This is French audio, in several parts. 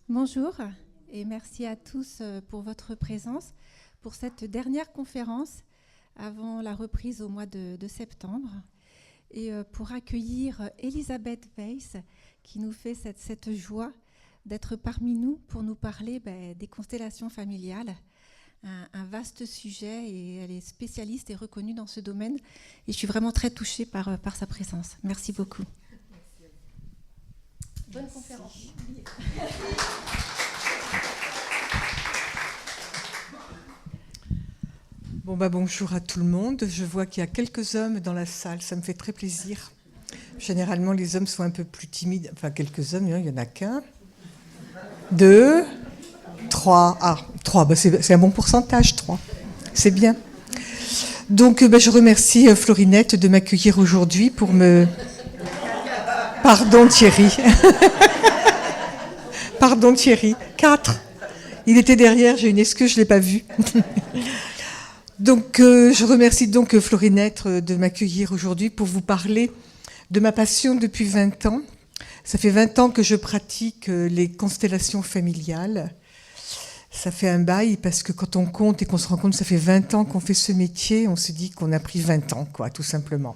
Bonjour et merci à tous pour votre présence pour cette dernière conférence avant la reprise au mois de septembre et pour accueillir Elisabeth Weiss qui nous fait cette joie d'être parmi nous pour nous parler des constellations familiales, un vaste sujet et elle est spécialiste et reconnue dans ce domaine et je suis vraiment très touchée par sa présence. Merci beaucoup. Bonne conférence. Bonjour à tout le monde. Je vois qu'il y a quelques hommes dans la salle. Ça me fait très plaisir. Généralement, les hommes sont un peu plus timides. Enfin, quelques hommes, il n'y en a qu'un. 2, 3. Ah, 3, c'est un bon pourcentage, 3. C'est bien. Donc, je remercie Florinette de m'accueillir aujourd'hui pour me... Pardon Thierry. Pardon Thierry. 4. Il était derrière, j'ai une excuse, je ne l'ai pas vu. Donc, je remercie donc Florinette de m'accueillir aujourd'hui pour vous parler de ma passion depuis 20 ans. Ça fait 20 ans que je pratique les constellations familiales. Ça fait un bail parce que quand on compte et qu'on se rend compte que ça fait 20 ans qu'on fait ce métier, on se dit qu'on a pris 20 ans, quoi, tout simplement.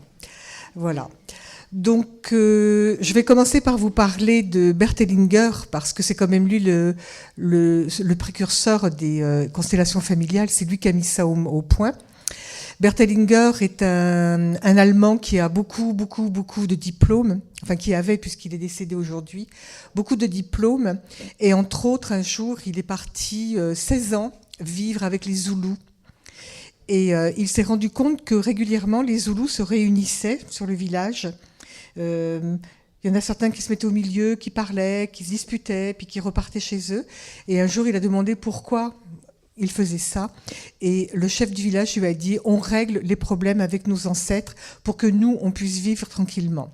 Voilà. Donc, je vais commencer par vous parler de Bert Hellinger, parce que c'est quand même lui le précurseur des constellations familiales. C'est lui qui a mis ça au point. Bert Hellinger est un Allemand qui a beaucoup de diplômes, enfin qui avait, puisqu'il est décédé aujourd'hui, beaucoup de diplômes. Et entre autres, un jour, il est parti 16 ans vivre avec les Zoulous. Et il s'est rendu compte que régulièrement, les Zoulous se réunissaient sur le village. Il y en a certains qui se mettaient au milieu, qui parlaient, qui se disputaient, puis qui repartaient chez eux. Et un jour, il a demandé pourquoi il faisait ça. Et le chef du village lui a dit « On règle les problèmes avec nos ancêtres pour que nous, on puisse vivre tranquillement. »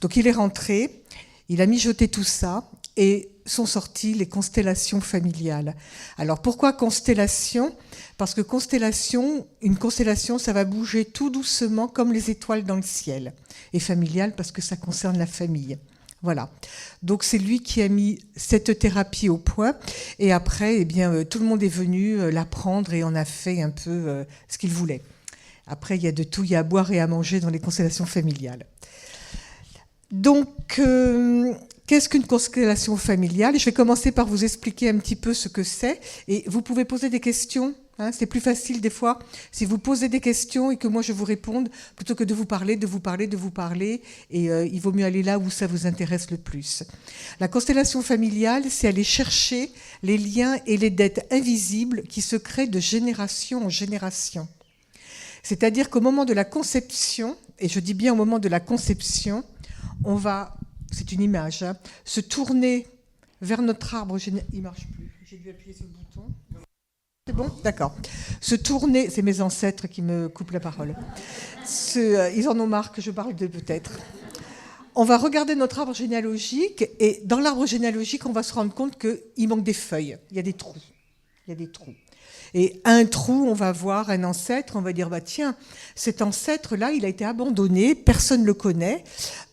Donc il est rentré, il a mijoté tout ça et sont sorties les constellations familiales. Alors pourquoi constellation ? Parce que une constellation, ça va bouger tout doucement comme les étoiles dans le ciel. Et familiale parce que ça concerne la famille. Voilà. Donc c'est lui qui a mis cette thérapie au point. Et après, eh bien, tout le monde est venu l'apprendre et on a fait un peu ce qu'il voulait. Après, il y a de tout, il y a à boire et à manger dans les constellations familiales. Donc, qu'est-ce qu'une constellation familiale ? Je vais commencer par vous expliquer un petit peu ce que c'est. Et vous pouvez poser des questions. C'est plus facile des fois si vous posez des questions et que moi je vous réponde plutôt que de vous parler. Et il vaut mieux aller là où ça vous intéresse le plus. La constellation familiale, c'est aller chercher les liens et les dettes invisibles qui se créent de génération en génération. C'est-à-dire qu'au moment de la conception, et je dis bien au moment de la conception, on va, c'est une image, se tourner vers notre arbre généalogique. Il ne marche plus, j'ai dû appuyer sur le bouton. C'est bon ? D'accord. Se tourner, c'est mes ancêtres qui me coupent la parole. Ils en ont marre que je parle d'eux peut-être. On va regarder notre arbre généalogique et dans l'arbre généalogique, on va se rendre compte qu'il manque des feuilles. Il y a des trous. Et à un trou, on va voir un ancêtre, on va dire, tiens, cet ancêtre-là, il a été abandonné, personne ne le connaît.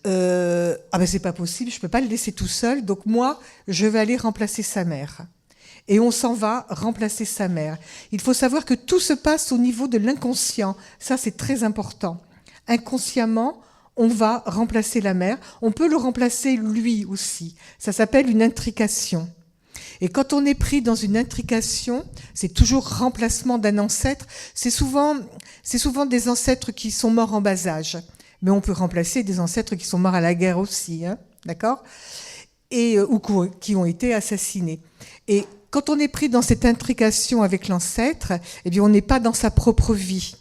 C'est pas possible, je ne peux pas le laisser tout seul, donc moi, je vais aller remplacer sa mère. Et on s'en va remplacer sa mère. Il faut savoir que tout se passe au niveau de l'inconscient. Ça, c'est très important. Inconsciemment, on va remplacer la mère. On peut le remplacer lui aussi. Ça s'appelle une intrication. Et quand on est pris dans une intrication, c'est toujours remplacement d'un ancêtre. C'est souvent des ancêtres qui sont morts en bas âge. Mais on peut remplacer des ancêtres qui sont morts à la guerre aussi, d'accord ? Ou qui ont été assassinés. Et quand on est pris dans cette intrication avec l'ancêtre, eh bien, on n'est pas dans sa propre vie.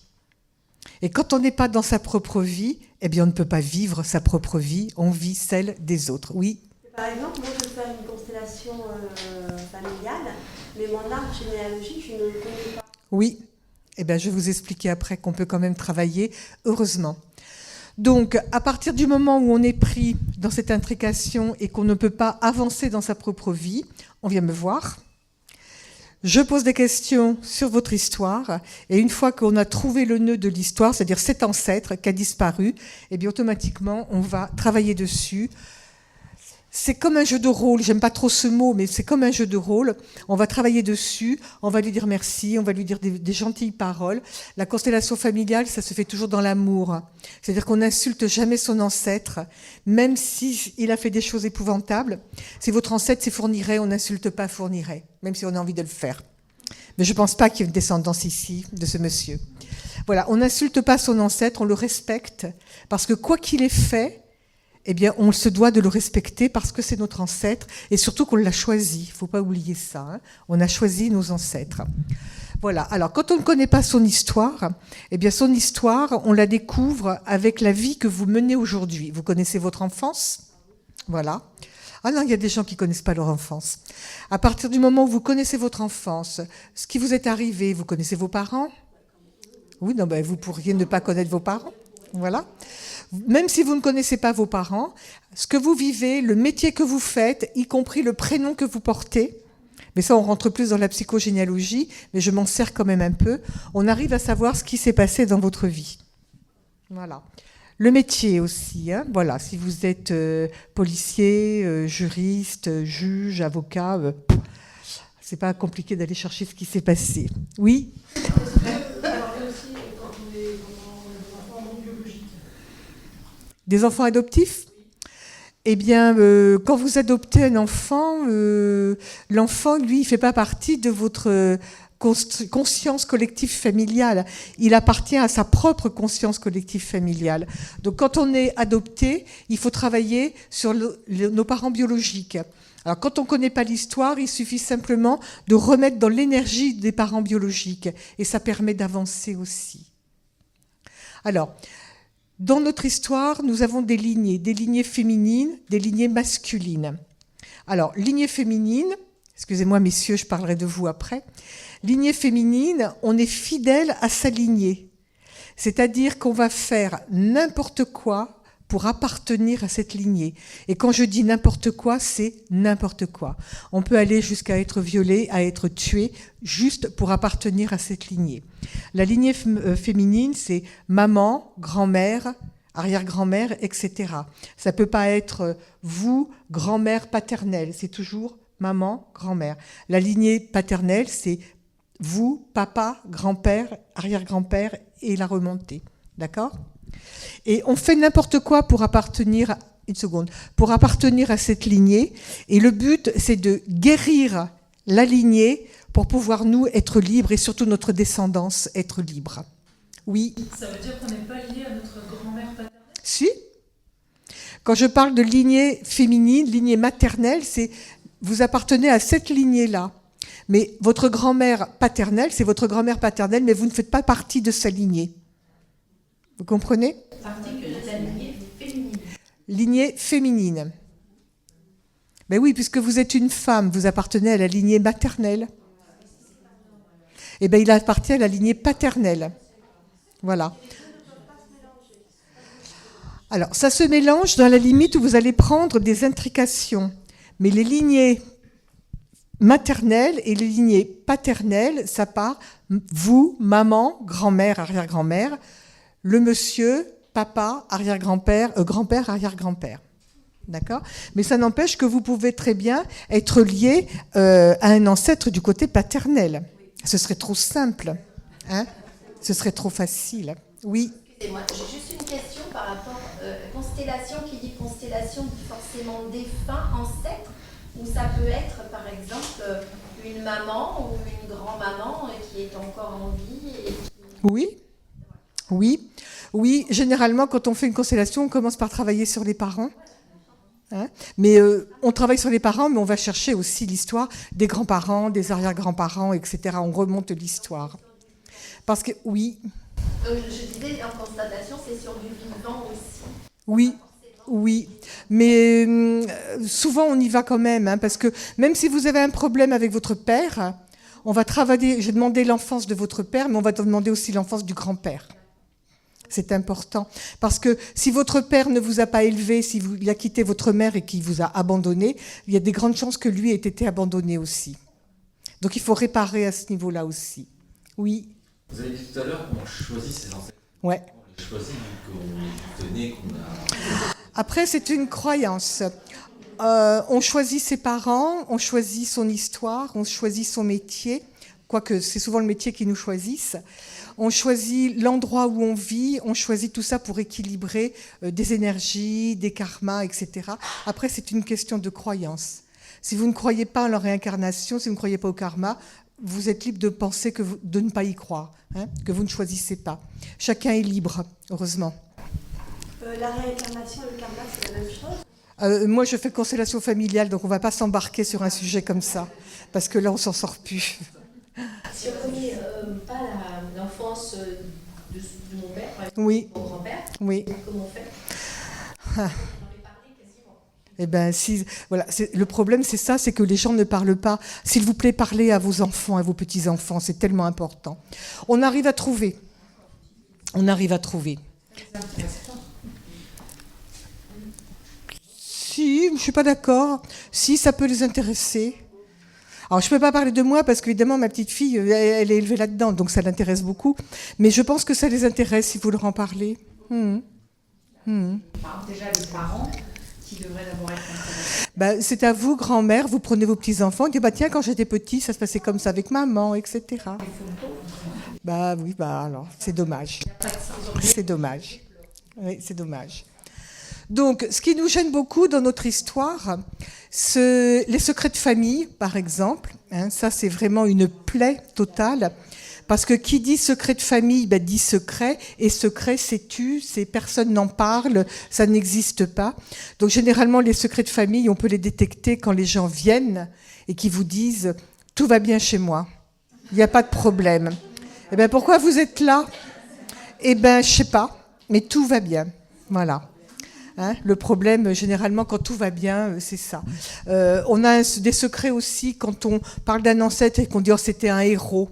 Et quand on n'est pas dans sa propre vie, eh bien, on ne peut pas vivre sa propre vie, on vit celle des autres. Oui. Par exemple, moi, je veux faire une constellation familiale, mais mon arbre généalogique, je ne le connais pas. Oui. Eh bien, je vais vous expliquer après qu'on peut quand même travailler, heureusement. Donc, à partir du moment où on est pris dans cette intrication et qu'on ne peut pas avancer dans sa propre vie, on vient me voir. Je pose des questions sur votre histoire et une fois qu'on a trouvé le nœud de l'histoire, c'est-à-dire cet ancêtre qui a disparu, eh bien automatiquement on va travailler dessus, c'est comme un jeu de rôle, j'aime pas trop ce mot, mais c'est comme un jeu de rôle. On va travailler dessus, on va lui dire merci, on va lui dire des gentilles paroles. La constellation familiale, ça se fait toujours dans l'amour. C'est-à-dire qu'on n'insulte jamais son ancêtre, même s'il a fait des choses épouvantables. Si votre ancêtre c'est Fourniret, on n'insulte pas Fourniret, même si on a envie de le faire. Mais je ne pense pas qu'il y ait une descendance ici de ce monsieur. Voilà, on n'insulte pas son ancêtre, on le respecte, parce que quoi qu'il ait fait, eh bien, on se doit de le respecter parce que c'est notre ancêtre et surtout qu'on l'a choisi. Il ne faut pas oublier ça. Hein. On a choisi nos ancêtres. Voilà. Alors, quand on ne connaît pas son histoire, eh bien, son histoire, on la découvre avec la vie que vous menez aujourd'hui. Vous connaissez votre enfance ? Voilà. Ah non, il y a des gens qui ne connaissent pas leur enfance. À partir du moment où vous connaissez votre enfance, ce qui vous est arrivé, vous connaissez vos parents ? Oui, non, ben, vous pourriez ne pas connaître vos parents. Voilà. Même si vous ne connaissez pas vos parents, ce que vous vivez, le métier que vous faites, y compris le prénom que vous portez, mais ça on rentre plus dans la psychogénéalogie, mais je m'en sers quand même un peu, on arrive à savoir ce qui s'est passé dans votre vie. Voilà. Le métier aussi, hein, voilà, si vous êtes policier, juriste, juge, avocat, c'est pas compliqué d'aller chercher ce qui s'est passé. Oui ? Des enfants adoptifs ? Eh bien, quand vous adoptez un enfant, l'enfant, lui, il ne fait pas partie de votre conscience collective familiale. Il appartient à sa propre conscience collective familiale. Donc, quand on est adopté, il faut travailler sur nos parents biologiques. Alors, quand on ne connaît pas l'histoire, il suffit simplement de remettre dans l'énergie des parents biologiques. Et ça permet d'avancer aussi. Alors, dans notre histoire, nous avons des lignées féminines, des lignées masculines. Alors, lignée féminine, excusez-moi messieurs, je parlerai de vous après. Lignée féminine, on est fidèle à sa lignée. C'est-à-dire qu'on va faire n'importe quoi pour appartenir à cette lignée. Et quand je dis n'importe quoi, c'est n'importe quoi. On peut aller jusqu'à être violé, à être tué, juste pour appartenir à cette lignée. La lignée féminine, c'est maman, grand-mère, arrière-grand-mère, etc. Ça ne peut pas être vous, grand-mère paternelle, c'est toujours maman, grand-mère. La lignée paternelle, c'est vous, papa, grand-père, arrière-grand-père et la remontée. D'accord ? Et on fait n'importe quoi pour appartenir, pour appartenir à cette lignée. Et le but, c'est de guérir la lignée pour pouvoir, nous, être libres et surtout notre descendance être libre. Oui. Ça veut dire qu'on n'est pas lié à notre grand-mère paternelle ? Si. Quand je parle de lignée féminine, lignée maternelle, c'est vous appartenez à cette lignée-là. Mais votre grand-mère paternelle, c'est votre grand-mère paternelle, mais vous ne faites pas partie de sa lignée. Vous comprenez ? Partie de la lignée féminine. Lignée féminine. Ben oui, puisque vous êtes une femme, vous appartenez à la lignée maternelle. Eh bien, il appartient à la lignée paternelle. Voilà. Alors, ça se mélange dans la limite où vous allez prendre des intrications. Mais les lignées maternelles et les lignées paternelles, ça part vous, maman, grand-mère, arrière-grand-mère, le monsieur, papa, arrière-grand-père, grand-père, arrière-grand-père. D'accord ? Mais ça n'empêche que vous pouvez très bien être lié à un ancêtre du côté paternel. Ce serait trop simple. Hein ? Ce serait trop facile. Oui. Excusez-moi, j'ai juste une question par rapport à constellation. Qui dit constellation dit forcément défunt, ancêtre, ou ça peut être par exemple une maman ou une grand-maman qui est encore en vie et qui... Oui. Oui. Oui, généralement, quand on fait une constellation, on commence par travailler sur les parents. Hein, mais on travaille sur les parents, mais on va chercher aussi l'histoire des grands-parents, des arrière-grands-parents, etc. On remonte l'histoire. Parce que, oui. Je disais, en constatation, c'est sur du vivant aussi. Oui, oui. Mais souvent, on y va quand même. Hein, parce que même si vous avez un problème avec votre père, on va travailler. J'ai demandé l'enfance de votre père, mais on va demander aussi l'enfance du grand-père. C'est important. Parce que si votre père ne vous a pas élevé, il a quitté votre mère et qu'il vous a abandonné, il y a des grandes chances que lui ait été abandonné aussi. Donc il faut réparer à ce niveau-là aussi. Oui. Vous avez dit tout à l'heure qu'on choisit ses ancêtres. Ouais. On les choisit vu qu'on est né, qu'on a... Après, c'est une croyance. On choisit ses parents, on choisit son histoire, on choisit son métier, quoique c'est souvent le métier qui nous choisisse. On choisit l'endroit où on vit, on choisit tout ça pour équilibrer des énergies, des karmas, etc. Après, c'est une question de croyance. Si vous ne croyez pas en la réincarnation, si vous ne croyez pas au karma, vous êtes libre de penser de ne pas y croire, hein, que vous ne choisissez pas. Chacun est libre, heureusement. La réincarnation et le karma, c'est la même chose? Moi, je fais constellation familiale, donc on ne va pas s'embarquer sur un sujet comme ça, parce que là, on ne s'en sort plus. Si on ne connaît pas l'enfance de mon père, par exemple, Oui. mon grand-père, Oui. comment on fait? Ah. On en est parlé quasiment. Eh ben, voilà, le problème, c'est ça, c'est que les gens ne parlent pas. S'il vous plaît, parlez à vos enfants, à vos petits-enfants, c'est tellement important. On arrive à trouver. Si, je ne suis pas d'accord. Si, ça peut les intéresser. Alors, je ne peux pas parler de moi parce qu'évidemment, ma petite fille, elle est élevée là-dedans, donc ça l'intéresse beaucoup. Mais je pense que ça les intéresse si vous leur en parlez. Déjà les parents qui devraient d'abord être intéressés. C'est à vous, grand-mère, vous prenez vos petits-enfants, et dites, tiens, quand j'étais petit, ça se passait comme ça avec maman, etc. Oui, alors, c'est dommage. C'est dommage. Oui, c'est dommage. Donc, ce qui nous gêne beaucoup dans notre histoire, c'est les secrets de famille, par exemple. Hein, ça, c'est vraiment une plaie totale. Parce que qui dit secret de famille, dit secret, et secret, c'est tu, personne n'en parle, ça n'existe pas. Donc généralement, les secrets de famille, on peut les détecter quand les gens viennent et qui vous disent « tout va bien chez moi, il n'y a pas de problème ». Eh bien, pourquoi vous êtes là? Eh bien, je ne sais pas, mais tout va bien, voilà. Hein, le problème, généralement, quand tout va bien, c'est ça. On a des secrets aussi quand on parle d'un ancêtre et qu'on dit « oh, c'était un héros ».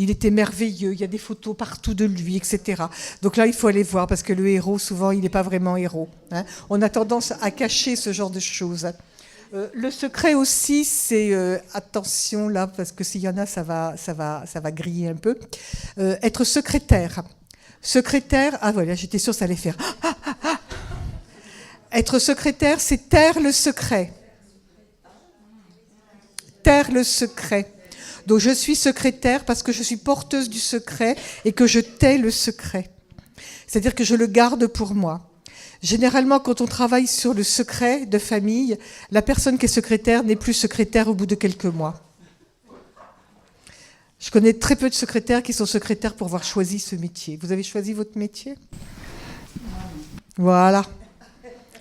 Il était merveilleux, il y a des photos partout de lui, etc. Donc là, il faut aller voir, parce que le héros, souvent, il n'est pas vraiment héros. Hein. On a tendance à cacher ce genre de choses. Le secret aussi, c'est, attention là, parce que s'il y en a, ça va griller un peu, être secrétaire. Secrétaire, ah voilà, j'étais sûre que ça allait faire. Être secrétaire, c'est taire le secret. Taire le secret. Donc je suis secrétaire parce que je suis porteuse du secret et que je tais le secret. C'est-à-dire que je le garde pour moi. Généralement, quand on travaille sur le secret de famille, la personne qui est secrétaire n'est plus secrétaire au bout de quelques mois. Je connais très peu de secrétaires qui sont secrétaires pour avoir choisi ce métier. Vous avez choisi votre métier? Voilà.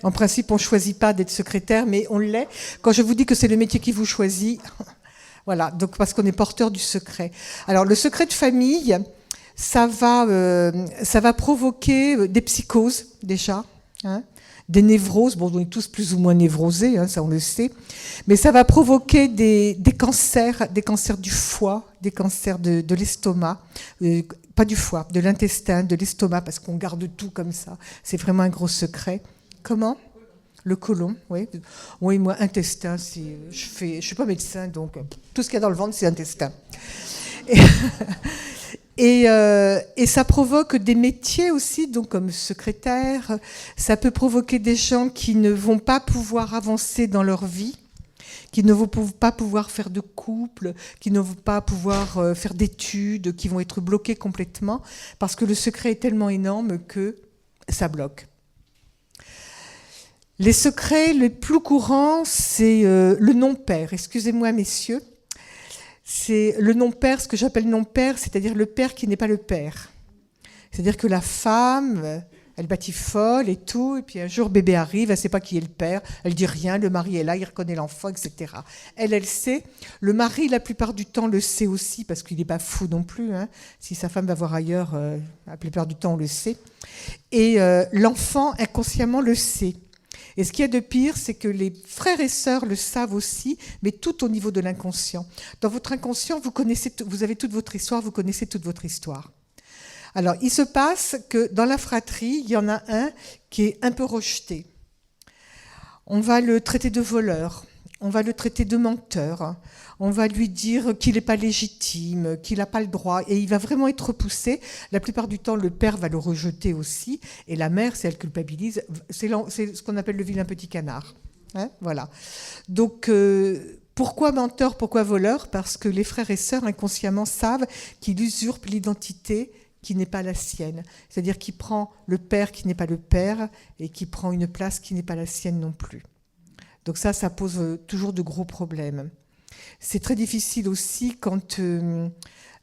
En principe, on ne choisit pas d'être secrétaire, mais on l'est. Quand je vous dis que c'est le métier qui vous choisit... Voilà, donc parce qu'on est porteur du secret. Alors, le secret de famille, ça va provoquer des psychoses, déjà, hein, des névroses. Bon, on est tous plus ou moins névrosés, hein, ça on le sait. Mais ça va provoquer des cancers du foie, des cancers de l'estomac. Pas du foie, de l'intestin, de l'estomac, parce qu'on garde tout comme ça. C'est vraiment un gros secret. Comment ? Le côlon, oui. Oui, moi, intestin, je ne suis pas médecin, donc tout ce qu'il y a dans le ventre, c'est intestin. Et ça provoque des métiers aussi, donc comme secrétaire. Ça peut provoquer des gens qui ne vont pas pouvoir avancer dans leur vie, qui ne vont pas pouvoir faire de couple, qui ne vont pas pouvoir faire d'études, qui vont être bloqués complètement, parce que le secret est tellement énorme que ça bloque. Les secrets les plus courants, c'est le non-père. Excusez-moi, messieurs. C'est le non-père, ce que j'appelle non-père, c'est-à-dire le père qui n'est pas le père. C'est-à-dire que la femme, elle batifole et tout, et puis un jour, bébé arrive, elle ne sait pas qui est le père, elle dit rien, le mari est là, il reconnaît l'enfant, etc. Elle sait. Le mari, la plupart du temps, le sait aussi, parce qu'il n'est pas fou non plus. Hein. Si sa femme va voir ailleurs, la plupart du temps, on le sait. Et l'enfant, inconsciemment, le sait. Et ce qu'il y a de pire, c'est que les frères et sœurs le savent aussi, mais tout au niveau de l'inconscient. Dans votre inconscient, vous avez toute votre histoire, vous connaissez toute votre histoire. Alors, il se passe que dans la fratrie, il y en a un qui est un peu rejeté. On va le traiter de voleur, on va le traiter de menteur, on va lui dire qu'il n'est pas légitime, qu'il n'a pas le droit, et il va vraiment être repoussé. La plupart du temps, le père va le rejeter aussi, et la mère, si elle culpabilise, c'est ce qu'on appelle le vilain petit canard. Hein, voilà. Donc, pourquoi menteur, pourquoi voleur? Parce que les frères et sœurs inconsciemment savent qu'il usurpe l'identité qui n'est pas la sienne. C'est-à-dire qu'il prend le père qui n'est pas le père et qui prend une place qui n'est pas la sienne non plus. Donc ça pose toujours de gros problèmes. C'est très difficile aussi quand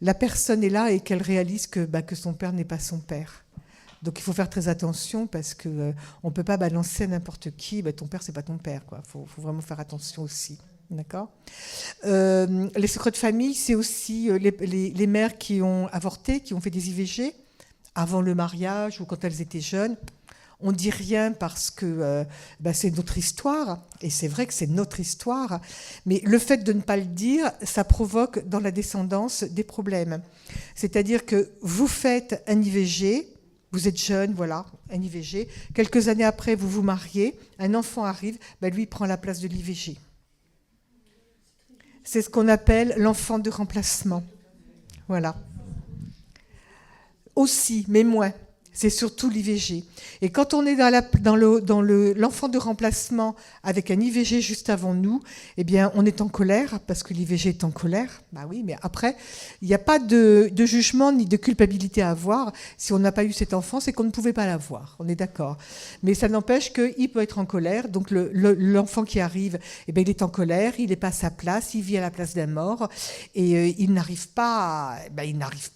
la personne est là et qu'elle réalise que son père n'est pas son père. Donc il faut faire très attention parce qu'on ne peut pas balancer n'importe qui. Ton père, c'est pas ton père. Il faut vraiment faire attention aussi. D'accord. Les secrets de famille, c'est aussi les mères qui ont avorté, qui ont fait des IVG avant le mariage ou quand elles étaient jeunes. On ne dit rien parce que c'est notre histoire, et c'est vrai que c'est notre histoire, mais le fait de ne pas le dire, ça provoque dans la descendance des problèmes. C'est-à-dire que vous faites un IVG, vous êtes jeune, voilà, un IVG, quelques années après, vous vous mariez, un enfant arrive, lui, il prend la place de l'IVG. C'est ce qu'on appelle l'enfant de remplacement. Voilà. Aussi, mais moins. C'est surtout l'IVG. Et quand on est dans l'enfant de remplacement avec un IVG juste avant nous, eh bien, on est en colère parce que l'IVG est en colère. Oui, mais après, il n'y a pas de jugement ni de culpabilité à avoir. Si on n'a pas eu cet enfant, c'est qu'on ne pouvait pas l'avoir. On est d'accord. Mais ça n'empêche qu'il peut être en colère. Donc, l'enfant qui arrive, eh bien, il est en colère, il n'est pas à sa place, il vit à la place d'un mort et il n'arrive pas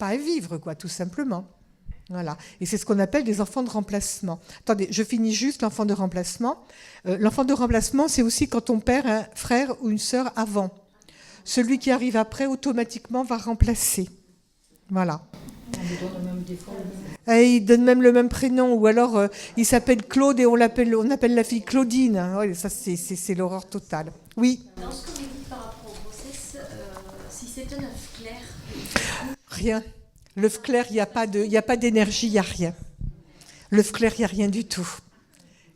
à vivre, quoi, tout simplement. Voilà. Et c'est ce qu'on appelle des enfants de remplacement. Attendez, je finis juste l'enfant de remplacement. L'enfant de remplacement, c'est aussi quand on perd un frère ou une sœur avant. Celui qui arrive après, automatiquement, va remplacer. Voilà. Et il donne même le même prénom, ou alors il s'appelle Claude et on appelle la fille Claudine. Ouais, ça, c'est l'horreur totale. Oui. Dans ce que vous dites par rapport aux grossesses, si c'est un œuf clair... Rien. L'œuf clair, il n'y a pas d'énergie, il n'y a rien. L'œuf clair, il n'y a rien du tout.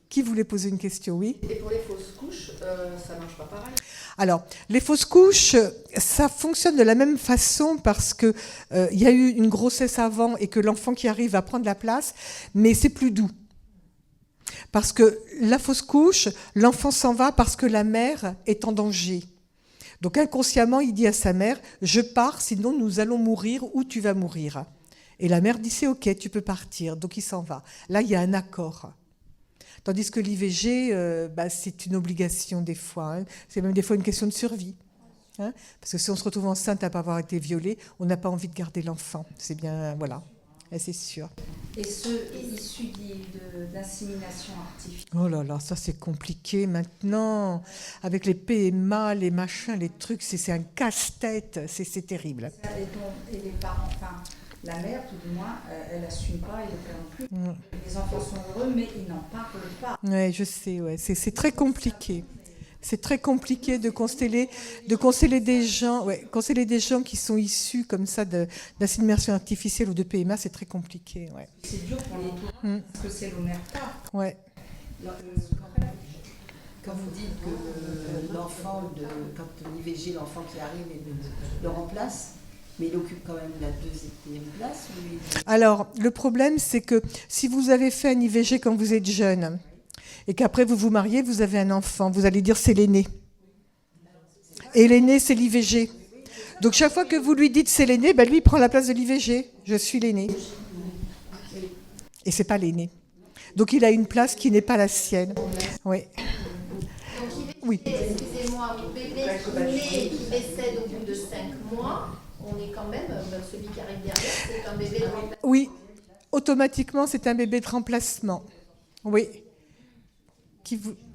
Qui voulait poser une question? Oui. Et pour les fausses couches, ça ne marche pas pareil? Alors, les fausses couches, ça fonctionne de la même façon parce qu'il y a eu une grossesse avant et que l'enfant qui arrive va prendre la place, mais c'est plus doux. Parce que la fausse couche, l'enfant s'en va parce que la mère est en danger. Donc inconsciemment, il dit à sa mère, je pars, sinon nous allons mourir ou tu vas mourir. Et la mère dit, c'est ok, tu peux partir. Donc il s'en va. Là, il y a un accord. Tandis que l'IVG, c'est une obligation des fois. Hein. C'est même des fois une question de survie. Hein. Parce que si on se retrouve enceinte après avoir été violée, on n'a pas envie de garder l'enfant. C'est bien, voilà. Et c'est sûr. Et ceux issus d'insémination artificielle? Oh là là, ça c'est compliqué maintenant. Avec les PMA, les machins, les trucs, c'est un casse-tête, c'est terrible. Et les parents, enfin, la mère tout du moins, elle n'assume pas et le père non plus. Les enfants sont heureux, mais ils n'en parlent pas. Oui, je sais, ouais. C'est très compliqué. C'est très compliqué de consteller des gens qui sont issus comme ça d'insémination artificielle ou de PMA, c'est très compliqué. Ouais. C'est dur pour les parents parce que c'est l'omerta. Ouais. Quand vous dites que l'enfant, quand l'IVG, l'enfant qui arrive le remplace, mais il occupe quand même la deuxième place. Alors, le problème, c'est que si vous avez fait un IVG quand vous êtes jeune, et qu'après vous vous mariez, vous avez un enfant, vous allez dire c'est l'aîné. Et l'aîné, c'est l'IVG. Donc chaque fois que vous lui dites c'est l'aîné, lui il prend la place de l'IVG. Je suis l'aîné. Et c'est pas l'aîné. Donc il a une place qui n'est pas la sienne. Oui. Donc excusez-moi, bébé qui naît et qui décède au bout de 5 mois, on est quand même, celui qui arrive derrière, c'est un bébé de remplacement. Oui, automatiquement c'est un bébé de remplacement. Oui.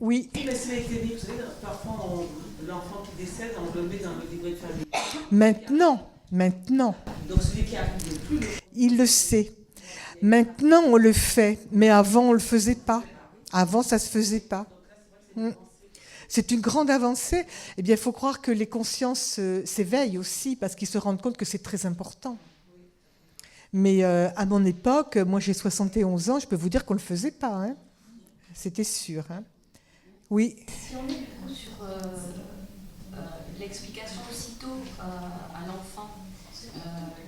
Oui. Mais c'est avec les livres, vous savez, parfois l'enfant qui décède, on le met dans le livret de famille. Maintenant. Donc celui qui arrive le plus... Il le sait. Maintenant, on le fait, mais avant, on ne le faisait pas. Avant, ça ne se faisait pas. C'est une grande avancée. Eh bien, il faut croire que les consciences s'éveillent aussi, parce qu'ils se rendent compte que c'est très important. Mais à mon époque, moi j'ai 71 ans, je peux vous dire qu'on ne le faisait pas. Hein. C'était sûr. Hein. Oui. Si on est du coup sur l'explication aussitôt à l'enfant,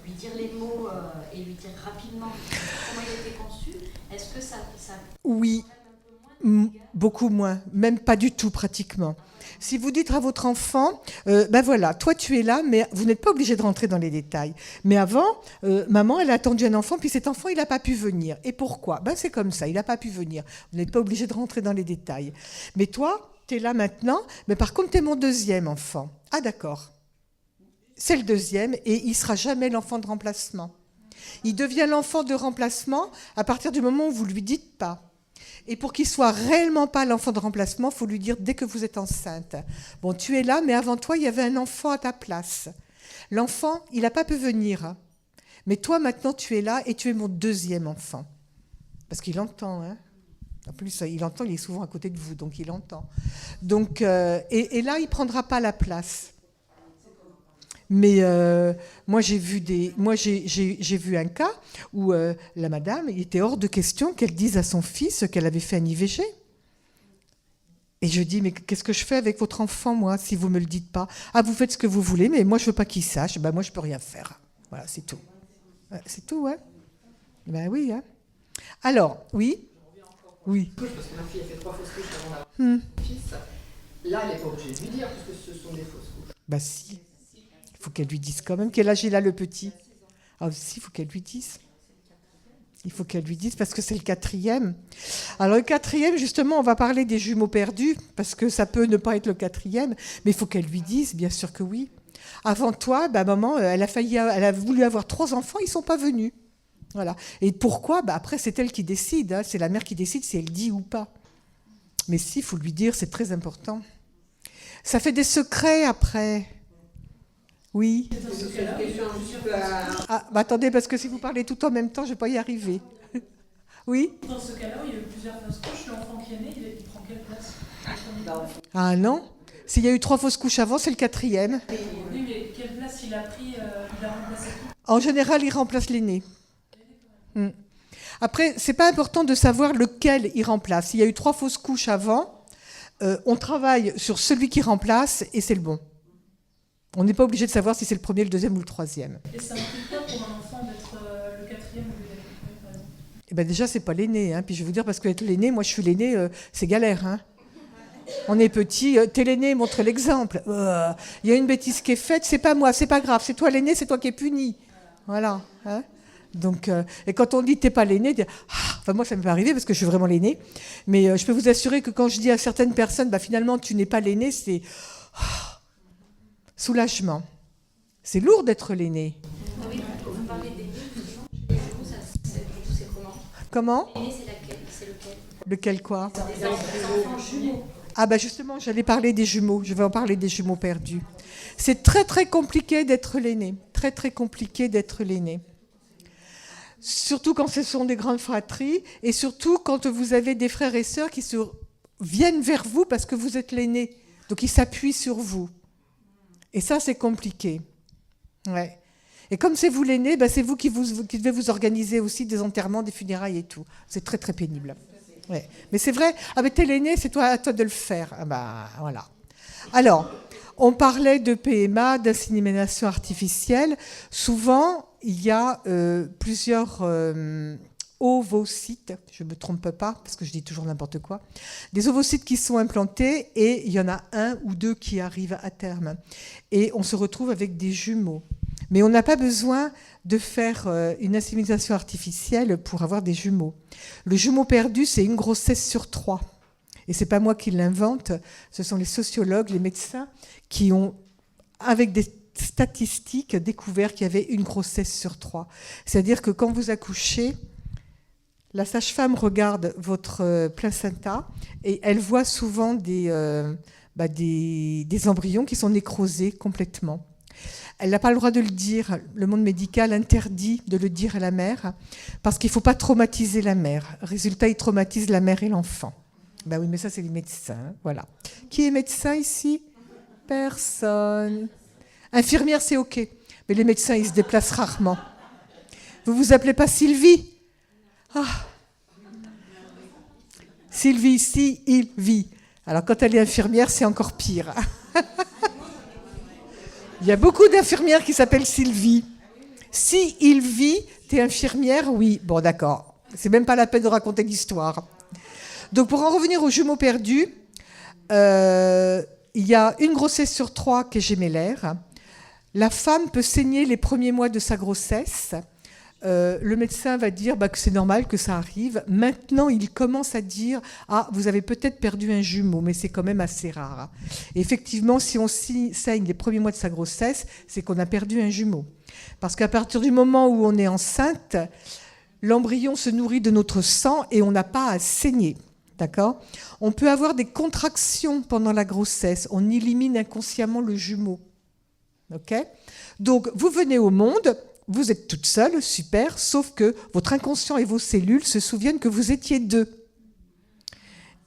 lui dire les mots et lui dire rapidement comment il a été conçu, est-ce que ça oui. beaucoup moins, même pas du tout pratiquement. Si vous dites à votre enfant, ben voilà, toi tu es là, mais vous n'êtes pas obligé de rentrer dans les détails. Mais avant, maman, elle a attendu un enfant, puis cet enfant, il n'a pas pu venir. Et pourquoi? Ben c'est comme ça, il n'a pas pu venir. Vous n'êtes pas obligé de rentrer dans les détails. Mais toi, tu es là maintenant, mais par contre, tu es mon deuxième enfant. Ah d'accord. C'est le deuxième, et il ne sera jamais l'enfant de remplacement. Il devient l'enfant de remplacement à partir du moment où vous ne lui dites pas. Et pour qu'il soit réellement pas l'enfant de remplacement, il faut lui dire dès que vous êtes enceinte. Bon, tu es là, mais avant toi, il y avait un enfant à ta place. L'enfant, il n'a pas pu venir. Mais toi, maintenant, tu es là et tu es mon deuxième enfant. Parce qu'il entend, hein. En plus, il entend, il est souvent à côté de vous, donc il entend. Donc, et là, il ne prendra pas la place. Mais moi, j'ai vu un cas où la madame, il était hors de question qu'elle dise à son fils qu'elle avait fait un IVG. Et je dis, mais qu'est-ce que je fais avec votre enfant, moi, si vous ne me le dites pas? Ah, vous faites ce que vous voulez, mais moi, je ne veux pas qu'il sache. Ben, moi, je ne peux rien faire. Voilà, c'est tout. C'est tout, hein? Ben oui, hein? Alors, oui? Oui. Parce que ma fille a fait 3 fausses couches avant d'avoir un fils. Là, elle n'est pas obligée de lui dire, parce que ce sont des fausses couches. Ben si. Il faut qu'elle lui dise quand même. Quel âge il a, le petit? Ah si, il faut qu'elle lui dise. Il faut qu'elle lui dise, parce que c'est le 4e. Alors le 4e, justement, on va parler des jumeaux perdus, parce que ça peut ne pas être le 4e, mais il faut qu'elle lui dise, bien sûr que oui. Avant toi, ben, maman, elle a voulu avoir 3 enfants, ils ne sont pas venus. Voilà. Et pourquoi? Ben, après, c'est elle qui décide. Hein. C'est la mère qui décide si elle dit ou pas. Mais si, il faut lui dire, c'est très important. Ça fait des secrets après. Oui. Ah, bah attendez, parce que si vous parlez tout en même temps, je ne vais pas y arriver. Oui. Dans ce cas-là, il y a eu plusieurs fausses couches. L'enfant qui est né, il prend quelle place? Ah non. S'il y a eu 3 fausses couches avant, c'est le 4e. Oui, mais quelle place il a pris? Il a remplacé qui? En général, il remplace l'aîné. Après, c'est pas important de savoir lequel il remplace. S'il y a eu 3 fausses couches avant, on travaille sur celui qui remplace et c'est le bon. On n'est pas obligé de savoir si c'est le premier, le deuxième ou le 3e. Et ça implique quoi pour un enfant d'être le 4e ou le 4e, par exemple? Eh ben déjà, c'est pas l'aîné. Hein. Puis je vais vous dire, parce que être l'aîné, moi je suis l'aîné, c'est galère. Hein. On est petit, t'es l'aîné, montre l'exemple. Il y a une bêtise qui est faite, c'est pas moi, c'est pas grave, c'est toi l'aîné, c'est toi qui es puni. Voilà. Hein. Donc, et quand on dit t'es pas l'aîné, enfin moi ça m'est pas arrivé parce que je suis vraiment l'aîné, mais je peux vous assurer que quand je dis à certaines personnes, bah, finalement tu n'es pas l'aîné, c'est soulagement. C'est lourd d'être l'aîné. Oui, vous parlez des deux, c'est comment? Comment? L'aîné, c'est lequel? Lequel quoi? Des enfants jumeaux. Ah bah justement, j'allais parler des jumeaux, je vais en parler des jumeaux perdus. C'est très très compliqué d'être l'aîné, très très compliqué d'être l'aîné. Surtout quand ce sont des grandes fratries et surtout quand vous avez des frères et sœurs qui viennent vers vous parce que vous êtes l'aîné. Donc ils s'appuient sur vous. Et ça, c'est compliqué. Ouais. Et comme c'est vous l'aîné, ben c'est vous qui devez vous organiser aussi des enterrements, des funérailles et tout. C'est très très pénible. Ouais. Mais c'est vrai, avec t'es l'aîné, c'est à toi de le faire. Ah bah, voilà. Alors, on parlait de PMA, d'insémination artificielle. Souvent, il y a plusieurs ovocytes, je ne me trompe pas, parce que je dis toujours n'importe quoi, des ovocytes qui sont implantés et il y en a 1 ou 2 qui arrivent à terme. Et on se retrouve avec des jumeaux. Mais on n'a pas besoin de faire une insémination artificielle pour avoir des jumeaux. Le jumeau perdu, c'est une grossesse sur 3. Et ce n'est pas moi qui l'invente, ce sont les sociologues, les médecins qui ont, avec des statistiques, découvert qu'il y avait une grossesse sur 3. C'est-à-dire que quand vous accouchez, la sage-femme regarde votre placenta et elle voit souvent des embryons qui sont nécrosés complètement. Elle n'a pas le droit de le dire. Le monde médical interdit de le dire à la mère parce qu'il ne faut pas traumatiser la mère. Résultat, il traumatise la mère et l'enfant. Ben oui, mais ça, c'est les médecins. Voilà. Qui est médecin ici? Personne. Infirmière, c'est OK. Mais les médecins, ils se déplacent rarement. Vous vous appelez pas Sylvie? Ah. Sylvie, si, il vit. Alors, quand elle est infirmière, c'est encore pire. Il y a beaucoup d'infirmières qui s'appellent Sylvie. Si il vit, t'es infirmière? Oui. Bon, d'accord. C'est même pas la peine de raconter l'histoire. Donc pour en revenir aux jumeaux perdus, il y a une grossesse sur 3 qui est gémellaire. La femme peut saigner les premiers mois de sa grossesse. Le médecin va dire que c'est normal que ça arrive. Maintenant, il commence à dire « Ah, vous avez peut-être perdu un jumeau », mais c'est quand même assez rare. Et effectivement, si on saigne les premiers mois de sa grossesse, c'est qu'on a perdu un jumeau. Parce qu'à partir du moment où on est enceinte, l'embryon se nourrit de notre sang et on n'a pas à saigner. D'accord ? On peut avoir des contractions pendant la grossesse. On élimine inconsciemment le jumeau. Ok ? Donc, vous venez au monde, vous êtes toute seule, super, sauf que votre inconscient et vos cellules se souviennent que vous étiez 2.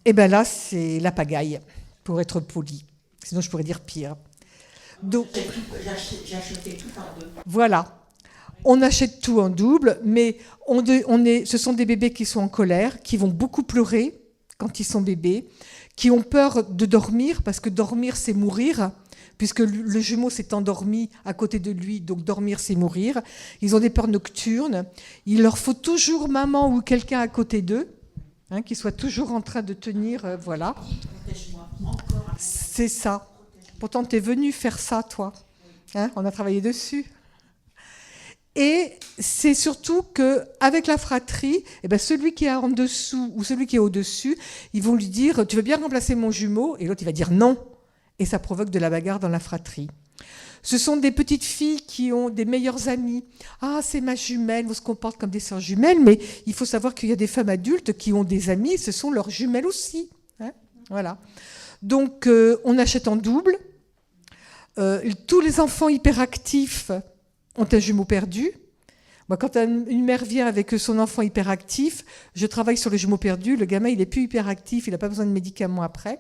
Et bien là, c'est la pagaille, pour être poli. Sinon, je pourrais dire pire. Donc, j'ai acheté tout par 2. Voilà. On achète tout en double, mais ce sont des bébés qui sont en colère, qui vont beaucoup pleurer quand ils sont bébés, qui ont peur de dormir, parce que dormir, c'est mourir, puisque le jumeau s'est endormi à côté de lui, donc dormir, c'est mourir. Ils ont des peurs nocturnes. Il leur faut toujours maman ou quelqu'un à côté d'eux, qui soit toujours en train de tenir, voilà. C'est ça. Pourtant, tu es venu faire ça, toi. On a travaillé dessus. Et c'est surtout qu'avec la fratrie, celui qui est en dessous ou celui qui est au-dessus, ils vont lui dire « Tu veux bien remplacer mon jumeau ?» Et l'autre, il va dire « Non ». Et ça provoque de la bagarre dans la fratrie. Ce sont des petites filles qui ont des meilleures amies. « Ah, c'est ma jumelle », on se comporte comme des sœurs jumelles, mais il faut savoir qu'il y a des femmes adultes qui ont des amis, ce sont leurs jumelles aussi. Voilà. Donc, on achète en double. Tous les enfants hyperactifs ont un jumeau perdu. Moi, quand une mère vient avec son enfant hyperactif, je travaille sur le jumeau perdu. Le gamin, il n'est plus hyperactif, il n'a pas besoin de médicaments après.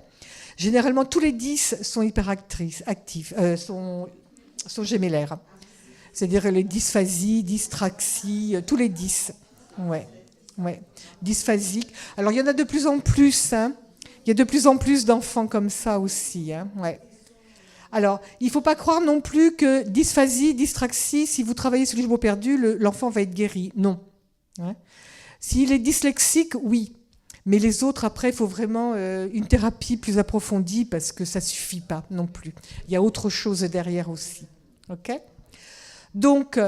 Généralement, tous les 10 sont hyperactifs, sont gémellaires. C'est-à-dire les dysphasies, dyspraxies, tous les 10. Ouais. Dysphasiques. Alors, il y en a de plus en plus. Il y a de plus en plus d'enfants comme ça aussi. Ouais. Alors, il ne faut pas croire non plus que dysphasie, dyspraxie, si vous travaillez sur le jumeau perdu, l'enfant va être guéri. Non. S'il est dyslexique, oui. Mais les autres, après, il faut vraiment une thérapie plus approfondie parce que ça ne suffit pas non plus. Il y a autre chose derrière aussi. OK ? Donc,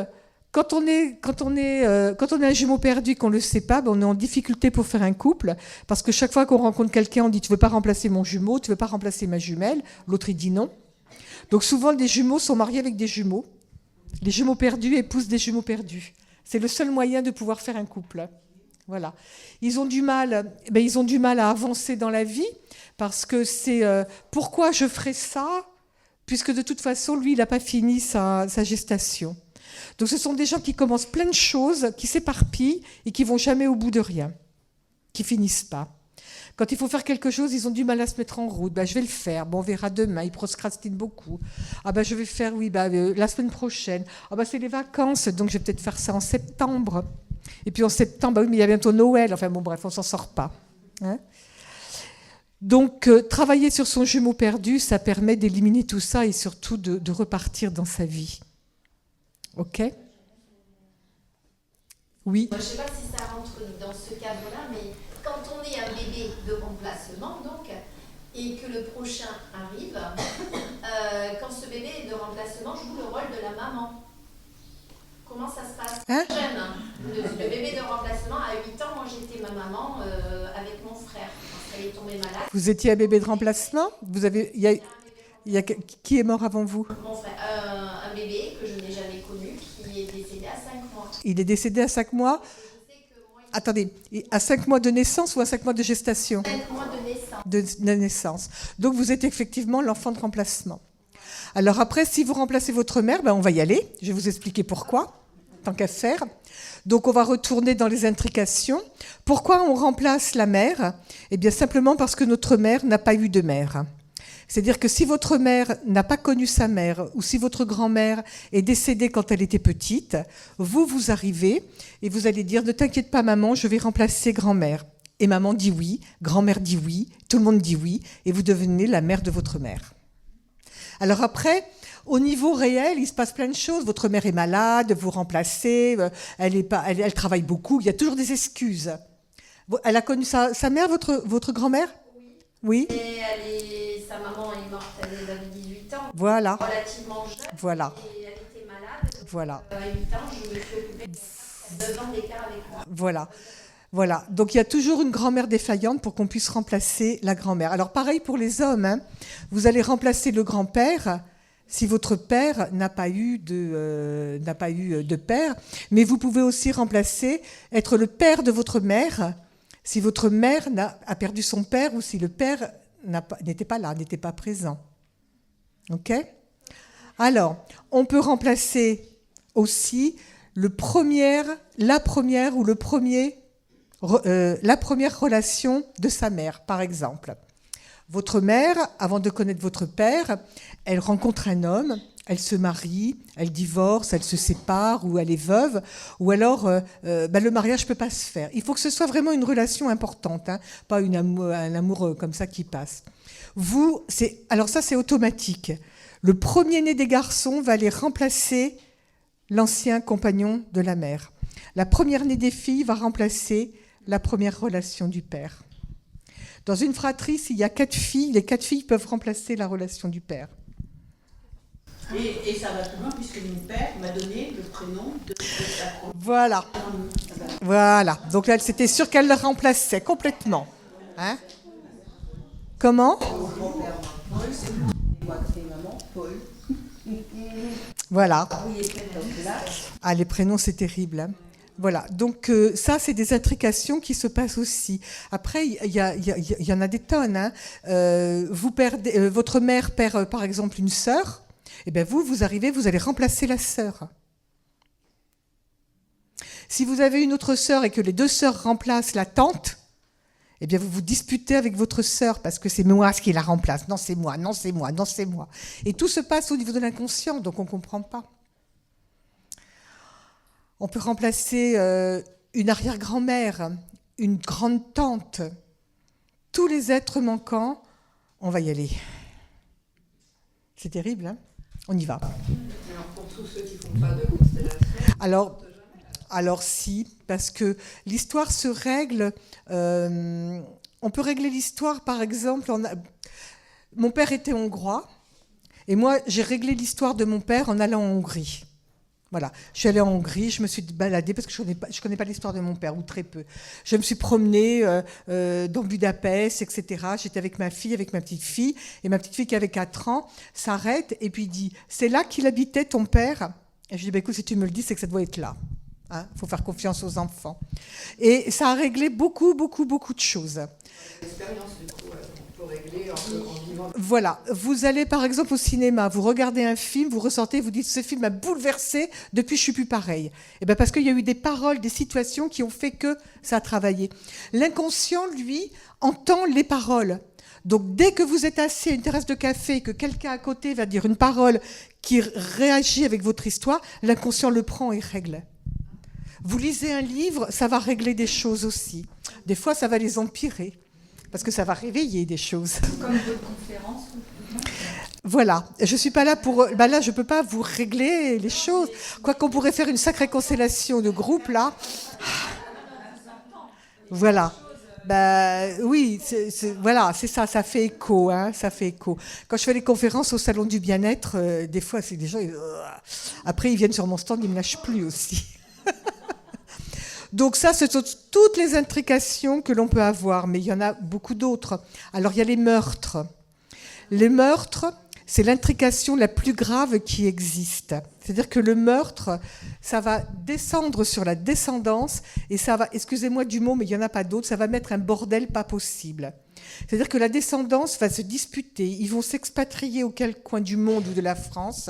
quand on a un jumeau perdu et qu'on ne le sait pas, on est en difficulté pour faire un couple parce que chaque fois qu'on rencontre quelqu'un, on dit « Tu ne veux pas remplacer mon jumeau, tu ne veux pas remplacer ma jumelle ?» L'autre, il dit non. Donc souvent, des jumeaux sont mariés avec des jumeaux. Les jumeaux perdus épousent des jumeaux perdus. C'est le seul moyen de pouvoir faire un couple. Voilà. Ils ont du mal à avancer dans la vie parce que c'est pourquoi je ferais ça puisque de toute façon, lui, il n'a pas fini sa gestation. Donc ce sont des gens qui commencent plein de choses, qui s'éparpillent et qui ne vont jamais au bout de rien, qui ne finissent pas. Quand il faut faire quelque chose, ils ont du mal à se mettre en route. Je vais le faire. On verra demain. Ils procrastinent beaucoup. Je vais faire, la semaine prochaine. C'est les vacances, donc je vais peut-être faire ça en septembre. Et puis en septembre, mais il y a bientôt Noël. Enfin bref, on ne s'en sort pas. Donc, travailler sur son jumeau perdu, ça permet d'éliminer tout ça et surtout de repartir dans sa vie. OK ? Oui. Je ne sais pas si ça rentre dans ce cadre-là, mais quand on est un bébé de remplacement, donc, et que le prochain arrive, quand ce bébé de remplacement joue le rôle de la maman, comment ça se passe ? Le bébé de remplacement, à 8 ans, moi j'étais ma maman avec mon frère, parce qu'elle est tombée malade. Vous étiez un bébé de remplacement ? Qui est mort avant vous ? Mon frère, un bébé que je n'ai jamais connu, qui est décédé à 5 mois. Il est décédé à 5 mois ? Attendez, à 5 mois de naissance ou à 5 mois de gestation ? 5 mois de naissance. De naissance. Donc vous êtes effectivement l'enfant de remplacement. Alors après, si vous remplacez votre mère, on va y aller. Je vais vous expliquer pourquoi, tant qu'à faire. Donc on va retourner dans les intrications. Pourquoi on remplace la mère ? Eh bien simplement parce que notre mère n'a pas eu de mère. C'est-à-dire que si votre mère n'a pas connu sa mère ou si votre grand-mère est décédée quand elle était petite, vous arrivez et vous allez dire « Ne t'inquiète pas maman, je vais remplacer grand-mère ». Et maman dit oui, grand-mère dit oui, tout le monde dit oui et vous devenez la mère de votre mère. Alors après, au niveau réel, il se passe plein de choses. Votre mère est malade, vous remplacez, elle travaille beaucoup, il y a toujours des excuses. Elle a connu sa mère, votre grand-mère? Oui. Et sa maman est morte, elle avait 18 ans. Voilà. Relativement jeune. Voilà. Et elle était malade. Voilà. À 8 ans, je me suis occupée de 2 ans d'écart avec moi. Voilà. Voilà. Donc il y a toujours une grand-mère défaillante pour qu'on puisse remplacer la grand-mère. Alors pareil pour les hommes, hein. Vous allez remplacer le grand-père si votre père n'a pas eu de père, mais vous pouvez aussi être le père de votre mère si votre mère a perdu son père ou si le père n'était pas là, n'était pas présent. OK? Alors, on peut remplacer aussi la première relation de sa mère, par exemple. Votre mère, avant de connaître votre père, elle rencontre un homme, elle se marie, elle divorce, elle se sépare ou elle est veuve, ou alors le mariage ne peut pas se faire. Il faut que ce soit vraiment une relation importante, hein, pas un amour comme ça qui passe. Alors ça c'est automatique. Le premier-né des garçons va aller remplacer l'ancien compagnon de la mère. La première-née des filles va remplacer la première relation du père. Dans une fratrie, s'il y a 4 filles, les 4 filles peuvent remplacer la relation du père. Et ça va plus loin puisque mon père m'a donné le prénom de sa propre. Voilà. Voilà. Donc là, c'était sûr qu'elle le remplaçait complètement. Hein? Comment? Paul, c'est moi qui fais maman, Paul. Voilà. Ah, les prénoms, c'est terrible. Hein? Voilà, donc ça, c'est des intrications qui se passent aussi. Après, il y en a des tonnes. Hein. Votre mère perd, par exemple, une sœur. Et bien vous allez remplacer la sœur. Si vous avez une autre sœur et que les 2 sœurs remplacent la tante, eh bien vous vous disputez avec votre sœur parce que c'est moi qui la remplace. Non, c'est moi, non, c'est moi, non, c'est moi. Et tout se passe au niveau de l'inconscient, donc on ne comprend pas. On peut remplacer une arrière-grand-mère, une grande-tante. Tous les êtres manquants, on va y aller. C'est terrible, hein? On y va. Alors pour tous ceux qui ne font pas de constellation... Alors si, parce que l'histoire se règle... on peut régler l'histoire, par exemple... Mon père était hongrois, et moi, j'ai réglé l'histoire de mon père en allant en Hongrie. Voilà, je suis allée en Hongrie, je me suis baladée parce que je ne connais pas l'histoire de mon père, ou très peu. Je me suis promenée dans Budapest, etc. J'étais avec ma fille, avec ma petite fille, et ma petite fille qui avait 4 ans s'arrête et puis dit « C'est là qu'il habitait ton père ?» Et je dis « Écoute, si tu me le dis, c'est que ça doit être là. Hein, faut faire confiance aux enfants. » Et ça a réglé beaucoup de choses. L'expérience, du coup, on peut régler en vivant. Voilà, vous allez par exemple au cinéma, vous regardez un film, vous ressortez, vous dites « Ce film m'a bouleversé, depuis je suis plus pareil. » Et bien parce qu'il y a eu des paroles, des situations qui ont fait que ça a travaillé. L'inconscient, lui, entend les paroles. Donc dès que vous êtes assis à une terrasse de café, que quelqu'un à côté va dire une parole qui réagit avec votre histoire, l'inconscient le prend et règle. Vous lisez un livre, ça va régler des choses aussi. Des fois, ça va les empirer, parce que ça va réveiller des choses. Comme votre conférence. Voilà, je ne suis pas là pour... là, je ne peux pas vous régler les choses. Quoiqu'on pourrait faire une sacrée constellation de groupe, là. Voilà. Oui, voilà, c'est ça, ça fait écho, hein, ça fait écho. Quand je fais les conférences au salon du bien-être, des fois, c'est des gens... après, ils viennent sur mon stand, ils ne me lâchent plus aussi. Donc ça, ce sont toutes les intrications que l'on peut avoir, mais il y en a beaucoup d'autres. Alors, il y a les meurtres. Les meurtres, c'est l'intrication la plus grave qui existe. C'est-à-dire que le meurtre, ça va descendre sur la descendance et ça va, excusez-moi du mot, mais il n'y en a pas d'autre, ça va mettre un bordel pas possible. C'est-à-dire que la descendance va se disputer, ils vont s'expatrier auquel coin du monde ou de la France,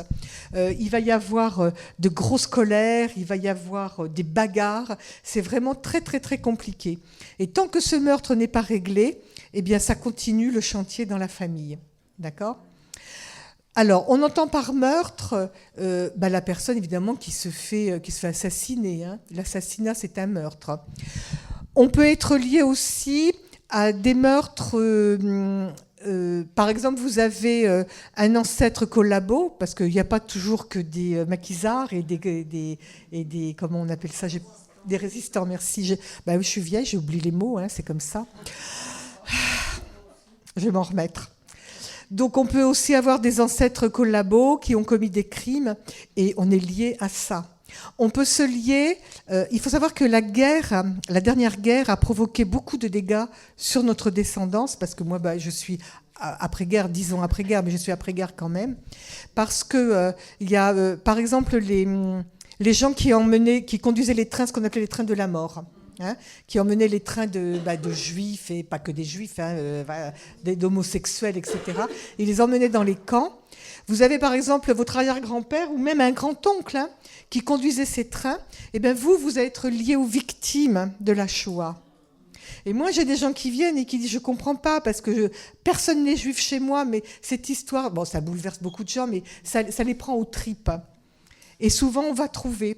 il va y avoir de grosses colères, il va y avoir des bagarres, c'est vraiment très très très compliqué. Et tant que ce meurtre n'est pas réglé, eh bien ça continue le chantier dans la famille. D'accord ? Alors, on entend par meurtre la personne, évidemment, qui se fait assassiner. Hein. L'assassinat, c'est un meurtre. On peut être lié aussi à des meurtres... par exemple, vous avez un ancêtre collabo, parce qu'il n'y a pas toujours que des maquisards et des comment on appelle ça, Des résistants, merci. Oui, je suis vieille, j'ai oublié les mots, hein, c'est comme ça. Je vais m'en remettre. Donc on peut aussi avoir des ancêtres collabos qui ont commis des crimes et on est lié à ça. On peut se lier, il faut savoir que la dernière guerre a provoqué beaucoup de dégâts sur notre descendance, parce que moi je suis après-guerre, 10 ans après-guerre, mais je suis après-guerre quand même, parce que il y a par exemple les gens qui conduisaient les trains, ce qu'on appelait les trains de la mort. Hein, qui emmenaient les trains de juifs, et pas que des juifs, d'homosexuels, etc. Ils les emmenaient dans les camps. Vous avez par exemple votre arrière-grand-père ou même un grand-oncle qui conduisait ces trains. Et bien vous allez être lié aux victimes de la Shoah. Et moi, j'ai des gens qui viennent et qui disent « je comprends pas parce que personne n'est juif chez moi, mais cette histoire, bon, ça bouleverse beaucoup de gens, mais ça les prend aux tripes. » Et souvent, on va trouver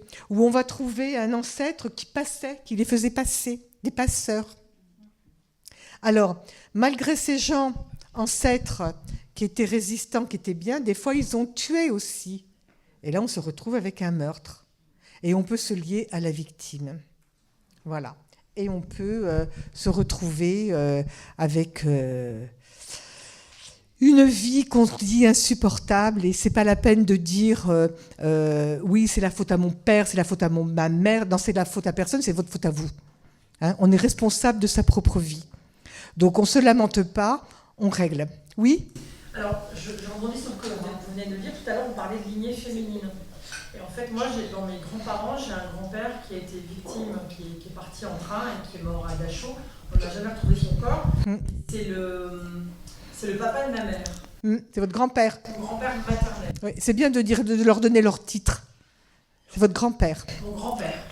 un ancêtre qui les faisait passer, des passeurs. Alors, malgré ces gens, ancêtres, qui étaient résistants, qui étaient bien, des fois, ils ont tué aussi. Et là, on se retrouve avec un meurtre. Et on peut se lier à la victime. Voilà. Et on peut se retrouver avec... une vie qu'on dit insupportable, et c'est pas la peine de dire oui, c'est la faute à mon père, c'est la faute à ma mère. Non, c'est la faute à personne, c'est votre faute à vous. Hein, on est responsable de sa propre vie. Donc on se lamente pas, on règle. Oui ? Alors, je rebondis sur ce que vous venez de dire. Tout à l'heure, on parlait de lignée féminine. Et en fait, moi, dans mes grands-parents, j'ai un grand-père qui a été victime, qui est parti en train et qui est mort à Dachau. On n'a jamais retrouvé son corps. C'est le papa de ma mère. C'est votre grand-père. Mon grand-père maternel. Oui, c'est bien de leur donner leur titre. C'est votre grand-père. Mon grand-père.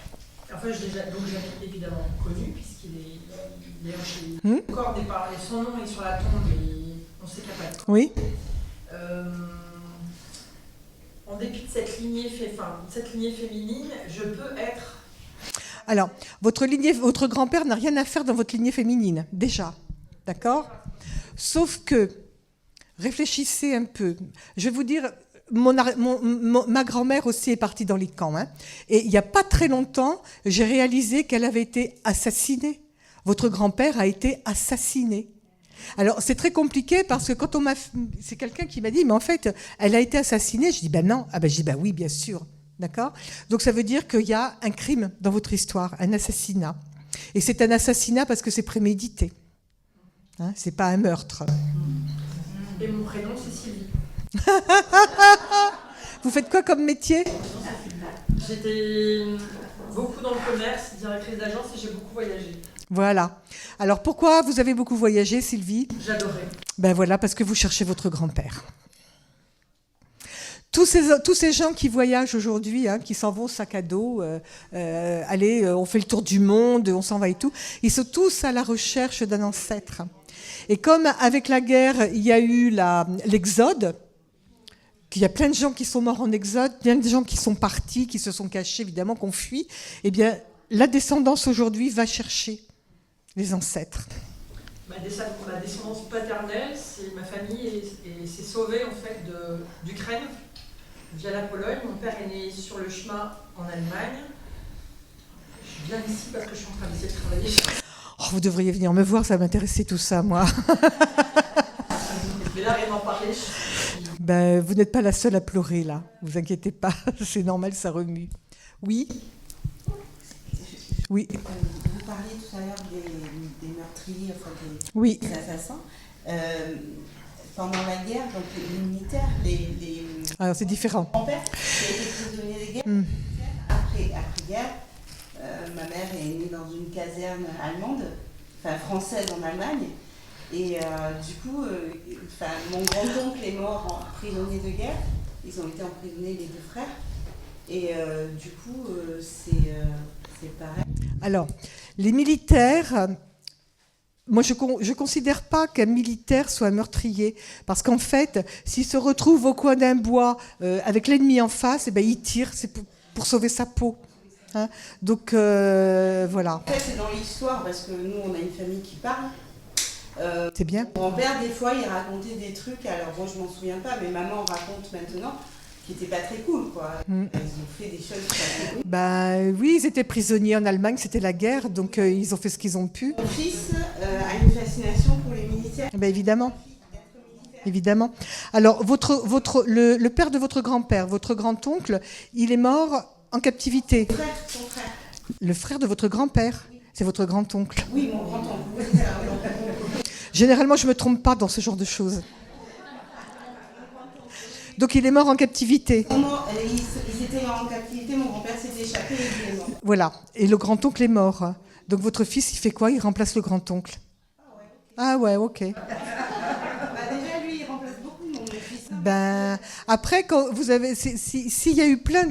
En fait, je l'ai évidemment connu, puisqu'il est chez le corps des parents. Son nom est sur la tombe et on sait qu'il n'y a pas de corps. Oui. En dépit de cette lignée féminine, je peux être... Alors, votre grand-père n'a rien à faire dans votre lignée féminine, déjà. D'accord ? Sauf que, réfléchissez un peu. Je vais vous dire, ma grand-mère aussi est partie dans les camps. Hein, et il n'y a pas très longtemps, j'ai réalisé qu'elle avait été assassinée. Votre grand-père a été assassiné. Alors, c'est très compliqué parce que quand c'est quelqu'un qui m'a dit, mais en fait, elle a été assassinée. Je dis, ben non. Je dis, ben oui, bien sûr. D'accord ? Donc, ça veut dire qu'il y a un crime dans votre histoire, un assassinat. Et c'est un assassinat parce que c'est prémédité. Hein, c'est pas un meurtre. Et mon prénom, c'est Sylvie. Vous faites quoi comme métier ? J'étais beaucoup dans le commerce, directrice d'agence, et j'ai beaucoup voyagé. Voilà. Alors pourquoi vous avez beaucoup voyagé, Sylvie ? J'adorais. Ben voilà, parce que vous cherchez votre grand-père. Tous ces gens qui voyagent aujourd'hui, hein, qui s'en vont sac à dos, allez, on fait le tour du monde, on s'en va et tout, ils sont tous à la recherche d'un ancêtre. Et comme avec la guerre, il y a eu l'exode, il y a plein de gens qui sont morts en exode, plein de gens qui sont partis, qui se sont cachés, évidemment, qu'on fuit, eh bien, la descendance aujourd'hui va chercher les ancêtres. Ma descendance paternelle, ma famille s'est sauvée en fait d'Ukraine via la Pologne. Mon père est né sur le chemin en Allemagne. Je viens ici parce que je suis en train d'essayer de travailler. Oh, vous devriez venir me voir, ça m'intéressait tout ça, moi. Mais là, rien d'en parler. Ben, vous n'êtes pas la seule à pleurer, là. Vous inquiétez pas, c'est normal, ça remue. Oui ? Oui. Vous parliez tout à l'heure des meurtriers, enfin des assassins. Pendant la guerre, donc les militaires, alors c'est différent. Mon père qui a été prisonnier de guerre. Après-guerre, ma mère est née dans une caserne allemande, enfin française en Allemagne. Et du coup, mon grand-oncle est mort prisonnier de guerre. Ils ont été emprisonnés, les deux frères. Et du coup, c'est pareil. Alors, les militaires, moi je ne considère pas qu'un militaire soit un meurtrier, parce qu'en fait, s'il se retrouve au coin d'un bois avec l'ennemi en face, eh ben, il tire, c'est pour sauver sa peau. Hein, donc, voilà. En fait, c'est dans l'histoire, parce que nous, on a une famille qui parle. C'est bien. Mon père, des fois, il racontait des trucs, alors moi, je m'en souviens pas, mais maman raconte maintenant qui n'étaient pas très cool, quoi. Ils ont fait des choses pas très cool. Bah oui, ils étaient prisonniers en Allemagne, c'était la guerre, donc ils ont fait ce qu'ils ont pu. Mon fils a une fascination pour les militaires. Ben évidemment. Évidemment. Alors, le père de votre grand-père, votre grand-oncle, il est mort en captivité. Son frère. Le frère de votre grand-père, c'est votre grand-oncle. Oui, mon grand-oncle. Généralement, je ne me trompe pas dans ce genre de choses. Donc, il est mort en captivité. Ils étaient en captivité, mon grand-père s'est échappé et il est mort. Voilà. Et le grand-oncle est mort. Donc, votre fils, il fait quoi? Il remplace le grand-oncle. Ah ouais, ok. Ben, après, quand vous avez, s'il y a eu plein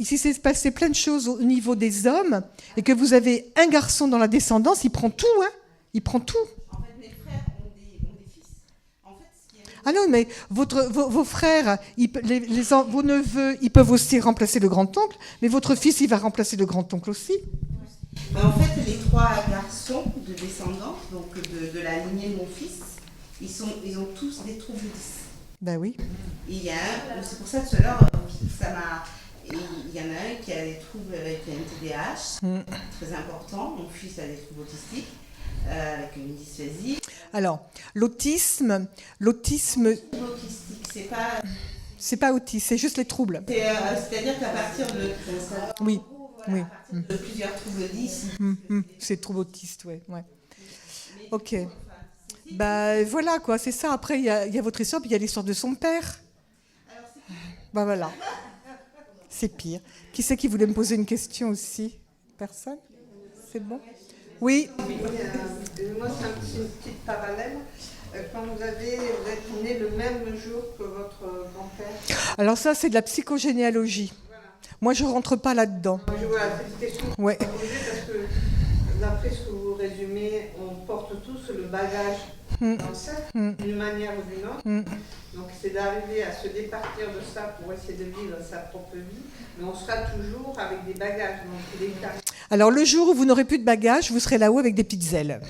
si s'est passé plein de choses au niveau des hommes et que vous avez un garçon dans la descendance, il prend tout, hein. Il prend tout. En fait, mes frères ont des fils. En fait, Ah non, mais vos frères, vos neveux, ils peuvent aussi remplacer le grand-oncle, mais votre fils, il va remplacer le grand-oncle aussi. En fait, les 3 garçons de descendants, donc de la lignée de mon fils, ils ont tous des troubles 10. Ben oui. Il y a c'est pour ça que cela, il y en a un qui a des troubles avec un TDAH, très important. Mon fils a des troubles autistiques, avec une dysphasie. Alors, l'autisme. C'est pas autiste, c'est juste les troubles. C'est-à-dire qu'à partir de. Oui. De plusieurs troubles 10. C'est trouble autiste, ouais. Ok. Bah voilà quoi, c'est ça. Après il y a votre histoire, puis il y a l'histoire de son père. Bah voilà. C'est pire. Qui c'est qui voulait me poser une question aussi? Personne? C'est bon? Oui. Moi c'est une petite parallèle. Quand vous êtes né le même jour que votre grand-père. Alors ça c'est de la psychogénéalogie. Moi je rentre pas là-dedans. Voilà, c'est une question que ouais. Parce que d'après ce que vous résumez, on porte tous le bagage d'ancêtre, d'une manière ou d'une autre. Donc c'est d'arriver à se départir de ça pour essayer de vivre sa propre vie, mais on sera toujours avec des bagages dans tous les cas. Alors le jour où vous n'aurez plus de bagages, vous serez là-haut avec des petites ailes.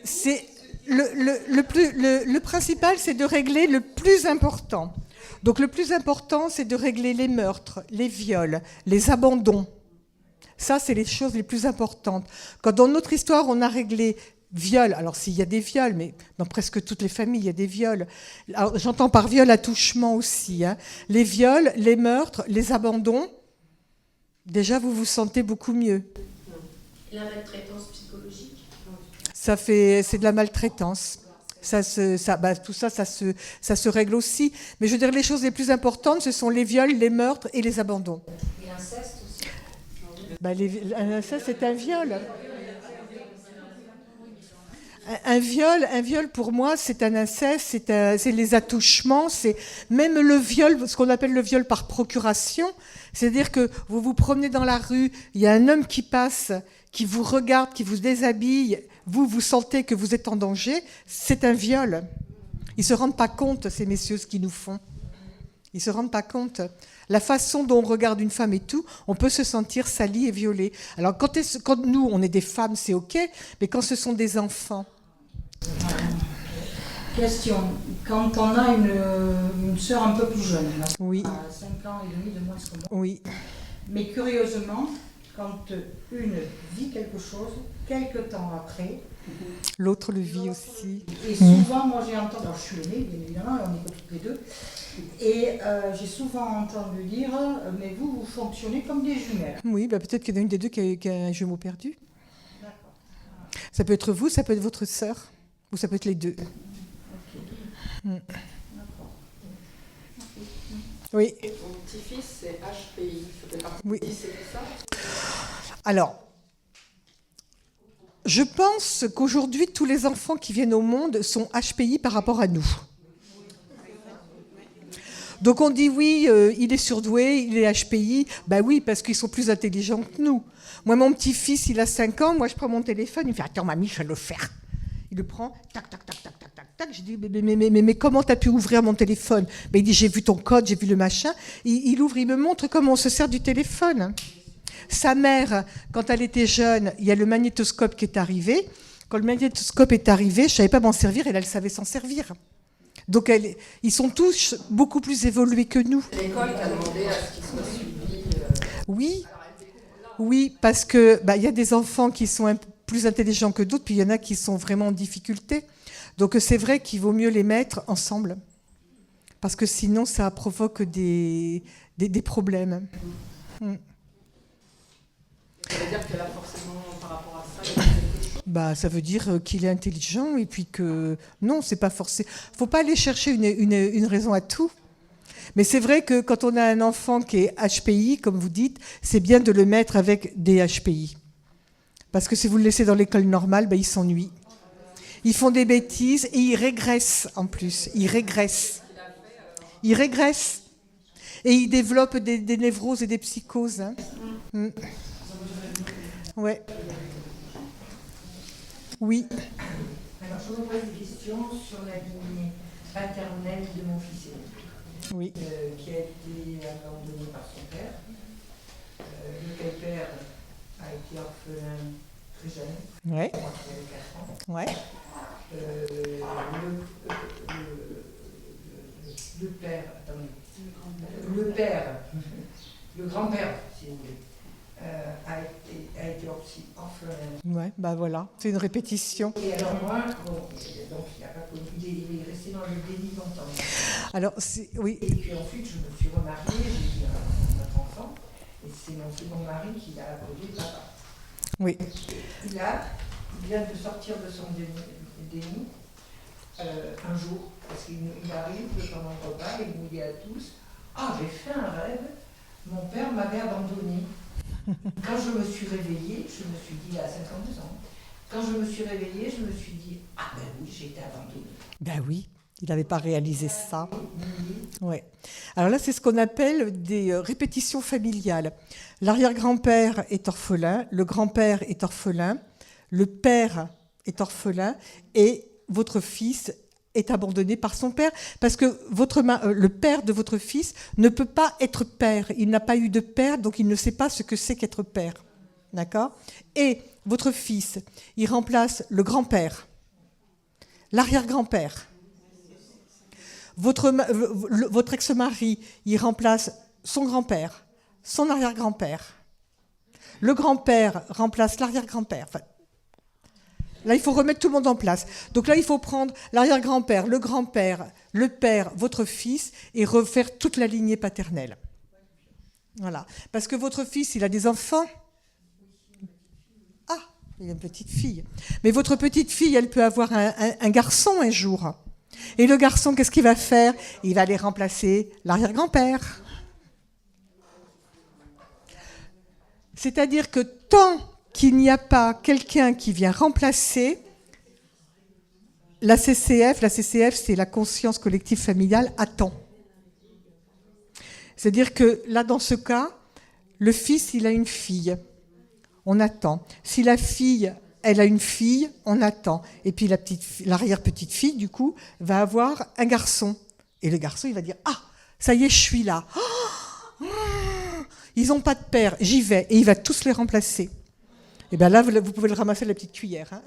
C'est le principal, c'est de régler le plus important. Donc le plus important, c'est de régler les meurtres, les viols, les abandons. Ça, c'est les choses les plus importantes. Quand dans notre histoire, on a réglé viol, alors s'il y a des viols, mais dans presque toutes les familles, il y a des viols. Alors, j'entends par viol attouchement aussi. Hein. Les viols, les meurtres, les abandons, déjà, vous vous sentez beaucoup mieux. La maltraitance psychologique. C'est de la maltraitance. Tout ça se règle aussi. Mais je veux dire, les choses les plus importantes, ce sont les viols, les meurtres et les abandons. Et l'inceste aussi. L'inceste, c'est un viol. Un viol, pour moi, c'est un inceste, c'est les attouchements, c'est même le viol, ce qu'on appelle le viol par procuration. C'est-à-dire que vous vous promenez dans la rue, il y a un homme qui passe, qui vous regarde, qui vous déshabille, vous sentez que vous êtes en danger, c'est un viol. Ils ne se rendent pas compte, ces messieurs, ce qu'ils nous font. Ils ne se rendent pas compte. La façon dont on regarde une femme et tout, on peut se sentir sali et violé. Alors quand nous, on est des femmes, c'est OK, mais quand ce sont des enfants... Question. Quand on a une sœur un peu plus jeune, oui. 5 ans et demi de moins que moi, oui. Mais curieusement, quand une vit quelque chose, quelque temps après... L'autre le vit aussi. Et souvent, moi j'ai entendu, alors je suis l'aînée, bien évidemment, on est toutes les deux, et j'ai souvent entendu dire, mais vous fonctionnez comme des jumelles. Oui, peut-être qu'il y en a une des deux qui a un jumeau perdu. D'accord. Ça peut être vous, ça peut être votre sœur, ou ça peut être les deux. D'accord. Oui. Mon petit-fils, c'est HPI. Oui. C'est ça ? Alors, je pense qu'aujourd'hui, tous les enfants qui viennent au monde sont HPI par rapport à nous. Donc on dit oui, il est surdoué, il est HPI. Ben oui, parce qu'ils sont plus intelligents que nous. Moi, mon petit-fils, il a 5 ans. Moi, je prends mon téléphone. Il me fait « Attends, mamie, je vais le faire. » Il le prend. Tac, tac, tac, tac, tac, tac, tac. Je dis « Mais comment tu as pu ouvrir mon téléphone ?» Il dit « J'ai vu ton code, j'ai vu le machin. » Il ouvre, il me montre comment on se sert du téléphone. Sa mère, quand elle était jeune, il y a le magnétoscope qui est arrivé. Quand le magnétoscope est arrivé, je ne savais pas m'en servir, et là, elle savait s'en servir. Donc, ils sont tous beaucoup plus évolués que nous. L'école t'a demandé à ce qu'ils soient suivis. Oui. Oui, parce que y a des enfants qui sont plus intelligents que d'autres, puis il y en a qui sont vraiment en difficulté. Donc c'est vrai qu'il vaut mieux les mettre ensemble, parce que sinon ça provoque des problèmes. Ça veut dire que là, forcément, par rapport à ça, il y a quelque chose. Ça veut dire qu'il est intelligent, et puis que non, c'est pas forcé. Faut pas aller chercher une raison à tout. Mais c'est vrai que quand on a un enfant qui est HPI, comme vous dites, c'est bien de le mettre avec des HPI. Parce que si vous le laissez dans l'école normale, ils s'ennuient. Ils font des bêtises et ils régressent en plus. Ils régressent. Et ils développent des névroses et des psychoses. Hein. Ouais. Oui. Alors, je vous pose des questions sur la lignée paternelle de mon fils aîné. Oui. Qui a été abandonné par son père. Lequel père a été orphelin très jeune. Ouais. Moi qui avais 4 ans. Ouais. Le père, attendez. Le père, le grand-père, si vous voulez, a été aussi orphelin. Ouais, voilà, c'est une répétition. Et alors moi, donc il est resté dans le déni longtemps. Alors, oui. Et puis ensuite, je me suis remariée, j'ai eu un autre enfant, et c'est mon second mari qui l'a appelé papa. Oui. Il vient de sortir de son déni un jour, parce qu'il arrive pendant le repas, et il nous dit à tous, j'ai fait un rêve, mon père m'avait abandonné. Quand je me suis réveillée, je me suis dit, à 52 ans, quand je me suis réveillée, je me suis dit, oui, j'ai été abandonnée. Oui, il n'avait pas réalisé ça. Ouais. Alors là, c'est ce qu'on appelle des répétitions familiales. L'arrière-grand-père est orphelin, le grand-père est orphelin, le père est orphelin, et votre fils est abandonné par son père, parce que le père de votre fils ne peut pas être père. Il n'a pas eu de père, donc il ne sait pas ce que c'est qu'être père. D'accord ? Et votre fils, il remplace le grand-père, l'arrière-grand-père. Votre ex-mari, il remplace son grand-père, son arrière-grand-père. Le grand-père remplace l'arrière-grand-père. Là, il faut remettre tout le monde en place. Donc là, il faut prendre l'arrière-grand-père, le grand-père, le père, votre fils, et refaire toute la lignée paternelle. Voilà. Parce que votre fils, il a des enfants. Il a une petite fille. Mais votre petite fille, elle peut avoir un garçon un jour. Et le garçon, qu'est-ce qu'il va faire ? Il va aller remplacer l'arrière-grand-père. C'est-à-dire que tant qu'il n'y a pas quelqu'un qui vient remplacer, la CCF, c'est la conscience collective familiale, attend. C'est-à-dire que là, dans ce cas, le fils, il a une fille, on attend. Si la fille, elle a une fille, on attend. Et puis l'arrière-petite-fille, du coup, va avoir un garçon. Et le garçon, il va dire, ça y est, je suis là. Ils n'ont pas de père, j'y vais. Et il va tous les remplacer. Et bien là, vous pouvez le ramasser à la petite cuillère. Hein.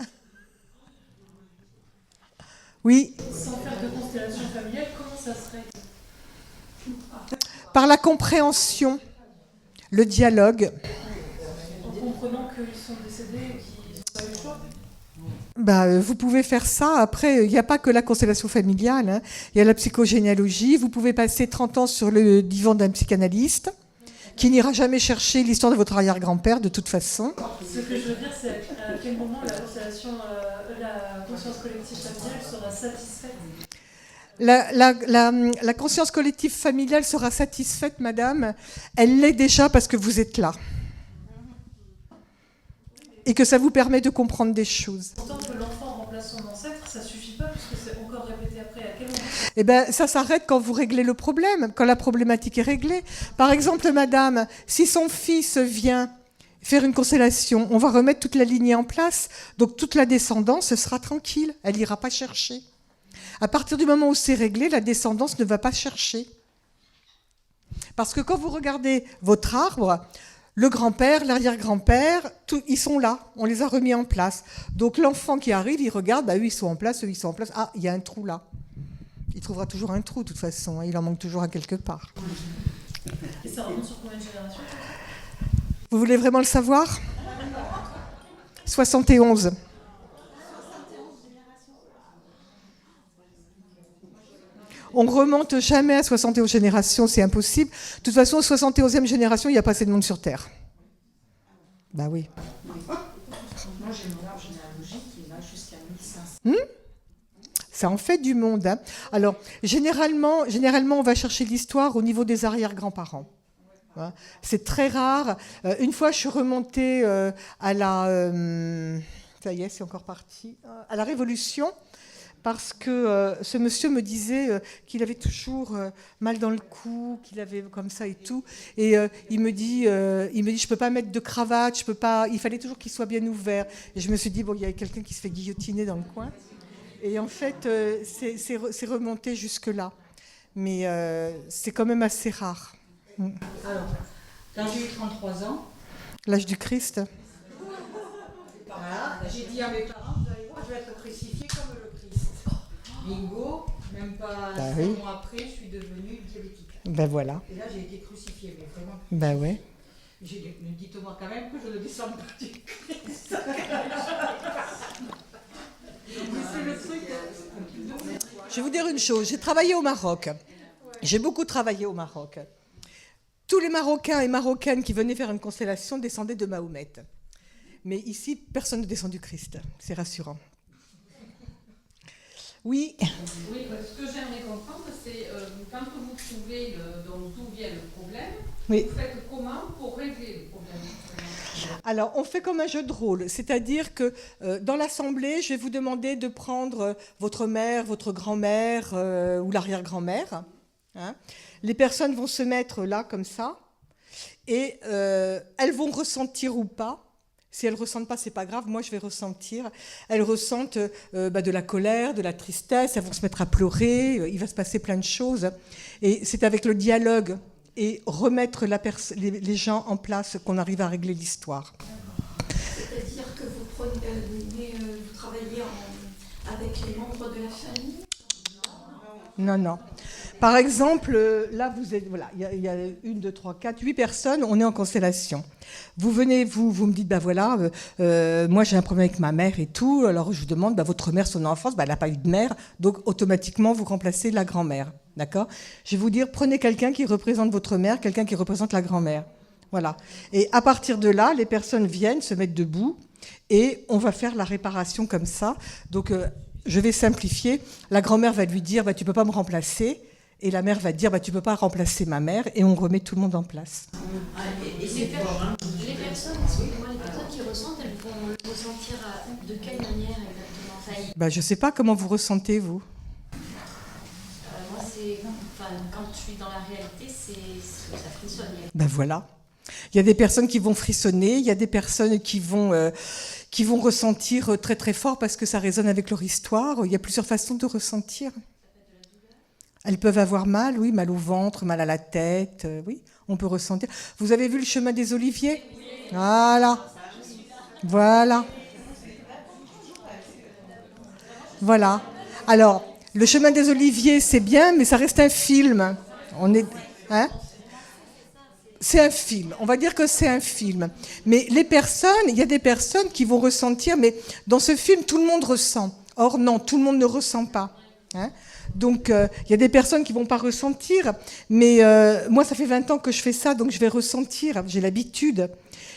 Oui. Sans faire de constellation familiale, comment ça serait ? Par la compréhension, le dialogue. En comprenant qu'ils sont décédés et qu'ils n'ont pas eu le choix ? Vous pouvez faire ça. Après, il n'y a pas que la constellation familiale. Hein. Il y a la psychogénéalogie. Vous pouvez passer 30 ans sur le divan d'un psychanalyste qui n'ira jamais chercher l'histoire de votre arrière-grand-père de toute façon. Ce que je veux dire, c'est à quel moment la conscience collective familiale sera satisfaite ? La conscience collective familiale sera satisfaite, madame. Elle l'est déjà parce que vous êtes là. Et que ça vous permet de comprendre des choses. Pourtant que l'enfant remplace son ancêtre, ça ne suffit pas puisque c'est encore répété après. À quel moment ? Ça s'arrête quand vous réglez le problème, quand la problématique est réglée. Par exemple, madame, si son fils vient faire une constellation, on va remettre toute la lignée en place, donc toute la descendance sera tranquille, elle n'ira pas chercher. À partir du moment où c'est réglé, la descendance ne va pas chercher. Parce que quand vous regardez votre arbre, Le grand-père, l'arrière-grand-père, ils sont là, on les a remis en place. Donc l'enfant qui arrive, il regarde, eux ils sont en place, eux ils sont en place. Ah, il y a un trou là. Il trouvera toujours un trou de toute façon, hein, il en manque toujours à quelque part. Et ça remonte sur combien de générations? Vous voulez vraiment le savoir? 71. On ne remonte jamais à 71 générations, c'est impossible. De toute façon, 71e génération, il n'y a pas assez de monde sur Terre. Bah oui. Moi, j'ai mon arbre généalogique qui va jusqu'à 1500. Ça en fait du monde. Hein. Alors, généralement, on va chercher l'histoire au niveau des arrière-grands-parents. Hein. C'est très rare. Une fois, je suis remontée à la... ça y est, c'est encore parti. À la Révolution. Parce que ce monsieur me disait qu'il avait toujours mal dans le cou, qu'il avait comme ça et tout. Et il me dit, je peux pas mettre de cravate, je peux pas. Il fallait toujours qu'il soit bien ouvert. Et je me suis dit, bon, il y a quelqu'un qui se fait guillotiner dans le coin. Et en fait, c'est remonté jusque-là. Mais c'est quand même assez rare. Alors, quand j'ai eu 33 ans... L'âge du Christ. Voilà, j'ai dit à mes parents, vous allez voir, je vais être crucifiée comme le Christ. Bingo, même pas 5 mois après, je suis devenue diabétique. Ben voilà. Et là, j'ai été crucifiée, mais vraiment. Ben ouais. Dites-moi quand même que je ne descends pas du Christ. Je vais vous dire une chose, j'ai travaillé au Maroc. J'ai beaucoup travaillé au Maroc. Tous les Marocains et Marocaines qui venaient faire une constellation descendaient de Mahomet. Mais ici, personne ne descend du Christ. C'est rassurant. Oui. Oui, ce que j'aimerais comprendre, c'est quand vous trouvez d'où vient le problème, oui. Vous faites comment pour régler le problème? Alors, on fait comme un jeu de rôle, c'est-à-dire que dans l'assemblée, je vais vous demander de prendre votre mère, votre grand-mère ou l'arrière-grand-mère. Hein. Les personnes vont se mettre là, comme ça, et elles vont ressentir ou pas. Si elles ne ressentent pas, ce n'est pas grave, moi je vais ressentir. Elles ressentent de la colère, de la tristesse, elles vont se mettre à pleurer, il va se passer plein de choses. Et c'est avec le dialogue et remettre les gens en place qu'on arrive à régler l'histoire. C'est-à-dire que vous travaillez avec les membres de la famille? Non, non. Par exemple, là, vous êtes, voilà, il y a 1, 2, 3, 4, 8 personnes, on est en constellation. Vous venez, vous me dites, moi j'ai un problème avec ma mère et tout, alors je vous demande, votre mère, son enfance, elle n'a pas eu de mère, donc automatiquement vous remplacez la grand-mère, d'accord? Je vais vous dire, prenez quelqu'un qui représente votre mère, quelqu'un qui représente la grand-mère. Voilà. Et à partir de là, les personnes viennent se mettre debout et on va faire la réparation comme ça. Donc, je vais simplifier. La grand-mère va lui dire, tu ne peux pas me remplacer. Et la mère va dire, tu ne peux pas remplacer ma mère. Et on remet tout le monde en place. Et les personnes qui ressentent, elles vont le ressentir de quelle manière exactement? Je ne sais pas comment vous ressentez, vous. Moi, quand je suis dans la réalité, ça frissonne. Voilà. Il y a des personnes qui vont frissonner, il y a des personnes qui vont ressentir très très fort parce que ça résonne avec leur histoire. Il y a plusieurs façons de ressentir. Elles peuvent avoir mal, oui, mal au ventre, mal à la tête, oui, on peut ressentir. Vous avez vu le chemin des Oliviers? Voilà. Voilà. Voilà. Alors, le chemin des Oliviers, c'est bien, mais ça reste un film. C'est un film. On va dire que c'est un film. Mais il y a des personnes qui vont ressentir, mais dans ce film, tout le monde ressent. Or, non, tout le monde ne ressent pas. Hein? Donc, il y a des personnes qui ne vont pas ressentir, mais moi, ça fait 20 ans que je fais ça, donc je vais ressentir, j'ai l'habitude.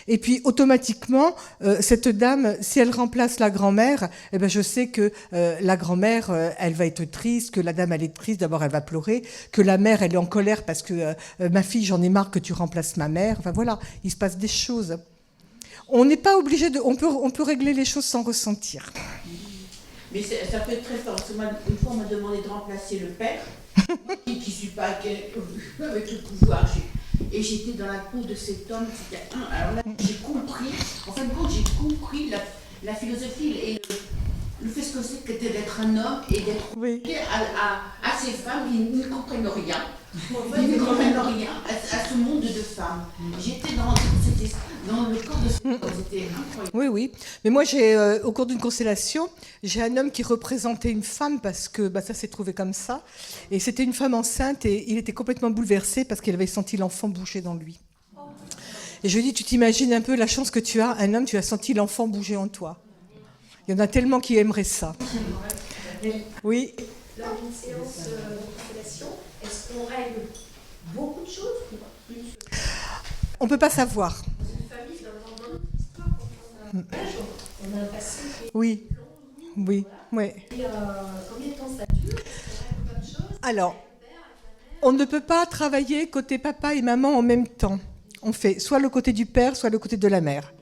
Et puis, automatiquement, cette dame, si elle remplace la grand-mère, je sais que la grand-mère, elle va être triste, que la dame, elle est triste, d'abord, elle va pleurer, que la mère, elle est en colère parce que ma fille, j'en ai marre que tu remplaces ma mère. Enfin, voilà, il se passe des choses. On n'est pas obligé de... On peut régler les choses sans ressentir. Mais ça peut être très fort. Parce que une fois, on m'a demandé de remplacer le père, qui ne suis pas avec le pouvoir. Et j'étais dans la peau de cet homme. Alors là, j'ai compris, en fin de compte, j'ai compris la philosophie et le fait ce que c'est d'être un homme et d'être à ces femmes qui ne comprennent rien. Il ne comprennent rien à ce monde de femmes. J'étais dans le corps de ce monde, c'était incroyable. Oui, oui. Mais moi, au cours d'une constellation, j'ai un homme qui représentait une femme parce que ça s'est trouvé comme ça. Et c'était une femme enceinte et il était complètement bouleversé parce qu'il avait senti l'enfant bouger dans lui. Et je lui ai dit, tu t'imagines un peu la chance que tu as, un homme, tu as senti l'enfant bouger en toi. Il y en a tellement qui aimeraient ça. Oui. Lors d'une séance de constellation, est-ce qu'on règle beaucoup de choses ou plus? On ne peut pas savoir. Dans une famille, dans notre histoire, quand on a un âge, on a un passé qui est Oui, oui, oui. Et combien de temps ça dure? On règle plein de choses. Alors, on ne peut pas travailler côté papa et maman en même temps. On fait soit le côté du père, soit le côté de la mère.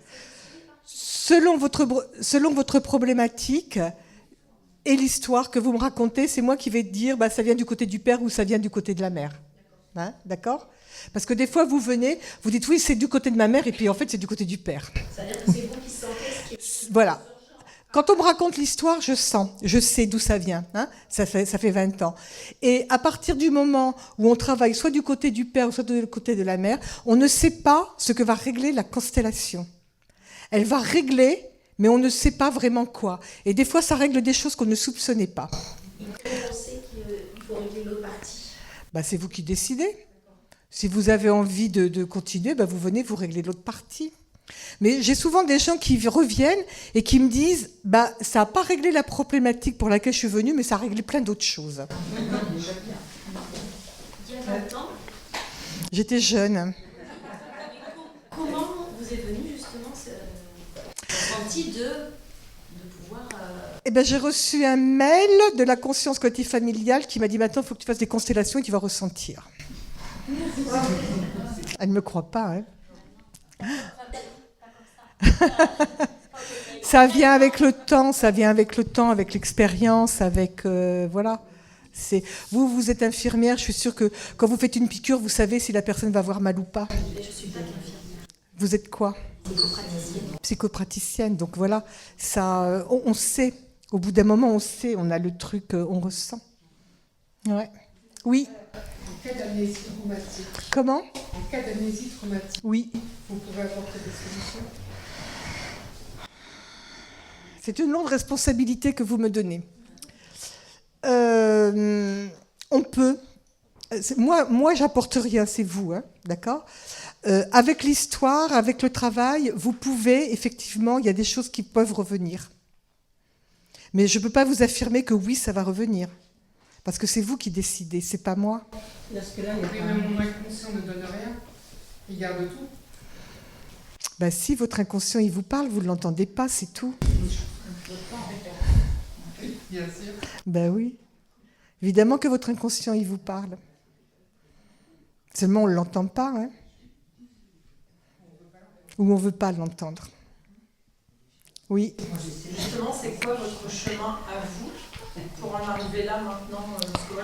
Selon votre problématique et l'histoire que vous me racontez, c'est moi qui vais dire ça vient du côté du père ou ça vient du côté de la mère. Hein, d'accord? Parce que des fois, vous venez, vous dites oui, c'est du côté de ma mère, et puis en fait, c'est du côté du père. C'est-à-dire que c'est vous qui sentez ce qui est... Voilà. Quand on me raconte l'histoire, je sens, je sais d'où ça vient. Hein, ça fait 20 ans. Et à partir du moment où on travaille soit du côté du père, soit du côté de la mère, on ne sait pas ce que va régler la constellation. Elle va régler, mais on ne sait pas vraiment quoi. Et des fois, ça règle des choses qu'on ne soupçonnait pas. Et comment on sait qu'il faut régler l'autre partie? C'est vous qui décidez. Si vous avez envie de continuer, vous venez, vous réglez l'autre partie. Mais j'ai souvent des gens qui reviennent et qui me disent ça n'a pas réglé la problématique pour laquelle je suis venue, mais ça a réglé plein d'autres choses. Il y a 20 ans. J'étais jeune. Comment vous est venu justement ce ressenti de pouvoir... J'ai reçu un mail de la conscience collective familiale qui m'a dit maintenant il faut que tu fasses des constellations et tu vas ressentir. Elle ne me croit pas, hein. Ça vient avec le temps, avec l'expérience, avec voilà. Vous êtes infirmière, je suis sûre que quand vous faites une piqûre, vous savez si la personne va avoir mal ou pas. Je suis pas infirmière. Vous êtes quoi? Psychopraticienne. Psychopraticienne, donc voilà, ça, on sait. Au bout d'un moment, on sait, on a le truc, on ressent. Ouais. Oui. En cas d'amnésie traumatique. Comment? En cas d'amnésie traumatique. Oui. Vous pouvez apporter des solutions. C'est une longue responsabilité que vous me donnez. On peut. Moi, j'apporte rien, c'est vous, hein, d'accord? Avec l'histoire, avec le travail, vous pouvez, effectivement, il y a des choses qui peuvent revenir. Mais je ne peux pas vous affirmer que oui, ça va revenir. Parce que c'est vous qui décidez, c'est pas moi. Parce que là, même mon inconscient ne donne rien. Il garde tout. Si votre inconscient, il vous parle, vous ne l'entendez pas, c'est tout. Bien sûr. Oui. Évidemment que votre inconscient, il vous parle. Seulement, on ne l'entend pas, hein. Ou on ne veut pas l'entendre. Oui. Justement, c'est quoi votre chemin à vous pour en arriver là maintenant? Parce que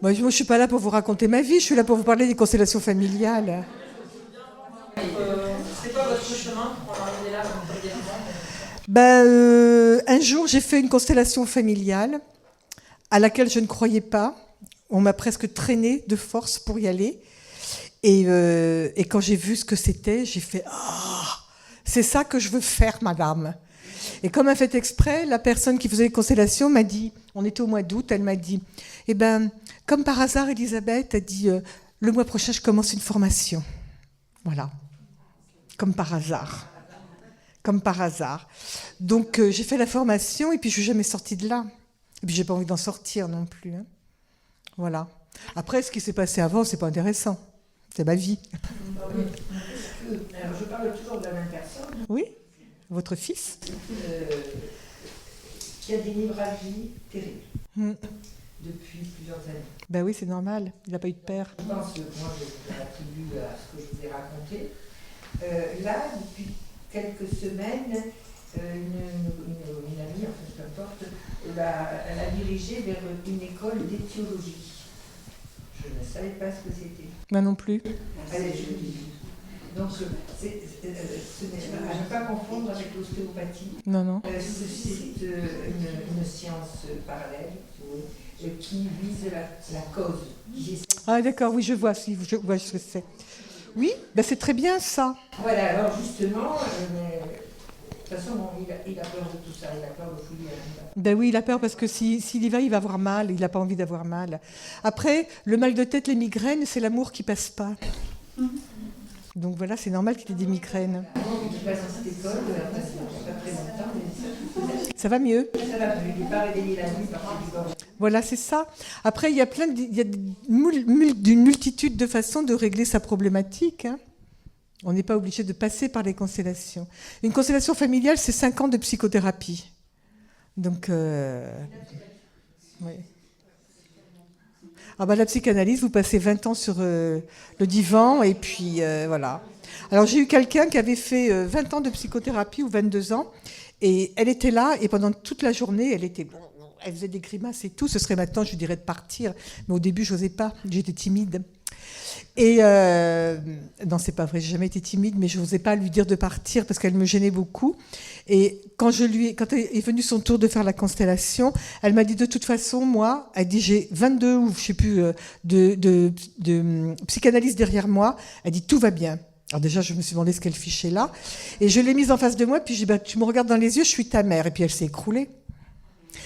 moi, je ne suis pas là pour vous raconter ma vie, je suis là pour vous parler des constellations familiales. C'est quoi votre chemin pour en arriver là un jour, j'ai fait une constellation familiale à laquelle je ne croyais pas. On m'a presque traînée de force pour y aller. Et quand j'ai vu ce que c'était, j'ai fait « Ah, c'est ça que je veux faire, madame !» Et comme a fait exprès, la personne qui faisait les constellations m'a dit, on était au mois d'août, elle m'a dit « comme par hasard, Elisabeth a dit le mois prochain, je commence une formation. » Voilà. Comme par hasard. Comme par hasard. Donc, j'ai fait la formation et puis je ne suis jamais sortie de là. Et puis, je n'ai pas envie d'en sortir non plus. Hein. Voilà. Après, ce qui s'est passé avant, ce n'est pas intéressant. C'est ma vie. Alors, je parle toujours de la même personne. Oui. Votre fils qui a des névralgies terribles depuis plusieurs années. Oui, c'est normal. Il n'a pas eu de père. Je pense que moi, je l'attribue à ce que je vous ai raconté. Là, depuis quelques semaines, une amie, enfin peu importe, elle a dirigé vers une école d'éthiologie. Je ne savais pas ce que c'était. Moi non plus. Elle est jolie. Donc, ce n'est pas, à ne pas confondre avec l'ostéopathie. Non, non. C'est une science parallèle qui vise la cause. Ah d'accord, oui, je vois, si, je vois ce que c'est. Oui, ben c'est très bien ça. Voilà, alors justement, de toute façon, il a peur de tout ça, il a peur de fouiller. Ben oui, il a peur parce que s'il y va, il va avoir mal, il n'a pas envie d'avoir mal. Après, le mal de tête, les migraines, c'est l'amour qui passe pas. Donc voilà, c'est normal qu'il ait des migraines. Il passe dans cette école, après, c'est pas très longtemps, mais ça va mieux. Ça va mieux, il n'est pas réveillé la nuit parce qu'il dort. Voilà, c'est ça. Après, il y a une multitude de façons de régler sa problématique. Hein. On n'est pas obligé de passer par les constellations. Une constellation familiale, c'est 5 ans de psychothérapie. Donc, oui. Ah bah, la psychanalyse, vous passez 20 ans sur le divan et puis voilà. Alors j'ai eu quelqu'un qui avait fait 20 ans de psychothérapie ou 22 ans et elle était là et pendant toute la journée, elle faisait des grimaces et tout. Ce serait maintenant, je lui dirais de partir. Mais au début, je n'osais pas. J'étais timide. Et non, c'est pas vrai, j'ai jamais été timide, mais je n'osais pas lui dire de partir parce qu'elle me gênait beaucoup. Et quand est venu son tour de faire la constellation, elle m'a dit de toute façon, moi, elle dit j'ai 22 ou je sais plus de psychanalyse derrière moi. Elle dit tout va bien. Alors déjà, je me suis demandé ce qu'elle fichait là, et je l'ai mise en face de moi. Puis j'ai dit bah, tu me regardes dans les yeux, je suis ta mère. Et puis elle s'est écroulée.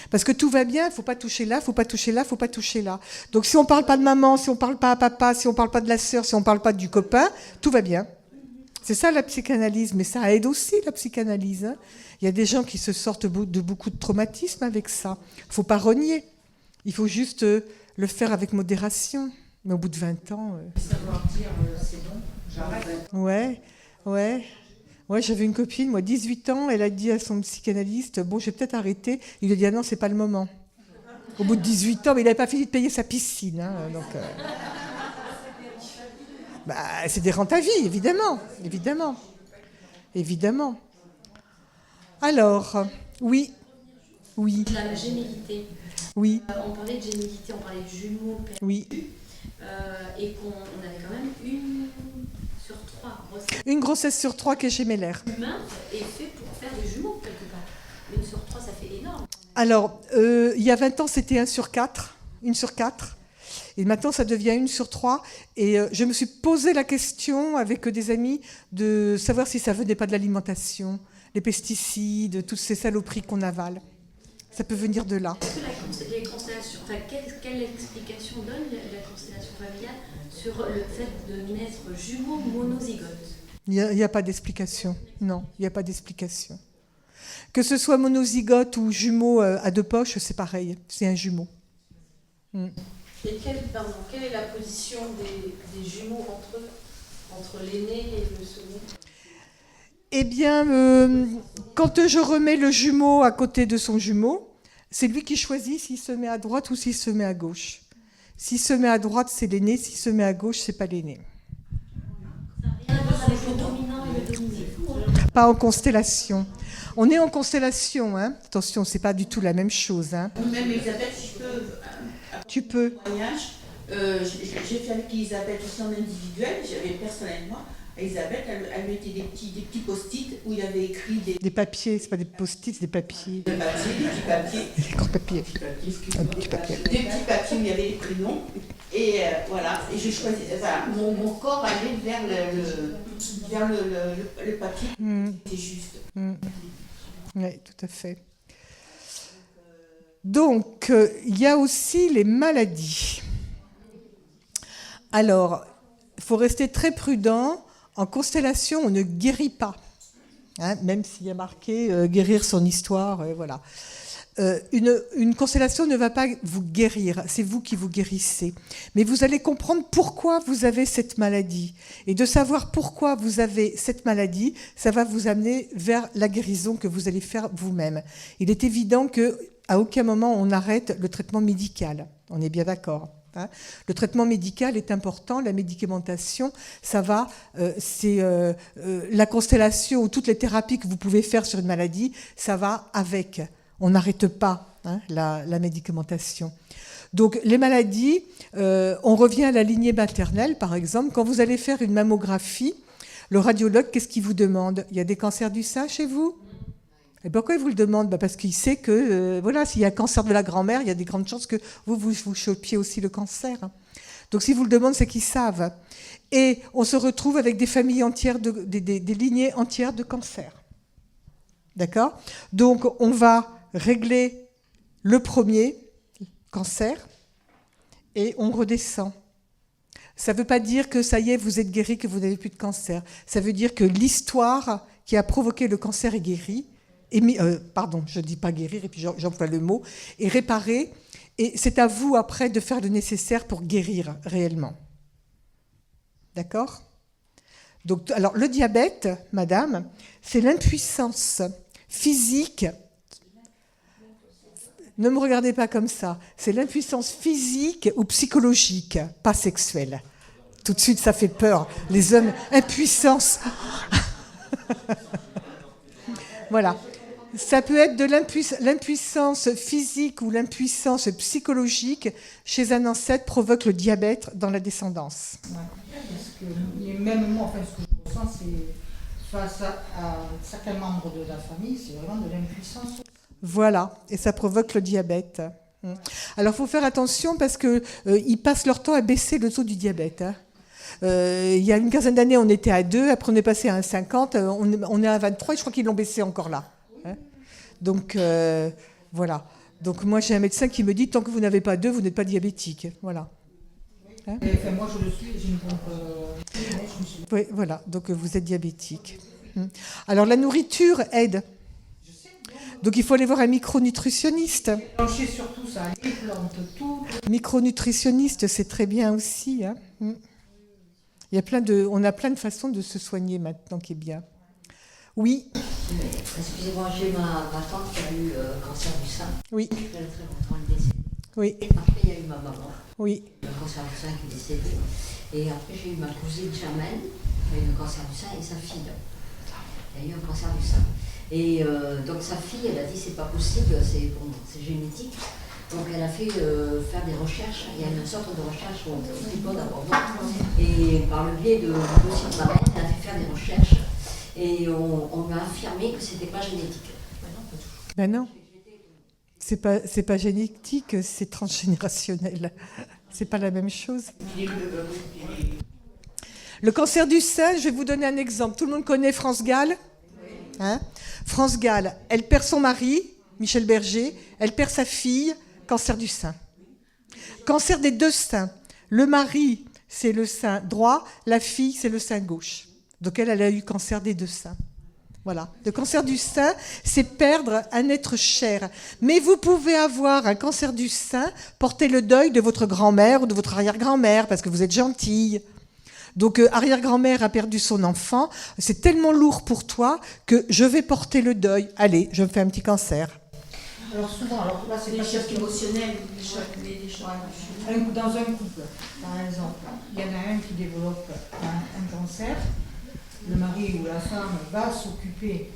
Parce que tout va bien, il ne faut pas toucher là, il ne faut pas toucher là, il ne faut pas toucher là. Donc si on ne parle pas de maman, si on ne parle pas à papa, si on ne parle pas de la sœur, si on ne parle pas du copain, tout va bien. C'est ça la psychanalyse, mais ça aide aussi la psychanalyse. Hein. Il y a des gens qui se sortent de beaucoup de traumatismes avec ça. Il ne faut pas renier. Il faut juste le faire avec modération. Mais au bout de 20 ans... Savoir dire c'est bon, j'arrête. Ouais. Ouais, j'avais une copine, moi, 18 ans, elle a dit à son psychanalyste, bon, je vais peut-être arrêter. Il lui a dit, ah non, c'est pas le moment. Au bout de 18 ans, mais il n'avait pas fini de payer sa piscine. Hein, donc, c'est des rentes à vie, évidemment. Alors, oui. La gémellité. Oui. On parlait de gémellité, on parlait de jumeaux perdus. Oui. Et qu'on avait quand même une sur 3 grossesses. Une grossesse sur 3 qui est gémellaire. L'humain est fait pour faire des jumeaux quelque part. Une sur 3, ça fait énorme. Alors, il y a 20 ans, c'était 1 sur 4. 1 sur 4. Et maintenant, ça devient 1 sur 3. Et je me suis posé la question avec des amis de savoir si ça venait pas de l'alimentation, les pesticides, toutes ces saloperies qu'on avale. Ça peut venir de là. Est-ce que les constellations, quelle explication donne la constellation familiale sur le fait de naître jumeaux monozygotes? Il n'y a pas d'explication. Non, il n'y a pas d'explication. Que ce soit monozygote ou jumeau à 2 poches, c'est pareil. C'est un jumeau. Et quelle est la position des jumeaux entre l'aîné et le second? Eh bien, quand je remets le jumeau à côté de son jumeau, c'est lui qui choisit s'il se met à droite ou s'il se met à gauche. S'il se met à droite, c'est l'aîné. S'il se met à gauche, c'est pas l'aîné. Ça n'a rien à voir avec le dominant et le dominé. Pas en constellation. On est en constellation, hein. Attention, c'est pas du tout la même chose. Hein. Même Elisabeth, si je peux... Tu peux. J'ai fait avec Elisabeth aussi en individuel, j'avais personnellement... Elisabeth, elle mettait des petits post-it où il y avait écrit des papiers, c'est pas des post-it, c'est des papiers. Des petits papiers. Des grands papiers. Des petits papiers où il y avait les prénoms. Et voilà, et j'ai choisi. Voilà, mon corps allait vers le papier. C'était juste. Oui, tout à fait. Donc, il y a aussi les maladies. Alors, il faut rester très prudent. En constellation, on ne guérit pas, hein, même s'il y a marqué guérir son histoire, voilà. Une constellation ne va pas vous guérir, c'est vous qui vous guérissez. Mais vous allez comprendre pourquoi vous avez cette maladie. Et de savoir pourquoi vous avez cette maladie, ça va vous amener vers la guérison que vous allez faire vous-même. Il est évident qu'à aucun moment on arrête le traitement médical, on est bien d'accord. Hein. Le traitement médical est important, la médicamentation, ça va, c'est la constellation ou toutes les thérapies que vous pouvez faire sur une maladie, ça va avec. On n'arrête pas la médicamentation. Donc les maladies, on revient à la lignée maternelle par exemple, quand vous allez faire une mammographie, Le radiologue, qu'est-ce qu'il vous demande? Il y a des cancers du sein chez vous? Et pourquoi il vous le demande? Parce qu'il sait que voilà, s'il y a un cancer de la grand-mère, il y a des grandes chances que vous chopiez aussi le cancer. Donc s'il vous le demande, c'est qu'ils savent. Et on se retrouve avec des familles entières, des lignées entières de cancers. D'accord? Donc on va régler le premier cancer et on redescend. Ça ne veut pas dire que ça y est, vous êtes guéri, que vous n'avez plus de cancer. Ça veut dire que l'histoire qui a provoqué le cancer est guérie. Pardon, je ne dis pas guérir, et puis j'emploie le mot, est réparée. Et c'est à vous après de faire le nécessaire pour guérir réellement. D'accord? Donc, alors, le diabète, madame, c'est l'impuissance physique. Ne me regardez pas comme ça. C'est l'impuissance physique ou psychologique, pas sexuelle. Tout de suite, ça fait peur. Les hommes, impuissance. Voilà. Ça peut être de l'impuissance physique ou l'impuissance psychologique chez un ancêtre provoque le diabète dans la descendance. Ouais. Parce que même moi, enfin, ce que je ressens, c'est face à certains membres de la famille, c'est vraiment de l'impuissance. Voilà, et ça provoque le diabète. Alors, il faut faire attention parce qu'ils passent leur temps à baisser le taux du diabète. Il y a une quinzaine d'années, on était à 2, après on est passé à 1,50, on est à 23, et je crois qu'ils l'ont baissé encore là. Donc, voilà. Donc, moi, j'ai un médecin qui me dit, tant que vous n'avez pas 2, vous n'êtes pas diabétique. Voilà. Hein? Moi, je le suis, j'ai une pompe. Oui, voilà. Donc, vous êtes diabétique. Alors, la nourriture aide. Donc, il faut aller voir un micronutritionniste. Surtout ça, les plantes, tout. Micronutritionniste, c'est très bien aussi. Hein. Il y a on a plein de façons de se soigner maintenant qui est bien. Oui. Excusez-moi, j'ai ma tante qui a eu cancer du sein. Oui. Elle est très longtemps, elle est décédée. Oui. Après, il y a eu ma maman. Oui. Le cancer du sein qui est décédée. Et après, j'ai eu ma cousine Germaine, qui a eu le cancer du sein, et sa fille. Elle a eu un cancer du sein. Et donc sa fille, elle a dit c'est pas possible, c'est génétique. Donc elle a fait faire des recherches. Il y a une sorte de recherche au tripode à Bordeaux. Et par le biais de dossier de ma mère, elle a fait faire des recherches. Et on lui a affirmé que c'était pas génétique. Ben non. C'est pas génétique, c'est transgénérationnel. C'est pas la même chose. Le cancer du sein, je vais vous donner un exemple. Tout le monde connaît France Gall? Hein? France Gall, elle perd son mari, Michel Berger, elle perd sa fille, cancer du sein. Cancer des deux seins. Le mari, c'est le sein droit, la fille, c'est le sein gauche. Donc elle a eu cancer des deux seins. Voilà. Le cancer du sein, c'est perdre un être cher. Mais vous pouvez avoir un cancer du sein, porter le deuil de votre grand-mère ou de votre arrière-grand-mère, parce que vous êtes gentille. Donc, arrière-grand-mère a perdu son enfant, c'est tellement lourd pour toi que je vais porter le deuil. Allez, je me fais un petit cancer. Alors souvent, là c'est des pas chocs émotionnels, dans un couple, par exemple, il y en a un qui développe un cancer, le mari ou la femme va s'occuper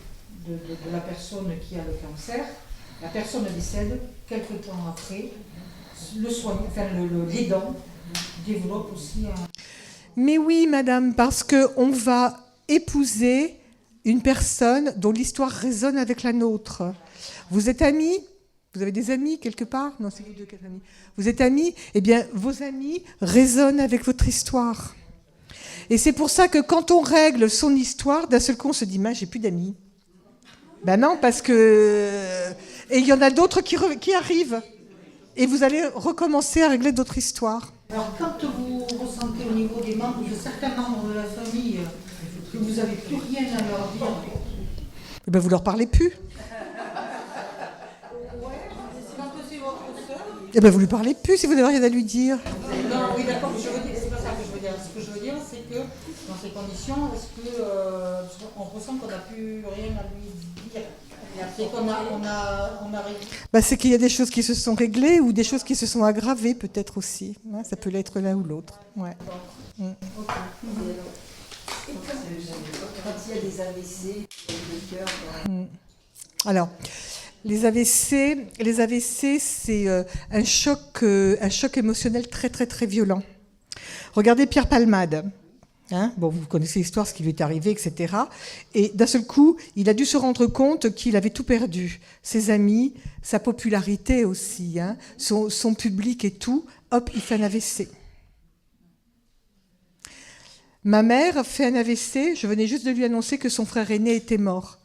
de la personne qui a le cancer, la personne décède, quelques temps après, l'aidant développe aussi un... Mais oui, madame, parce qu'on va épouser une personne dont l'histoire résonne avec la nôtre. Vous êtes amis? Vous avez des amis quelque part? Non, c'est vous deux qui êtes amis. Vous êtes amis? Eh bien, vos amis résonnent avec votre histoire. Et c'est pour ça que quand on règle son histoire, d'un seul coup, on se dit, j'ai plus d'amis. Ben non, parce que... Et il y en a d'autres qui arrivent. Et vous allez recommencer à régler d'autres histoires. Alors, quand vous ressentez au niveau des membres, de certains membres de la famille, que vous n'avez plus rien à leur dire, eh ben, vous leur parlez plus. Eh ben, vous lui parlez plus si vous n'avez rien à lui dire. Non, oui, d'accord, c'est pas ça que je veux dire. Ce que je veux dire, c'est que dans ces conditions, est-ce qu'on ressent qu'on n'a plus rien à lui dire? C'est qu'on a bah, c'est qu'il y a des choses qui se sont réglées ou des choses qui se sont aggravées peut-être aussi. Ouais, ça peut l'être l'un ou l'autre. Ouais. Quand il y a des AVC, le cœur... Alors, les AVC, c'est un choc émotionnel très très très violent. Regardez Pierre Palmade. Hein, bon, vous connaissez l'histoire, ce qui lui est arrivé, etc. Et d'un seul coup, il a dû se rendre compte qu'il avait tout perdu. Ses amis, sa popularité aussi, hein, son public et tout. Hop, il fait un AVC. Ma mère fait un AVC, je venais juste de lui annoncer que son frère aîné était mort.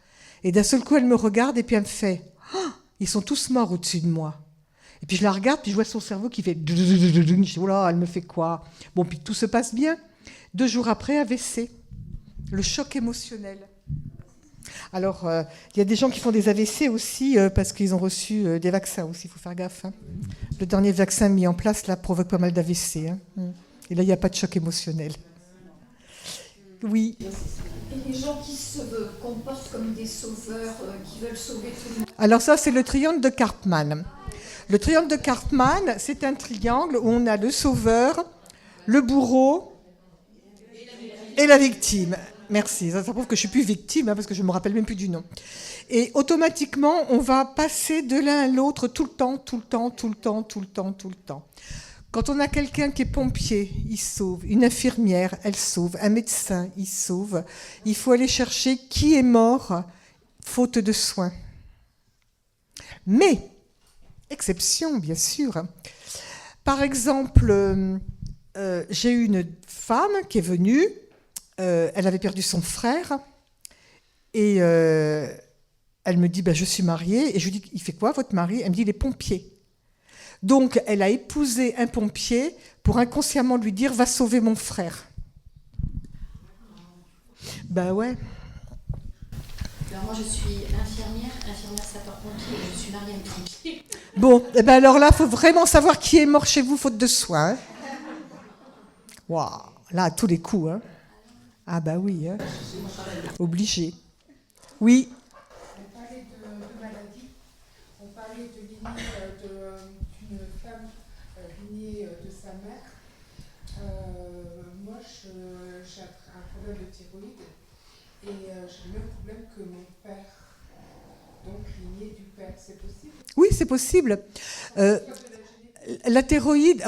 Et d'un seul coup, elle me regarde et puis elle me fait « Oh, ils sont tous morts au-dessus de moi ». Et puis je la regarde, puis je vois son cerveau qui fait « Je dis, oh là, elle me fait quoi ?» Bon, puis tout se passe bien. 2 jours après, AVC. Le choc émotionnel. Alors, il y a des gens qui font des AVC aussi parce qu'ils ont reçu des vaccins aussi, il faut faire gaffe. Hein. Le dernier vaccin mis en place, là, provoque pas mal d'AVC. Hein. Et là, il n'y a pas de choc émotionnel. Oui. Et les gens qui se comportent comme des sauveurs, qui veulent sauver tout le monde. Alors ça, c'est le triangle de Karpman. Le triangle de Karpman, c'est un triangle où on a le sauveur, le bourreau et la victime. Merci, ça prouve que je ne suis plus victime, hein, parce que je ne me rappelle même plus du nom. Et automatiquement, on va passer de l'un à l'autre tout le temps, tout le temps, tout le temps, tout le temps, tout le temps. Quand on a quelqu'un qui est pompier, il sauve. Une infirmière, elle sauve. Un médecin, il sauve. Il faut aller chercher qui est mort faute de soins. Mais, exception, bien sûr. Par exemple, j'ai eu une femme qui est venue, elle avait perdu son frère, et elle me dit, je suis mariée, et je lui dis, il fait quoi votre mari? Elle me dit, il est pompier. Donc, elle a épousé un pompier pour inconsciemment lui dire « Va sauver mon frère ». Ben ouais. Alors moi, je suis infirmière sapeur-pompier, et je suis mariée à un pompier. Bon, et ben alors là, il faut vraiment savoir qui est mort chez vous faute de soins. Hein. Waouh, là, à tous les coups. Hein. Ah bah oui, hein. Obligé. Oui. On parlait de maladie, on parlait de lignée d'une femme lignée de sa mère. Moi, j'ai un problème de thyroïde et j'ai le même problème que mon père. Donc, lignée du père, c'est possible? Oui, c'est possible. La thyroïde,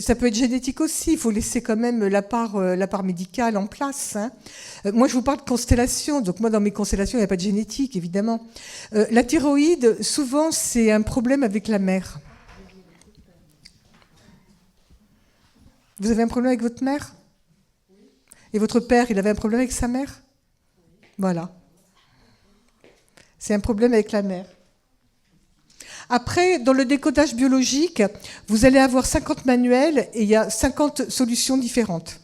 ça peut être génétique aussi. Il faut laisser quand même la part médicale en place. Hein. Moi, je vous parle de constellation. Donc, moi, dans mes constellations, il n'y a pas de génétique, évidemment. La thyroïde, souvent, c'est un problème avec la mère. Vous avez un problème avec votre mère? Et votre père, il avait un problème avec sa mère? Voilà. C'est un problème avec la mère. Après, dans le décodage biologique, vous allez avoir 50 manuels et il y a 50 solutions différentes.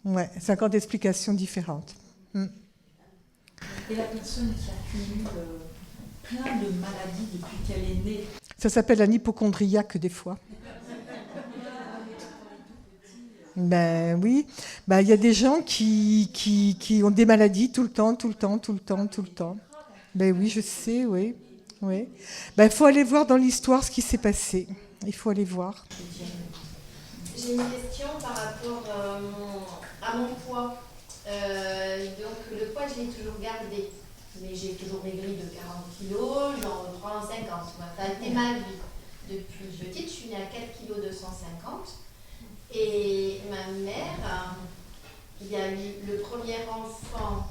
Ouais, 50 explications différentes. Et la personne qui accumule plein de maladies depuis qu'elle est née. Ça s'appelle un hypochondriaque des fois. Ben oui, il y a des gens qui ont des maladies tout le temps. Ben oui, je sais, oui. Il faut aller voir dans l'histoire ce qui s'est passé. Il faut aller voir. J'ai une question par rapport à mon poids. Donc le poids, je l'ai toujours gardé. Mais j'ai toujours maigri de 40 kilos, j'en reprends 50. Ça a été ma vie. Depuis petite, je suis née à 4 kilos 250. Et ma mère, il y a eu le premier enfant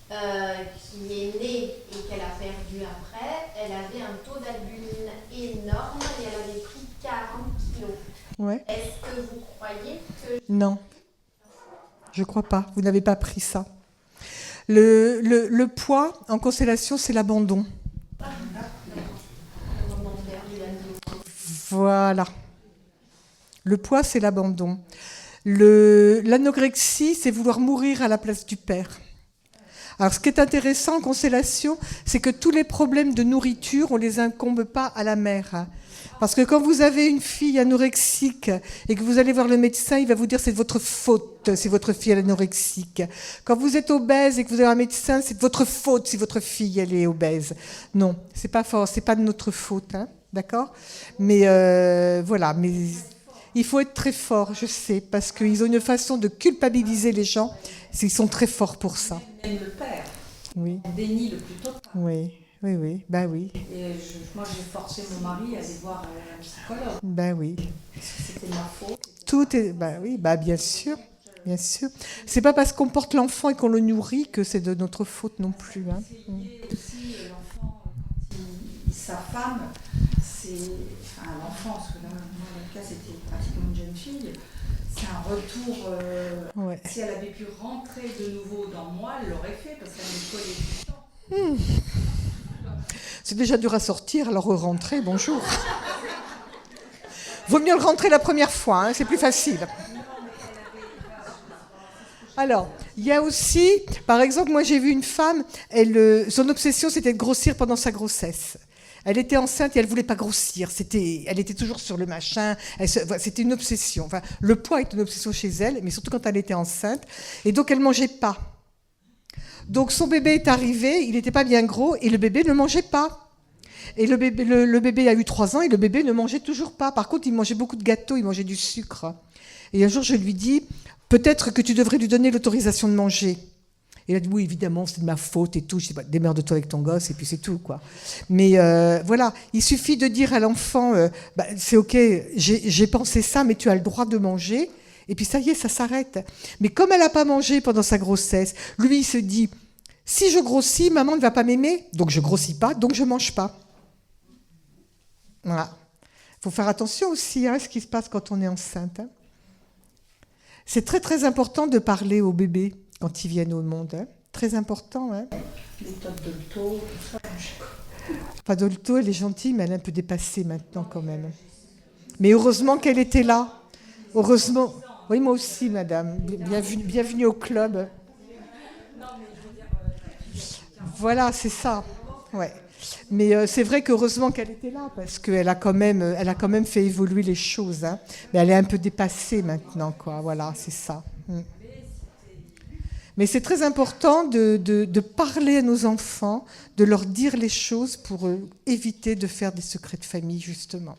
qui est né et qu'elle a perdu après. Elle avait un taux d'albumine énorme et elle avait pris 40 kilos. Ouais. Est-ce que vous croyez que... Non, je ne crois pas. Vous n'avez pas pris ça. Le poids en constellation, c'est l'abandon. Voilà. Le poids, c'est l'abandon. L'anorexie, c'est vouloir mourir à la place du père. Alors, ce qui est intéressant en constellation, c'est que tous les problèmes de nourriture, on ne les incombe pas à la mère. Parce que quand vous avez une fille anorexique et que vous allez voir le médecin, il va vous dire c'est de votre faute si votre fille est anorexique. Quand vous êtes obèse et que vous avez un médecin, c'est de votre faute si votre fille elle est obèse. Non, c'est pas fort, c'est pas de notre faute, hein, d'accord ? Mais voilà, mais il faut être très fort, je sais, parce qu'ils ont une façon de culpabiliser les gens. Ils sont très forts pour ça. Même le père. Oui. On dénie le plus total. Oui. Ben oui. Et moi, j'ai forcé mon mari à aller voir un psychologue. Ben oui. C'était ma faute. Tout est, oui, bien sûr, bien sûr. C'est pas parce qu'on porte l'enfant et qu'on le nourrit que c'est de notre faute non plus. Hein. C'est lié aussi l'enfant quand sa femme, c'est, enfin l'enfant, parce que là, moi, dans le cas, c'était pratiquement une jeune fille. C'est un retour. Ouais. Si elle avait pu rentrer de nouveau dans moi, elle l'aurait fait parce qu'elle me collait tout le temps. C'est déjà dur à sortir, alors rentrer, bonjour. Vaut mieux le rentrer la première fois, hein, c'est plus facile. Alors, il y a aussi, par exemple, moi j'ai vu une femme, son obsession c'était de grossir pendant sa grossesse. Elle était enceinte et elle ne voulait pas grossir. Elle était toujours sur le machin. C'était une obsession. Enfin, le poids est une obsession chez elle, mais surtout quand elle était enceinte. Et donc, elle ne mangeait pas. Donc, son bébé est arrivé, il n'était pas bien gros, et le bébé ne mangeait pas. Et le bébé a eu 3 ans, et le bébé ne mangeait toujours pas. Par contre, il mangeait beaucoup de gâteaux, il mangeait du sucre. Et un jour, je lui dis, peut-être que tu devrais lui donner l'autorisation de manger. Et il a dit, oui, évidemment, c'est de ma faute et tout. Je dis, démerde-toi avec ton gosse, et puis c'est tout, quoi. Mais voilà, il suffit de dire à l'enfant, c'est OK, j'ai pensé ça, mais tu as le droit de manger. Et puis ça y est, ça s'arrête. Mais comme elle n'a pas mangé pendant sa grossesse, lui, il se dit, si je grossis, maman ne va pas m'aimer, donc je grossis pas, donc je mange pas. Voilà. Il faut faire attention aussi à ce qui se passe quand on est enceinte. Hein. C'est très, très important de parler aux bébés quand ils viennent au monde. Hein. Très important. Hein. Méthode Dolto, tout ça. Pas Dolto, elle est gentille, mais elle est un peu dépassée maintenant quand même. Mais heureusement qu'elle était là. Heureusement. Oui, moi aussi, madame. Bienvenue au club. Voilà, c'est ça. Ouais. Mais c'est vrai qu'heureusement qu'elle était là, parce qu'elle a quand même fait évoluer les choses. Hein. Mais elle est un peu dépassée maintenant, quoi. Voilà, c'est ça. Mais c'est très important de parler à nos enfants, de leur dire les choses pour éviter de faire des secrets de famille, justement.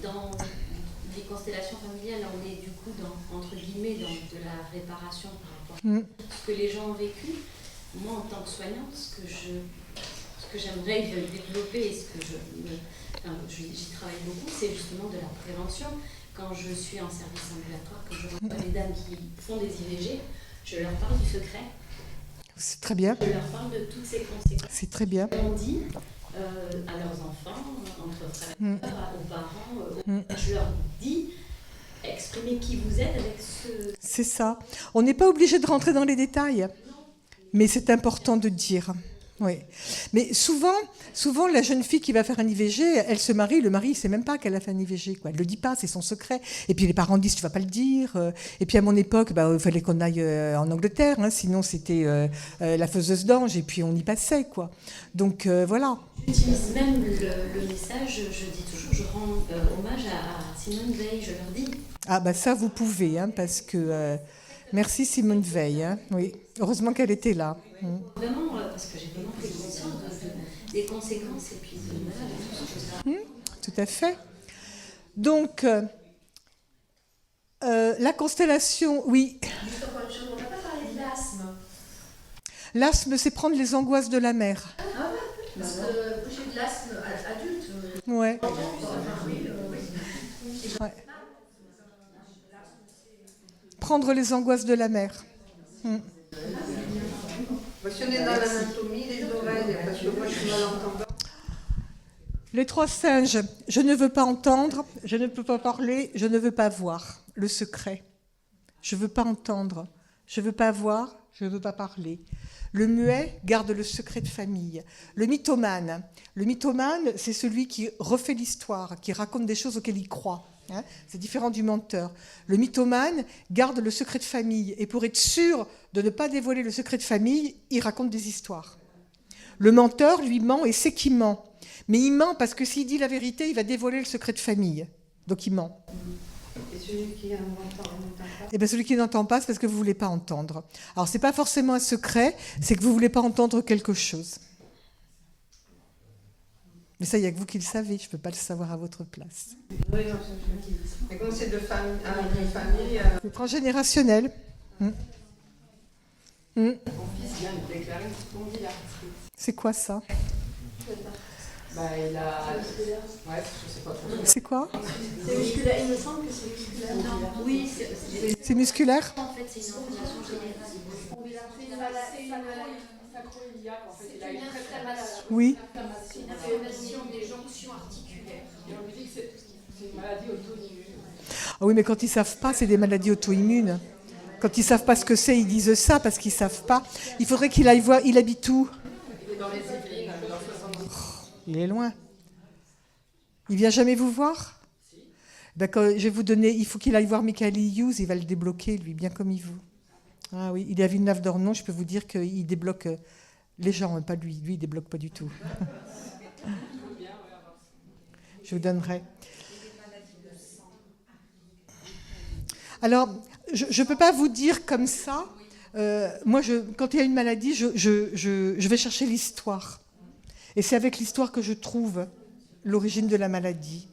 Dans les constellations familiales, on est du coup, entre guillemets, dans de la réparation par rapport à ce que les gens ont vécu. Moi, en tant que soignante, ce que j'aimerais développer et ce que j'y travaille beaucoup, c'est justement de la prévention. Quand je suis en service ambulatoire, quand je reçois des dames qui font des IVG, je leur parle du secret. C'est très bien. Je leur parle de toutes ces conséquences. C'est très bien. On dit à leurs enfants, entre frères et sœurs, aux parents, je leur dis, exprimez qui vous êtes avec ce... C'est ça. On n'est pas obligé de rentrer dans les détails, mais c'est important de dire. Oui. Mais souvent, la jeune fille qui va faire un IVG, elle se marie, le mari ne sait même pas qu'elle a fait un IVG. Quoi. Elle ne le dit pas, c'est son secret. Et puis les parents disent, tu ne vas pas le dire. Et puis à mon époque, il fallait qu'on aille en Angleterre, hein, sinon c'était la faiseuse d'ange, et puis on y passait. Quoi. Donc voilà. J'utilise même le message, je dis toujours, je rends hommage à Simone Veil, je leur dis. Ah ça vous pouvez, hein, parce que... merci Simone Veil, hein, oui. Heureusement qu'elle était là. Vraiment, parce que j'ai vraiment pris conscience des conséquences et puis de toutes ces choses-là. Tout à fait. Donc, la constellation, oui. On n'a pas parlé de l'asthme. L'asthme, c'est prendre les angoisses de la mère. Ah ouais, parce que j'ai eu de l'asthme adulte. Ouais. Ouais. Prendre les angoisses de la mère. Si on est dans l'anatomie des oreilles, parce que moi je suis malentendante. Les 3 singes, je ne veux pas entendre, je ne peux pas parler, je ne veux pas voir. Le secret. Je ne veux pas entendre, je ne veux pas voir, je ne veux pas parler. Le muet garde le secret de famille. Le mythomane, c'est celui qui refait l'histoire, qui raconte des choses auxquelles il croit. Hein, c'est différent du menteur. Le mythomane garde le secret de famille et pour être sûr de ne pas dévoiler le secret de famille, il raconte des histoires. Le menteur, lui, ment et sait qu'il ment. Mais il ment parce que s'il dit la vérité, il va dévoiler le secret de famille. Donc il ment. Et celui qui n'entend pas. Et bien celui qui n'entend pas, c'est parce que vous ne voulez pas entendre. Alors ce n'est pas forcément un secret, c'est que vous ne voulez pas entendre quelque chose. Mais ça, il n'y a que vous qui le savez, je ne peux pas le savoir à votre place. Oui, non, mais comme c'est de famille à une famille... C'est transgénérationnel. Mon fils vient de déclarer une spondylarthrite. C'est quoi ça? Il a... Ouais, je sais pas trop. C'est quoi? C'est musculaire, il me semble que c'est musculaire. Non, oui, C'est musculaire? En fait, c'est une inflammation générale. C'est une sacro-iliaque, en fait. Il a une très maladie. Oui. C'est une inflammation des jonctions articulaires. Et on lui dit que c'est une maladie auto-immune. Ah oui, mais quand ils ne savent pas, c'est des maladies auto-immunes. Quand ils ne savent pas ce que c'est, ils disent ça parce qu'ils ne savent pas. Il faudrait qu'il aille voir. Il habite où? Il est dans les Yvelines, dans 70. Il est loin. Il vient jamais vous voir? Ben, je vais vous donner. Il faut qu'il aille voir Michael Hughes. Il va le débloquer, lui, bien comme il veut. Ah oui, il est à Villeneuve-d'Ornon. Je peux vous dire qu'il débloque les gens, pas lui. Lui, il débloque pas du tout. Je vous donnerai. Alors, je ne peux pas vous dire comme ça. Moi, quand il y a une maladie, je vais chercher l'histoire. Et c'est avec l'histoire que je trouve l'origine de la maladie.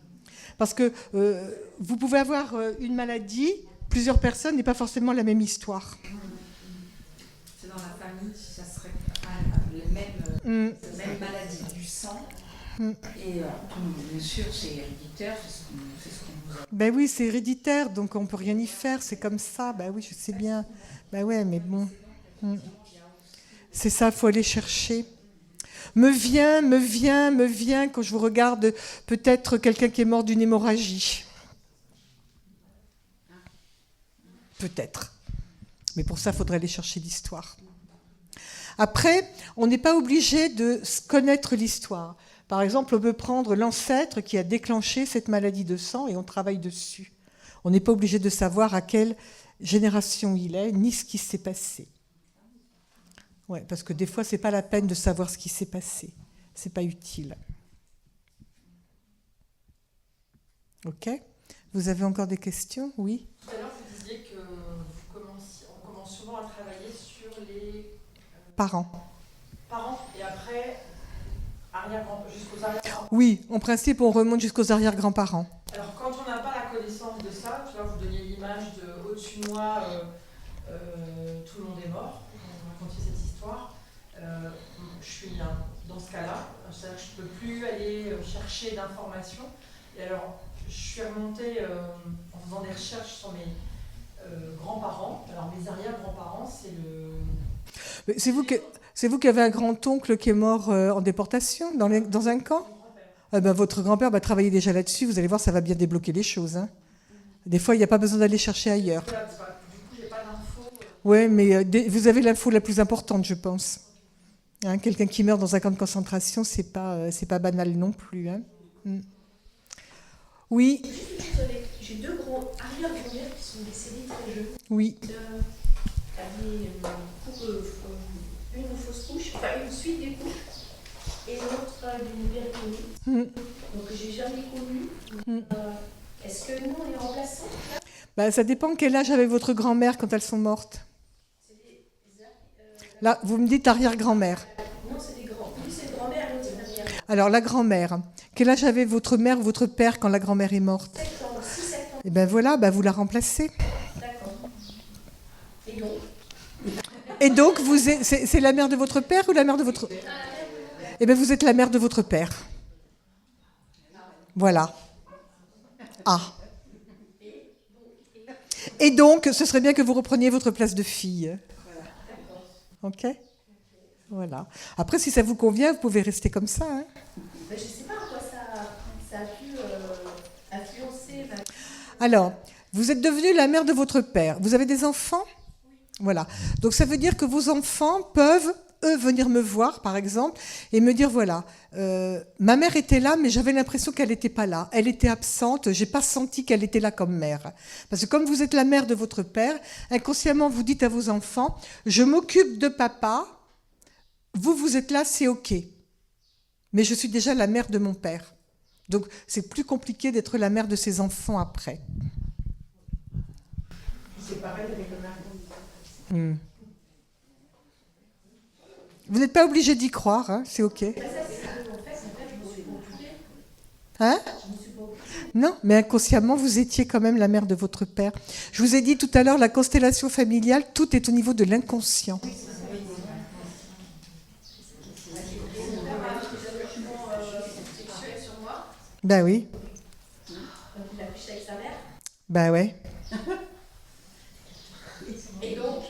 Parce que vous pouvez avoir une maladie, plusieurs personnes, et pas forcément la même histoire. C'est dans la famille, ça serait les mêmes maladies du sang. Et bien sûr, c'est héréditaire, c'est ce qu'on vous a... Ben oui, c'est héréditaire, donc on ne peut rien y faire, c'est comme ça. Ben oui, je sais bien. Ben ouais, mais bon. C'est ça, il faut aller chercher. Me vient, quand je vous regarde, peut-être quelqu'un qui est mort d'une hémorragie. Peut-être. Mais pour ça, il faudrait aller chercher l'histoire. Après, on n'est pas obligé de connaître l'histoire. Par exemple, on peut prendre l'ancêtre qui a déclenché cette maladie de sang et on travaille dessus. On n'est pas obligé de savoir à quelle génération il est, ni ce qui s'est passé. Ouais, parce que des fois, ce n'est pas la peine de savoir ce qui s'est passé. Ce n'est pas utile. OK? Vous avez encore des questions? Oui? Tout à l'heure, vous disiez qu'on commence souvent à travailler sur les... Parents. Et après, jusqu'aux arrière-grands-parents. Oui, en principe, on remonte jusqu'aux arrière-grands-parents. Alors, quand on n'a pas la connaissance de ça, tu vois, vous donniez l'image de au-dessus de moi, tout le monde est mort. Vous racontiez cette histoire. Je suis dans ce cas-là. C'est-à-dire que je ne peux plus aller chercher d'informations. Et alors, je suis remontée en faisant des recherches sur mes grands-parents. Alors, mes arrière-grands-parents, c'est le... Mais c'est vous qui avez un grand-oncle qui est mort en déportation dans un camp? Votre grand-père va travailler déjà là-dessus. Vous allez voir, ça va bien débloquer les choses. Hein. Des fois, il n'y a pas besoin d'aller chercher ailleurs. Du coup, j'ai pas d'infos. Oui, mais vous avez l'info la plus importante, je pense. Hein, quelqu'un qui meurt dans un camp de concentration, c'est pas banal non plus. Hein. Oui. J'ai deux grands arrière-grands-mères qui sont décédées très jeunes. Oui. Une fausse couche, enfin une suite des couches, et l'autre d'une péritonnite. Donc j'ai jamais connu. Est-ce que nous on est remplaçants? Ça dépend quel âge avait votre grand-mère quand elles sont mortes. Là, vous me dites arrière-grand-mère. Non, c'est des grands. Lui c'est grand-mère, l'autre c'est arrière. Alors la grand-mère. Quel âge avait votre mère ou votre père quand la grand-mère est morte? 7 ans, 6-7 ans. Et bien voilà, vous la remplacez. D'accord. Et donc, c'est la mère de votre père ou la mère de votre... Eh bien, vous êtes la mère de votre père. Voilà. Ah. Et donc, ce serait bien que vous repreniez votre place de fille. OK? Voilà. Après, si ça vous convient, vous pouvez rester comme ça. Hein. Je ne sais pas en quoi ça a pu influencer. Alors, vous êtes devenue la mère de votre père. Vous avez des enfants? Voilà. Donc ça veut dire que vos enfants peuvent, eux, venir me voir, par exemple, et me dire, voilà, ma mère était là, mais j'avais l'impression qu'elle n'était pas là. Elle était absente, je n'ai pas senti qu'elle était là comme mère. Parce que comme vous êtes la mère de votre père, inconsciemment, vous dites à vos enfants, je m'occupe de papa, vous êtes là, c'est OK. Mais je suis déjà la mère de mon père. Donc c'est plus compliqué d'être la mère de ses enfants après. C'est pareil avec le mari. Vous n'êtes pas obligé d'y croire, hein, c'est OK. Hein? Non, mais inconsciemment, vous étiez quand même la mère de votre père. Je vous ai dit tout à l'heure, la constellation familiale, tout est au niveau de l'inconscient. Ben oui. Donc il a couché avec sa mère. Ben ouais. Et donc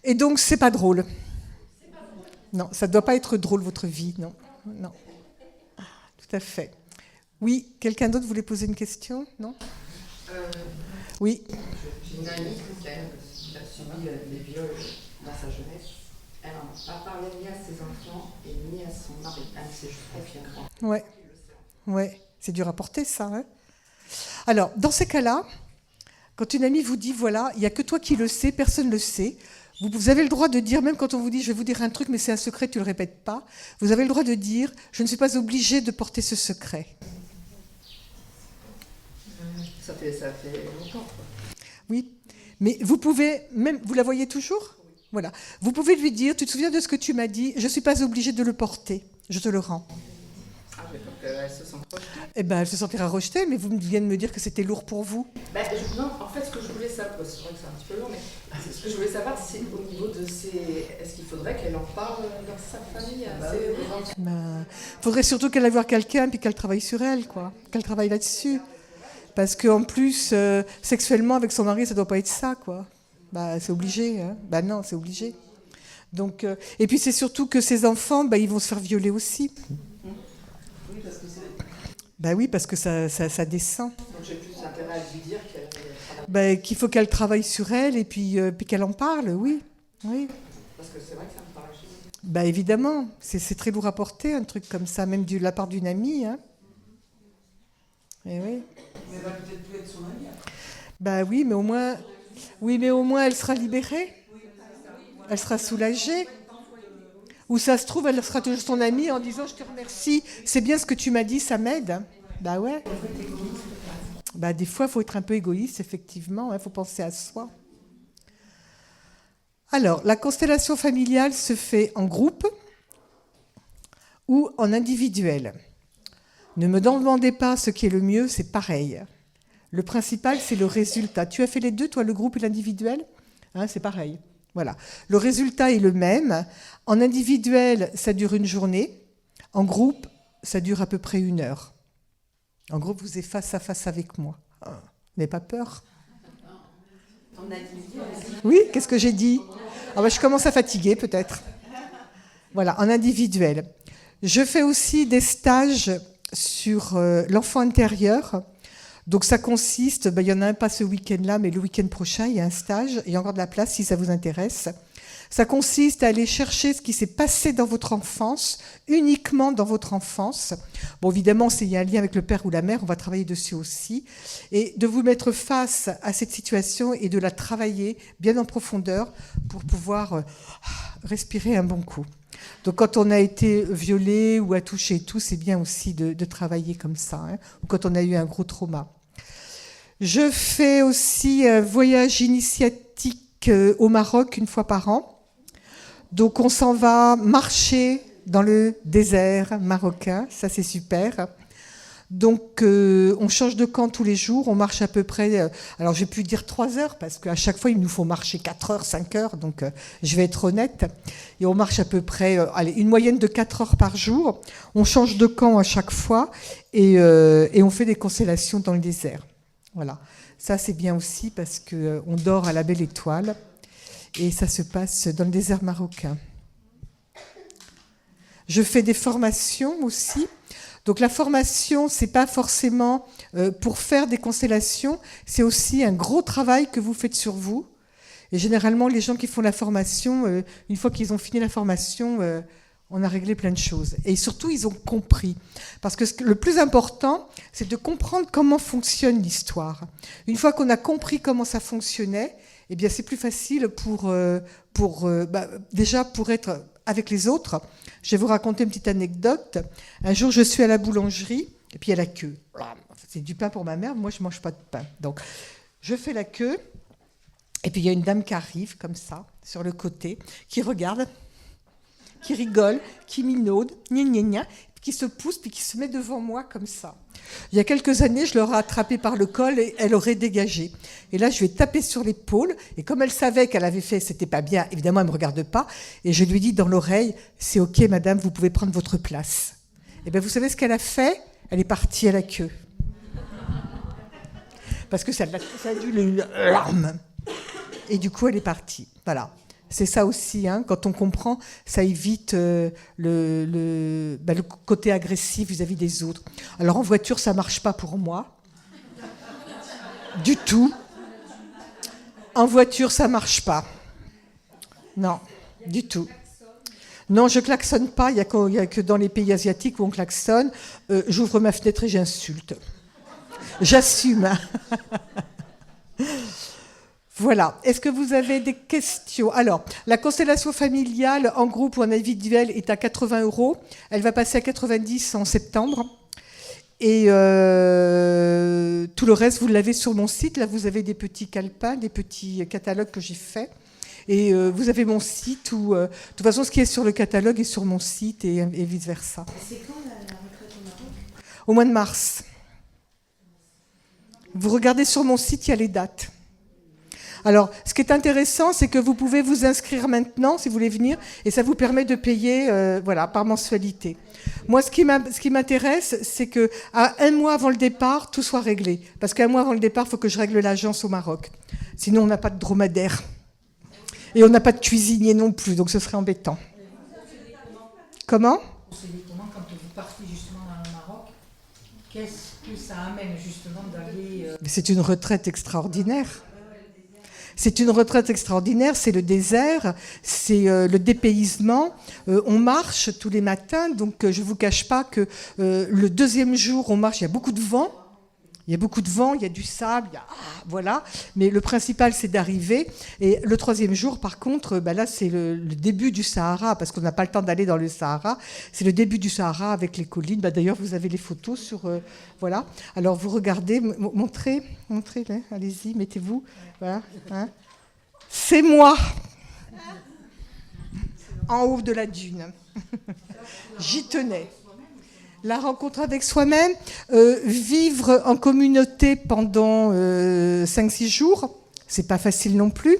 Et donc, c'est pas drôle. Non, ça ne doit pas être drôle, votre vie, non. Non. Tout à fait. Oui, quelqu'un d'autre voulait poser une question? Non? Oui. J'ai une amie qui a subi des viols dans sa jeunesse. Elle n'a pas parlé ni à ses enfants et ni à son mari. Elle s'est juste confiée à moi. Ouais. C'est dur à porter, ça. Hein. Alors, dans ces cas-là, quand une amie vous dit, voilà, il n'y a que toi qui le sais, personne ne le sait, vous avez le droit de dire, même quand on vous dit, je vais vous dire un truc, mais c'est un secret, tu ne le répètes pas, vous avez le droit de dire, je ne suis pas obligée de porter ce secret. Ça fait longtemps. Quoi. Oui, mais vous pouvez, même, vous la voyez toujours ? Voilà. Vous pouvez lui dire, tu te souviens de ce que tu m'as dit, je ne suis pas obligée de le porter, je te le rends. Ah, j'ai peur qu'elle se sente rejetée. Eh bien, elle se sentira rejetée, mais vous venez de me dire que c'était lourd pour vous. Non, en fait, ce que je voulais savoir, c'est vrai que c'est un petit peu long, mais ce que je voulais savoir, c'est au niveau de ses... Est-ce qu'il faudrait qu'elle en parle dans sa famille Il faudrait surtout qu'elle aille voir quelqu'un, puis qu'elle travaille sur elle, quoi. Qu'elle travaille là-dessus. Parce qu'en plus, sexuellement, avec son mari, ça ne doit pas être ça, quoi. C'est obligé, hein. Non, c'est obligé. Donc, et puis c'est surtout que ses enfants, ils vont se faire violer aussi. Oui, parce que c'est... Oui, parce que ça descend. Donc j'ai plus intérêt à lui dire qu'elle... qu'il faut qu'elle travaille sur elle et puis qu'elle en parle, oui. Parce que c'est vrai que ça me paraît chez évidemment, c'est très lourd à porter, un truc comme ça, même de la part d'une amie. Hein. Et oui. Mais elle va peut-être plus être son amie après. Oui, mais au moins elle sera libérée. Elle sera soulagée. Ou ça se trouve, elle sera toujours son amie en disant, je te remercie, c'est bien ce que tu m'as dit, ça m'aide. Ouais. Des fois, il faut être un peu égoïste, effectivement, il faut penser à soi. Alors, la constellation familiale se fait en groupe ou en individuel. Ne me demandez pas ce qui est le mieux, c'est pareil. Le principal, c'est le résultat. Tu as fait les deux, toi, le groupe et l'individuel ? C'est pareil. Voilà. Le résultat est le même. En individuel, ça dure une journée. En groupe, ça dure à peu près 1 heure. En groupe, vous êtes face à face avec moi. Vous n'avez pas peur ? Oui, qu'est-ce que j'ai dit ? Je commence à fatiguer, peut-être. Voilà, en individuel. Je fais aussi des stages sur l'enfant intérieur. Donc ça consiste, il y en a un pas ce week-end-là, mais le week-end prochain, il y a un stage, il y a encore de la place si ça vous intéresse. Ça consiste à aller chercher ce qui s'est passé dans votre enfance, uniquement dans votre enfance. Bon, évidemment, s'il y a un lien avec le père ou la mère, on va travailler dessus aussi. Et de vous mettre face à cette situation et de la travailler bien en profondeur pour pouvoir respirer un bon coup. Donc quand on a été violé ou a touché et tout, c'est bien aussi de travailler comme ça, hein, ou quand on a eu un gros trauma. Je fais aussi un voyage initiatique au Maroc 1 fois par an. Donc on s'en va marcher dans le désert marocain, ça c'est super. Donc on change de camp tous les jours, on marche à peu près, alors j'ai pu dire 3 heures parce qu'à chaque fois il nous faut marcher 4 heures, 5 heures, donc je vais être honnête. Et on marche à peu près, une moyenne de 4 heures par jour. On change de camp à chaque fois et on fait des constellations dans le désert. Voilà, ça c'est bien aussi parce qu'on dort à la belle étoile et ça se passe dans le désert marocain. Je fais des formations aussi. Donc la formation, c'est pas forcément pour faire des constellations, c'est aussi un gros travail que vous faites sur vous. Et généralement, les gens qui font la formation, une fois qu'ils ont fini la formation, on a réglé plein de choses. Et surtout, ils ont compris. Parce que le plus important, c'est de comprendre comment fonctionne l'histoire. Une fois qu'on a compris comment ça fonctionnait, eh bien, c'est plus facile déjà pour être avec les autres. Je vais vous raconter une petite anecdote. Un jour, je suis à la boulangerie, et puis il y a la queue. C'est du pain pour ma mère, moi je ne mange pas de pain. Donc, je fais la queue, et puis il y a une dame qui arrive, comme ça, sur le côté, qui regarde, qui rigole, qui minaude, gna gna gna, qui se pousse, puis qui se met devant moi comme ça. Il y a quelques années, je l'aurais attrapée par le col et elle aurait dégagé. Et là, je lui ai tapé sur l'épaule. Et comme elle savait qu'elle avait fait, c'était pas bien, évidemment, elle ne me regarde pas. Et je lui dis dans l'oreille, c'est OK, madame, vous pouvez prendre votre place. Et bien, vous savez ce qu'elle a fait? Elle est partie à la queue. Parce que ça a dû une larme. Et du coup, elle est partie. Voilà. C'est ça aussi, hein, quand on comprend, ça évite le côté agressif vis-à-vis des autres. Alors en voiture, ça ne marche pas pour moi. Du tout. En voiture, ça ne marche pas. Non, du tout. Non, je ne klaxonne pas, il n'y a que dans les pays asiatiques où on klaxonne. J'ouvre ma fenêtre et j'insulte. J'assume. Voilà. Est-ce que vous avez des questions? Alors, la constellation familiale en groupe ou en individuel est à 80 €. Elle va passer à 90 en septembre. Et tout le reste, vous l'avez sur mon site. Là, vous avez des petits calepins, des petits catalogues que j'ai faits. Et vous avez mon site où, de toute façon, ce qui est sur le catalogue est sur mon site et vice-versa. C'est quand la retraite au Maroc? Au mois de mars. Vous regardez sur mon site, il y a les dates. Alors, ce qui est intéressant, c'est que vous pouvez vous inscrire maintenant, si vous voulez venir, et ça vous permet de payer par mensualité. Moi, ce qui m'intéresse, c'est qu'à un mois avant le départ, tout soit réglé. Parce qu'un mois avant le départ, il faut que je règle l'agence au Maroc. Sinon, on n'a pas de dromadaire. Et on n'a pas de cuisinier non plus, donc ce serait embêtant. Comment? Quand vous partez justement dans le Maroc, qu'est-ce que ça amène justement d'aller... C'est une retraite extraordinaire. C'est une retraite extraordinaire, c'est le désert, c'est le dépaysement. On marche tous les matins, donc je ne vous cache pas que le deuxième jour, on marche, il y a beaucoup de vent. Il y a beaucoup de vent, il y a du sable, voilà. Mais le principal, c'est d'arriver. Et le troisième jour, par contre, là, c'est le début du Sahara, parce qu'on n'a pas le temps d'aller dans le Sahara. C'est le début du Sahara avec les collines. D'ailleurs, vous avez les photos sur... voilà. Alors, vous regardez, montrez, allez-y, mettez-vous. Voilà. Hein. C'est moi, en haut de la dune. J'y tenais. La rencontre avec soi-même, vivre en communauté pendant 5-6 jours, c'est pas facile non plus,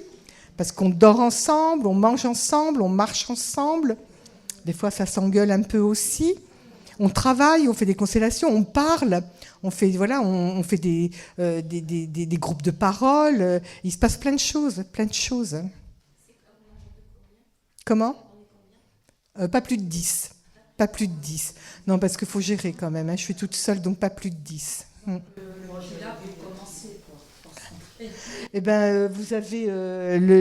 parce qu'on dort ensemble, on mange ensemble, on marche ensemble. Des fois, ça s'engueule un peu aussi. On travaille, on fait des constellations, on parle, on fait des groupes de parole. Il se passe plein de choses, Comment? Pas plus de 10. Pas plus de 10. Non, parce qu'il faut gérer quand même. Hein. Je suis toute seule, donc pas plus de 10. Eh bien, vous avez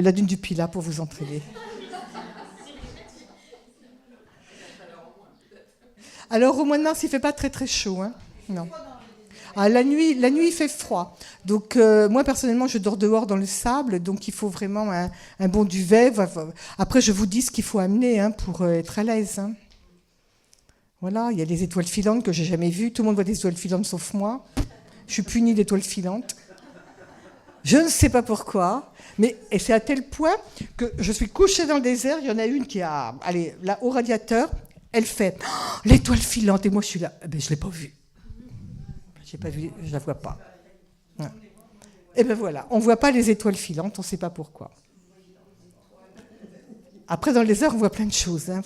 la dune du Pilat pour vous entraîner. Alors, au mois de mars, il ne fait pas très très chaud. Hein. Non. Ah, la nuit, il fait froid. Donc, moi, personnellement, je dors dehors dans le sable, donc il faut vraiment un bon duvet. Après, je vous dis ce qu'il faut amener pour être à l'aise. Hein. Voilà, il y a des étoiles filantes que j'ai jamais vues. Tout le monde voit des étoiles filantes sauf moi. Je suis punie d'étoiles filantes. Je ne sais pas pourquoi, et c'est à tel point que je suis couchée dans le désert. Il y en a une qui a, là, au radiateur, elle fait l'étoile filante et moi je suis là. Je l'ai pas vue. J'ai pas vu, je la vois pas. Ouais. Et ben voilà, on voit pas les étoiles filantes, on sait pas pourquoi. Après, dans le désert, on voit plein de choses. Hein.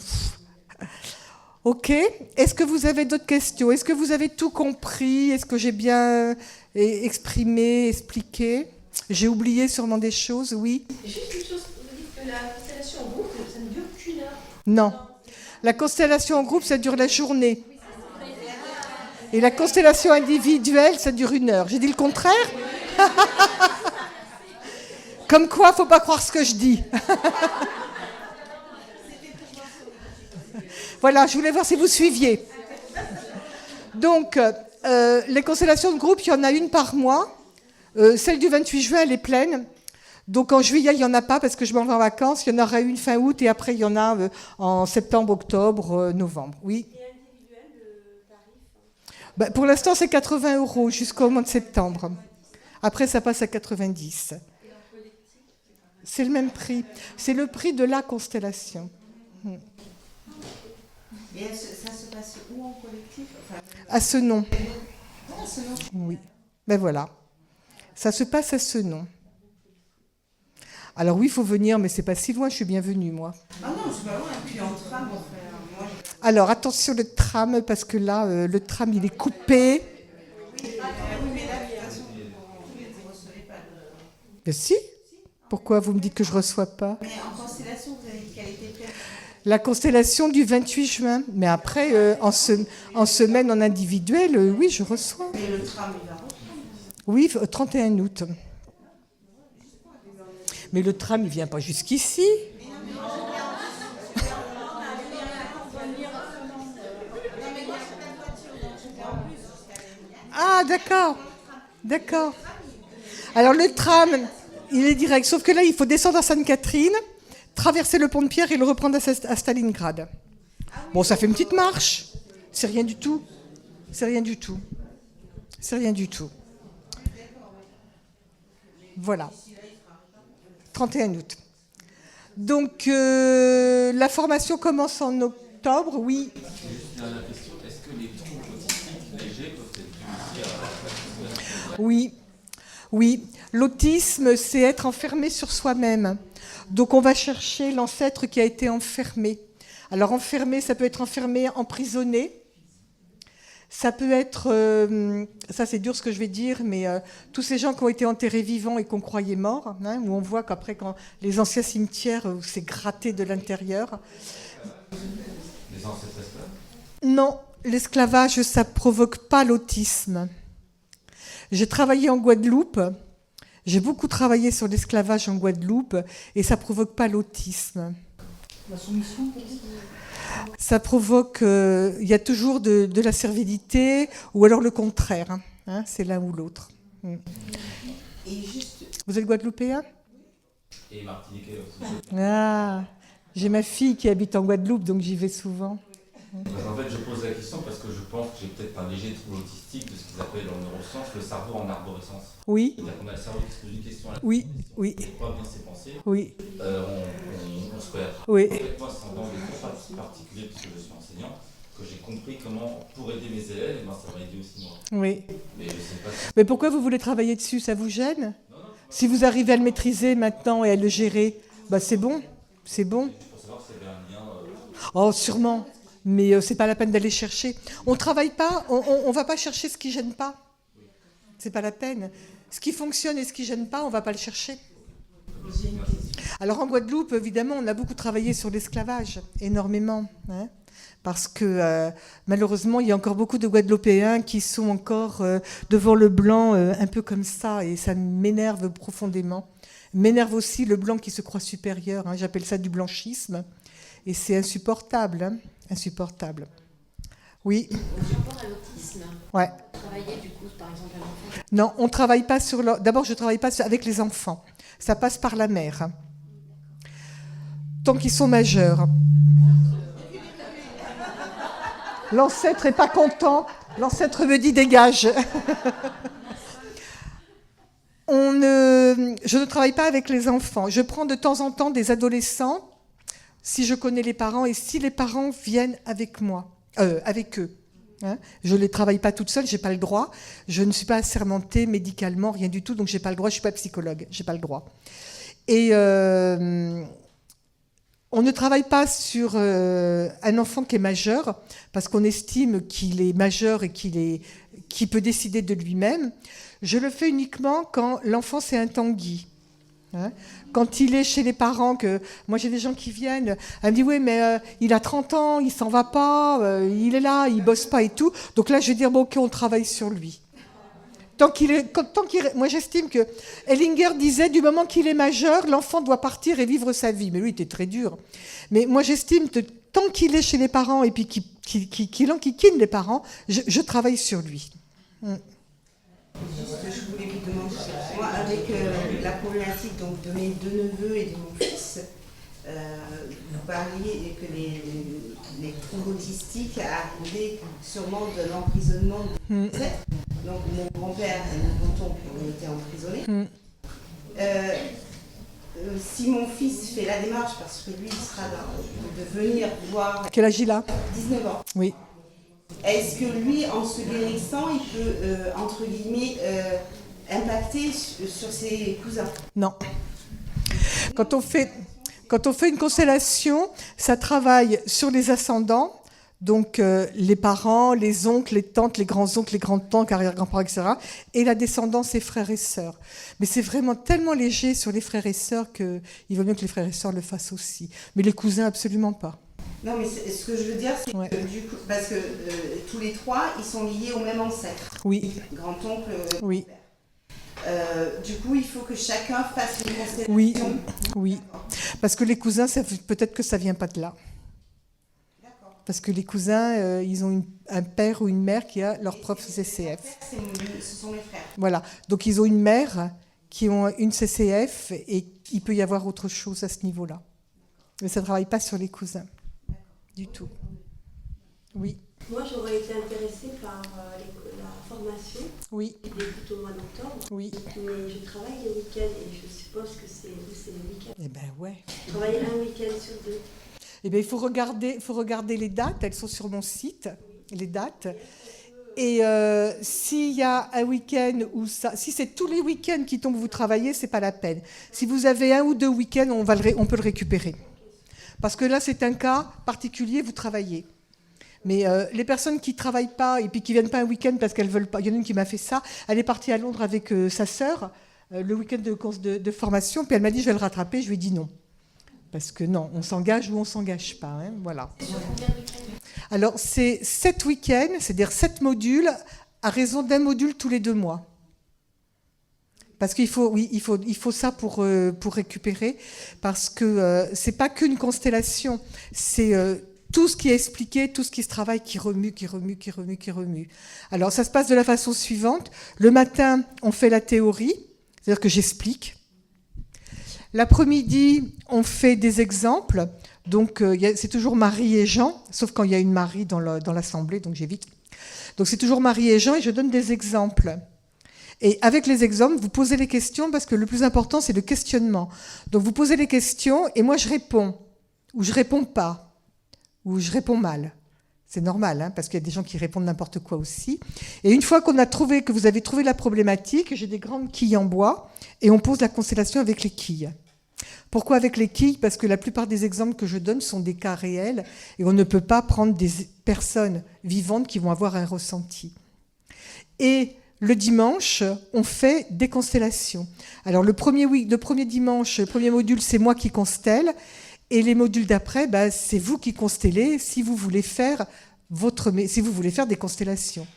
Ok. Est-ce que vous avez d'autres questions? Est-ce que vous avez tout compris? Est-ce que j'ai bien exprimé, expliqué? J'ai oublié sûrement des choses, oui. Juste une chose, vous dites que la constellation en groupe, ça ne dure qu'une heure. Non. La constellation en groupe, ça dure la journée. Et la constellation individuelle, ça dure 1 heure. J'ai dit le contraire? Comme quoi, il ne faut pas croire ce que je dis. Voilà, je voulais voir si vous suiviez. Donc, les constellations de groupe, il y en a une par mois. Celle du 28 juin, elle est pleine. Donc, en juillet, il n'y en a pas parce que je m'en vais en vacances. Il y en aura une fin août et après, il y en a en septembre, octobre, novembre. Oui. Et individuel, le tarif? Pour l'instant, c'est 80 € jusqu'au mois de septembre. Après, ça passe à 90. C'est le même prix. C'est le prix de la constellation. Et ça se passe où en collectif? À Senon. À Senon. Oui. Ben voilà. Ça se passe à Senon. Alors oui, il faut venir, mais c'est pas si loin, je suis bien venue, moi. Ah non, c'est pas loin, et puis en tram, on fait... Moi, Alors attention le tram, parce que là, le tram, il est coupé. oui, mais là, de toute façon, vous ne recevez pas de... Mais si. Pourquoi vous me dites que je ne reçois pas? Mais en constellation, vous avez dit qu'elle était prête. La constellation du 28 juin. Mais après, en semaine, en individuel, oui, je reçois. Mais le tram, il va reprendre. Oui, 31 août. Mais le tram, il ne vient pas jusqu'ici. Ah, d'accord. D'accord. Alors, le tram, il est direct. Sauf que là, il faut descendre à Sainte-Catherine, traverser le pont de Pierre et le reprendre à Stalingrad. Bon, ça fait une petite marche. C'est rien du tout. C'est rien du tout. C'est rien du tout. Voilà. 31 août. Donc, la formation commence en octobre, oui. Juste une dernière question. Est-ce que les troubles autistiques légers peuvent être dus aussi à... Oui. Oui. L'autisme, c'est être enfermé sur soi-même. Donc, on va chercher l'ancêtre qui a été enfermé. Alors, enfermé, ça peut être enfermé, emprisonné. Ça peut être, ça c'est dur ce que je vais dire, mais tous ces gens qui ont été enterrés vivants et qu'on croyait morts, hein, où on voit qu'après, quand les anciens cimetières, où c'est gratté de l'intérieur. Les ancêtres esclaves? Non, l'esclavage, ça ne provoque pas l'autisme. J'ai travaillé en Guadeloupe, j'ai beaucoup travaillé sur l'esclavage en Guadeloupe, et ça ne provoque pas l'autisme. La soumission, ça provoque, il y a toujours de la servilité, ou alors le contraire. Hein, c'est l'un ou l'autre. Et juste... Vous êtes guadeloupéen? Et martiniquais aussi. Ah, j'ai ma fille qui habite en Guadeloupe, donc j'y vais souvent. En fait, je pose la question parce que je pense que j'ai peut-être un léger trouble autistique de ce qu'ils appellent en neurosciences le cerveau en arborescence. Oui. C'est-à-dire qu'on a le cerveau qui se pose une question à la Oui, question, oui. on croit bien ses pensées, oui. On se perd. Oui. En fait, moi, c'est dans des cours particuliers, puisque je suis enseignant, que j'ai compris comment, pour aider mes élèves, ben, ça m'a aidé aussi moi. Oui. Mais je sais pas si... Mais pourquoi vous voulez travailler dessus? Ça vous gêne? Non. Si vous arrivez à le maîtriser maintenant et à le gérer, bah c'est bon. C'est bon. Pour savoir s'il y avait un lien... Oh, sûrement. Mais c'est pas la peine d'aller chercher. On travaille pas, on va pas chercher ce qui gêne pas. C'est pas la peine. Ce qui fonctionne et ce qui gêne pas, on va pas le chercher. Alors en Guadeloupe, évidemment, on a beaucoup travaillé sur l'esclavage, énormément, hein, parce que malheureusement, il y a encore beaucoup de Guadeloupéens qui sont encore devant le blanc, un peu comme ça, et ça m'énerve profondément. M'énerve aussi le blanc qui se croit supérieur. Hein, j'appelle ça du blanchisme, et c'est insupportable. Hein. Insupportable. Oui. Par rapport à l'autisme, ouais. Vous travaillez du coup, par exemple, à l'enfant? Non, on ne travaille pas sur... D'abord, je ne travaille pas avec les enfants. Ça passe par la mère. Tant qu'ils sont majeurs. L'ancêtre n'est pas content. L'ancêtre me dit dégage. Je ne travaille pas avec les enfants. Je prends de temps en temps des adolescents, si je connais les parents et si les parents viennent avec moi, avec eux. Hein. Je ne les travaille pas toute seule, je n'ai pas le droit. Je ne suis pas assermentée médicalement, rien du tout, donc je n'ai pas le droit. Je ne suis pas psychologue, je n'ai pas le droit. Et on ne travaille pas sur un enfant qui est majeur, parce qu'on estime qu'il est majeur et qu'il peut décider de lui-même. Je le fais uniquement quand l'enfant c'est un tanguy. Hein. Quand il est chez les parents, moi j'ai des gens qui viennent, elle me dit oui mais il a 30 ans, il s'en va pas, il est là, il bosse pas et tout. Donc là je vais dire bon ok on travaille sur lui. Moi j'estime que Ellinger disait du moment qu'il est majeur, l'enfant doit partir et vivre sa vie. Mais lui il était très dur. Mais moi j'estime que tant qu'il est chez les parents et puis qu'il enquiquine les parents, je travaille sur lui. Juste, je voulais vous demander, moi, avec la problématique donc, de mes deux neveux et de mon fils, vous parliez que les troubles autistiques arrivaient sûrement de l'emprisonnement de mes ancêtres. Donc mon grand-père et mon tonton ont été emprisonnés. si mon fils fait la démarche, parce que lui, il sera de venir voir... Quel âge il a? 19 ans. Oui. Est-ce que lui, en se guérissant, il peut, entre guillemets, impacter sur ses cousins? Non. Quand on fait une constellation, ça travaille sur les ascendants, donc les parents, les oncles, les tantes, les grands-oncles, les grands-tantes, arrière-grands-parents, etc. Et la descendance, c'est frères et sœurs. Mais c'est vraiment tellement léger sur les frères et sœurs qu'il vaut mieux que les frères et sœurs le fassent aussi. Mais les cousins, absolument pas. Non, mais ce que je veux dire, c'est que du coup, parce que tous les trois, ils sont liés au même ancêtre. Oui. Grand-oncle. Oui. Du coup, il faut que chacun fasse une constellation. Oui, oui. Parce que les cousins, peut-être que ça vient pas de là. Parce que les cousins, ils ont un père ou une mère qui a leur propre CCF. Ce sont mes frères. Voilà. Donc ils ont une mère qui ont une CCF et il peut y avoir autre chose à ce niveau-là. Mais ça ne travaille pas sur les cousins. Du tout. Oui. Moi, j'aurais été intéressée par la formation. Oui. Qui débute au mois d'octobre. Oui. Mais je travaille les week-ends et je suppose que c'est les week-ends. Eh ben ouais. Je travaille un week-end sur 2. Eh bien, il faut regarder les dates. Elles sont sur mon site, les dates. Et s'il y a un week-end où ça... Si c'est tous les week-ends qui tombent, vous travaillez, c'est pas la peine. Si vous avez 1 ou 2 week-ends, on peut le récupérer. Parce que là, c'est un cas particulier, vous travaillez. Mais les personnes qui ne travaillent pas et puis qui ne viennent pas un week-end parce qu'elles ne veulent pas... Il y en a une qui m'a fait ça. Elle est partie à Londres avec sa sœur, le week-end de formation, puis elle m'a dit, je vais le rattraper. Je lui ai dit non. Parce que non, on s'engage ou on ne s'engage pas. Hein, voilà. Alors, c'est 7 week-ends, c'est-à-dire 7 modules, à raison d'un module tous les 2 mois. Parce qu'il faut, oui, il faut ça pour récupérer, parce que c'est pas qu'une constellation, c'est tout ce qui est expliqué, tout ce qui se travaille, qui remue. Alors, ça se passe de la façon suivante. Le matin, on fait la théorie, c'est-à-dire que j'explique. L'après-midi, on fait des exemples. Donc, c'est toujours Marie et Jean, sauf quand il y a une Marie dans l'assemblée, donc j'évite. Donc, c'est toujours Marie et Jean, et je donne des exemples. Et avec les exemples, vous posez les questions, parce que le plus important, c'est le questionnement. Donc, vous posez les questions, et moi, je réponds. Ou je réponds pas. Ou je réponds mal. C'est normal, hein, parce qu'il y a des gens qui répondent n'importe quoi aussi. Et une fois que vous avez trouvé la problématique, j'ai des grandes quilles en bois, et on pose la constellation avec les quilles. Pourquoi avec les quilles? Parce que la plupart des exemples que je donne sont des cas réels, et on ne peut pas prendre des personnes vivantes qui vont avoir un ressenti. Et le dimanche, on fait des constellations. Alors le premier dimanche, le premier module, c'est moi qui constelle, et les modules d'après, c'est vous qui constellez si vous voulez faire des constellations.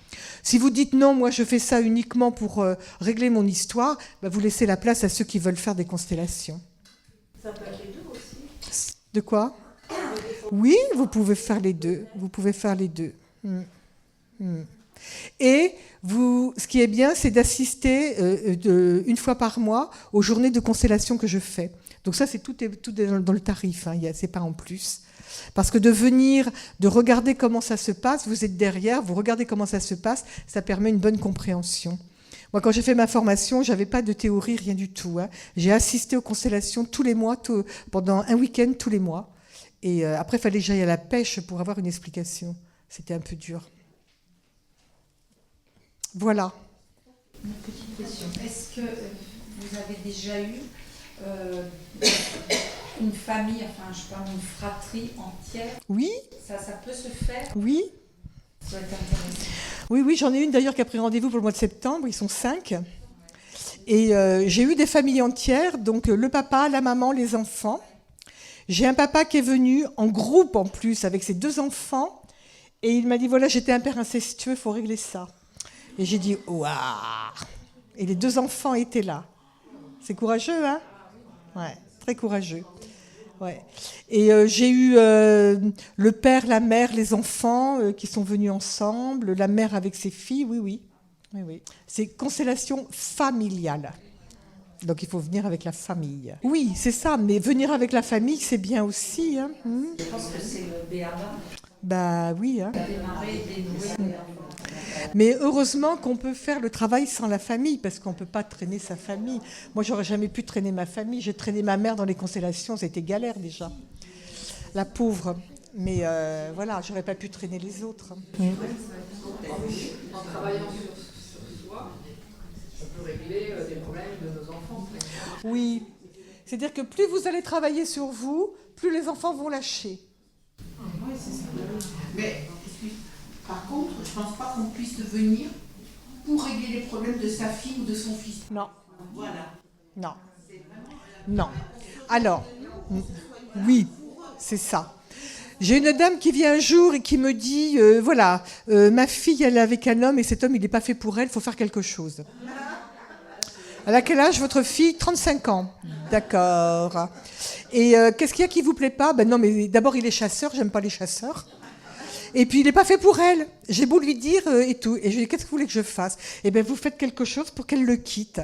Si vous dites non, moi je fais ça uniquement pour régler mon histoire, vous laissez la place à ceux qui veulent faire des constellations. Ça peut être les deux aussi. De quoi? Oui, vous pouvez faire les deux. Et ce qui est bien, c'est d'assister une fois par mois aux journées de constellation que je fais. Donc ça, tout est dans le tarif, hein, c'est pas en plus. Parce que de regarder comment ça se passe, vous êtes derrière, vous regardez comment ça se passe, ça permet une bonne compréhension. Moi, quand j'ai fait ma formation, je n'avais pas de théorie, rien du tout. Hein. J'ai assisté aux constellations tous les mois, pendant un week-end tous les mois. Et après, il fallait que j'aille à la pêche pour avoir une explication. C'était un peu dur. Voilà. Une petite question. Est-ce que vous avez déjà eu une famille, enfin, je parle d'une fratrie entière? Oui. Ça peut se faire? Oui. Ça va être intéressant. Oui, j'en ai une d'ailleurs qui a pris rendez-vous pour le mois de septembre, ils sont 5. Et j'ai eu des familles entières, donc le papa, la maman, les enfants. J'ai un papa qui est venu en groupe en plus, avec ses 2 enfants, et il m'a dit, voilà, j'étais un père incestueux, il faut régler ça. Et j'ai dit, waouh! Et les 2 enfants étaient là. C'est courageux, hein? Ouais, très courageux. Ouais. Et j'ai eu le père, la mère, les enfants qui sont venus ensemble, la mère avec ses filles, oui. C'est constellation familiale. Donc il faut venir avec la famille. Oui, c'est ça, mais venir avec la famille, c'est bien aussi. Hein. Je pense que c'est le BABA. Bah oui. Hein. Démarrer, dénouer. Mais heureusement qu'on peut faire le travail sans la famille, parce qu'on ne peut pas traîner sa famille. Moi, j'aurais jamais pu traîner ma famille. J'ai traîné ma mère dans les constellations, c'était galère déjà. La pauvre. Mais voilà, j'aurais pas pu traîner les autres. En travaillant sur soi, on peut régler des problèmes de nos enfants. Oui. C'est-à-dire que plus vous allez travailler sur vous, plus les enfants vont lâcher. Oui, c'est ça. Mais par contre, je ne pense pas qu'on puisse venir pour régler les problèmes de sa fille ou de son fils. Non. Voilà. Non. Non. Alors, oui, c'est ça. J'ai une dame qui vient un jour et qui me dit, voilà, ma fille, elle est avec un homme et cet homme, il n'est pas fait pour elle, il faut faire quelque chose. Elle a quel âge, votre fille? 35 ans. D'accord. Et qu'est-ce qu'il y a qui vous plaît pas? Ben non, mais d'abord, il est chasseur, j'aime pas les chasseurs. Et puis, il n'est pas fait pour elle. J'ai beau lui dire et tout. Et je lui dis, qu'est-ce que vous voulez que je fasse? Eh bien, vous faites quelque chose pour qu'elle le quitte.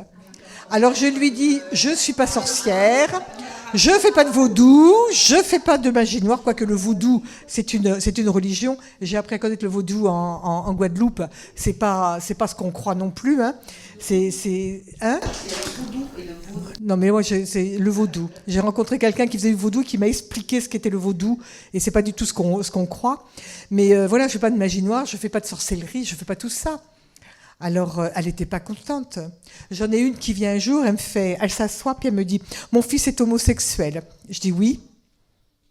Alors, je lui dis, je ne suis pas sorcière, je ne fais pas de vaudou, je ne fais pas de magie noire, quoique le vaudou, c'est une religion. J'ai appris à connaître le vaudou en Guadeloupe. C'est pas ce qu'on croit non plus. Hein. Hein? Non, mais moi, c'est le vaudou. J'ai rencontré quelqu'un qui faisait du vaudou, qui m'a expliqué ce qu'était le vaudou, et c'est pas du tout ce qu'on croit. Mais voilà, je fais pas de magie noire, je fais pas de sorcellerie, je fais pas tout ça. Alors, elle n'était pas contente. J'en ai une qui vient un jour, elle s'assoit, puis elle me dit, mon fils est homosexuel. Je dis oui.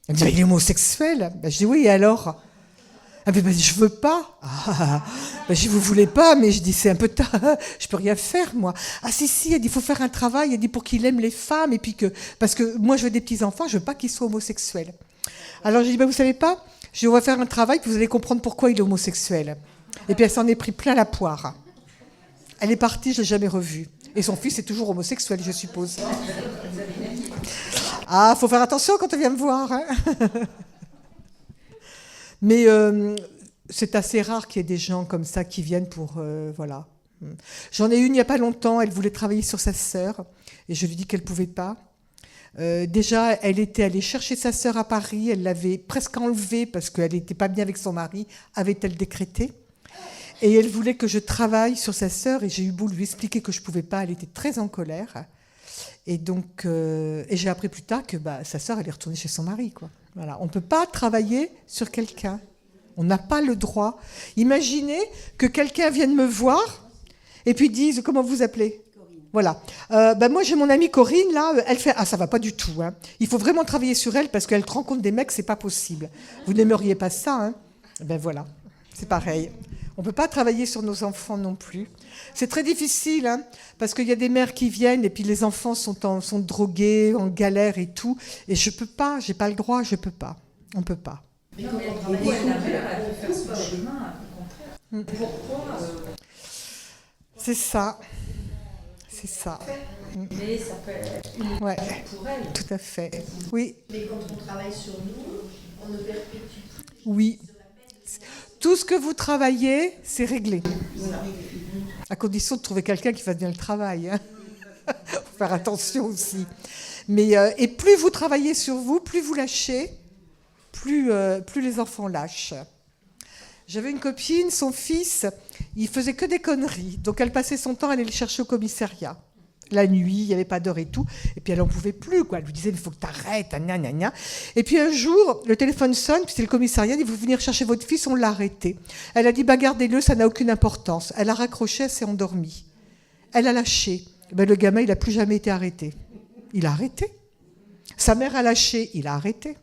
Elle me dit, il est homosexuel? Ben, je dis oui, et alors? Elle me dit, je veux pas. Ben, je dis, vous voulez pas, mais je dis, c'est un peu tard, je peux rien faire, moi. Ah si, elle dit, il faut faire un travail, elle dit, pour qu'il aime les femmes, et puis parce que moi, je veux des petits-enfants, je veux pas qu'ils soient homosexuels. Alors, je dis, ben, vous savez pas, je dis, on va faire un travail, puis vous allez comprendre pourquoi il est homosexuel. Et puis, elle s'en est pris plein la poire. Elle est partie, je ne l'ai jamais revue. Et son fils est toujours homosexuel, je suppose. Ah, faut faire attention quand on vient me voir. Hein. Mais c'est assez rare qu'il y ait des gens comme ça qui viennent pour... voilà. J'en ai une il n'y a pas longtemps, elle voulait travailler sur sa sœur, et je lui dis qu'elle ne pouvait pas. Déjà, elle était allée chercher sa sœur à Paris, elle l'avait presque enlevée parce qu'elle n'était pas bien avec son mari, avait-elle décrété. Et elle voulait que je travaille sur sa sœur, et j'ai eu beau lui expliquer que je ne pouvais pas, elle était très en colère. Et donc, et j'ai appris plus tard que sa sœur, elle est retournée chez son mari, quoi. Voilà. On ne peut pas travailler sur quelqu'un. On n'a pas le droit. Imaginez que quelqu'un vienne me voir et puis dise, comment vous appelez? Corinne. Voilà. Moi, j'ai mon amie Corinne, là, elle fait, ça va pas du tout. Hein. Il faut vraiment travailler sur elle parce qu'elle rencontre des mecs, c'est pas possible. Vous n'aimeriez pas ça, hein? Ben voilà, c'est pareil. On ne peut pas travailler sur nos enfants non plus. C'est très difficile, hein, parce qu'il y a des mères qui viennent et puis les enfants sont drogués, en galère et tout. Et je ne peux pas, je n'ai pas le droit, je ne peux pas. On ne peut pas. Mais quand on travaille avec la mère, elle peut faire son chemin, au contraire. Pourquoi C'est ça. C'est ça. Mais ça peut être une ouais. pour elle. Tout à fait. Oui. Mais quand on travaille sur nous, on ne perpétue plus. Oui. Tout ce que vous travaillez, c'est réglé. À condition de trouver quelqu'un qui fasse bien le travail. Hein. Faut faire attention aussi. Mais, et plus vous travaillez sur vous, plus vous lâchez, plus les enfants lâchent. J'avais une copine, son fils, il faisait que des conneries. Donc elle passait son temps à aller le chercher au commissariat. La nuit, il n'y avait pas d'heure et tout. Et puis elle n'en pouvait plus, quoi. Elle lui disait, il faut que tu arrêtes, gna, gna, gna. Et puis un jour, le téléphone sonne, puis c'est le commissariat, il dit, vous venir chercher votre fils, on l'a arrêté. Elle a dit, gardez-le, ça n'a aucune importance. Elle a raccroché, elle s'est endormie. Elle a lâché. Le gamin, il n'a plus jamais été arrêté. Il a arrêté. Sa mère a lâché, il a arrêté.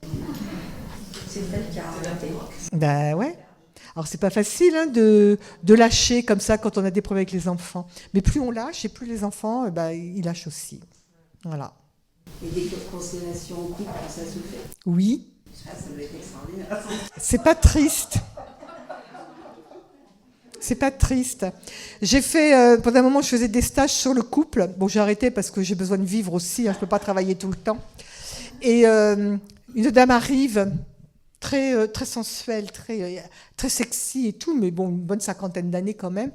C'est elle qui a arrêté. Ben ouais. Alors, c'est pas facile hein, de lâcher comme ça quand on a des problèmes avec les enfants. Mais plus on lâche et plus les enfants, ils lâchent aussi. Voilà. Et des constellations en couple, ça se fait? Oui. Ça doit être extraordinaire. C'est pas triste. C'est pas triste. J'ai fait, pendant un moment, je faisais des stages sur le couple. Bon, j'ai arrêté parce que j'ai besoin de vivre aussi. Hein, je peux pas travailler tout le temps. Et une dame arrive... très sensuelle, très sexy et tout, mais bon, une bonne 50aine d'années quand même.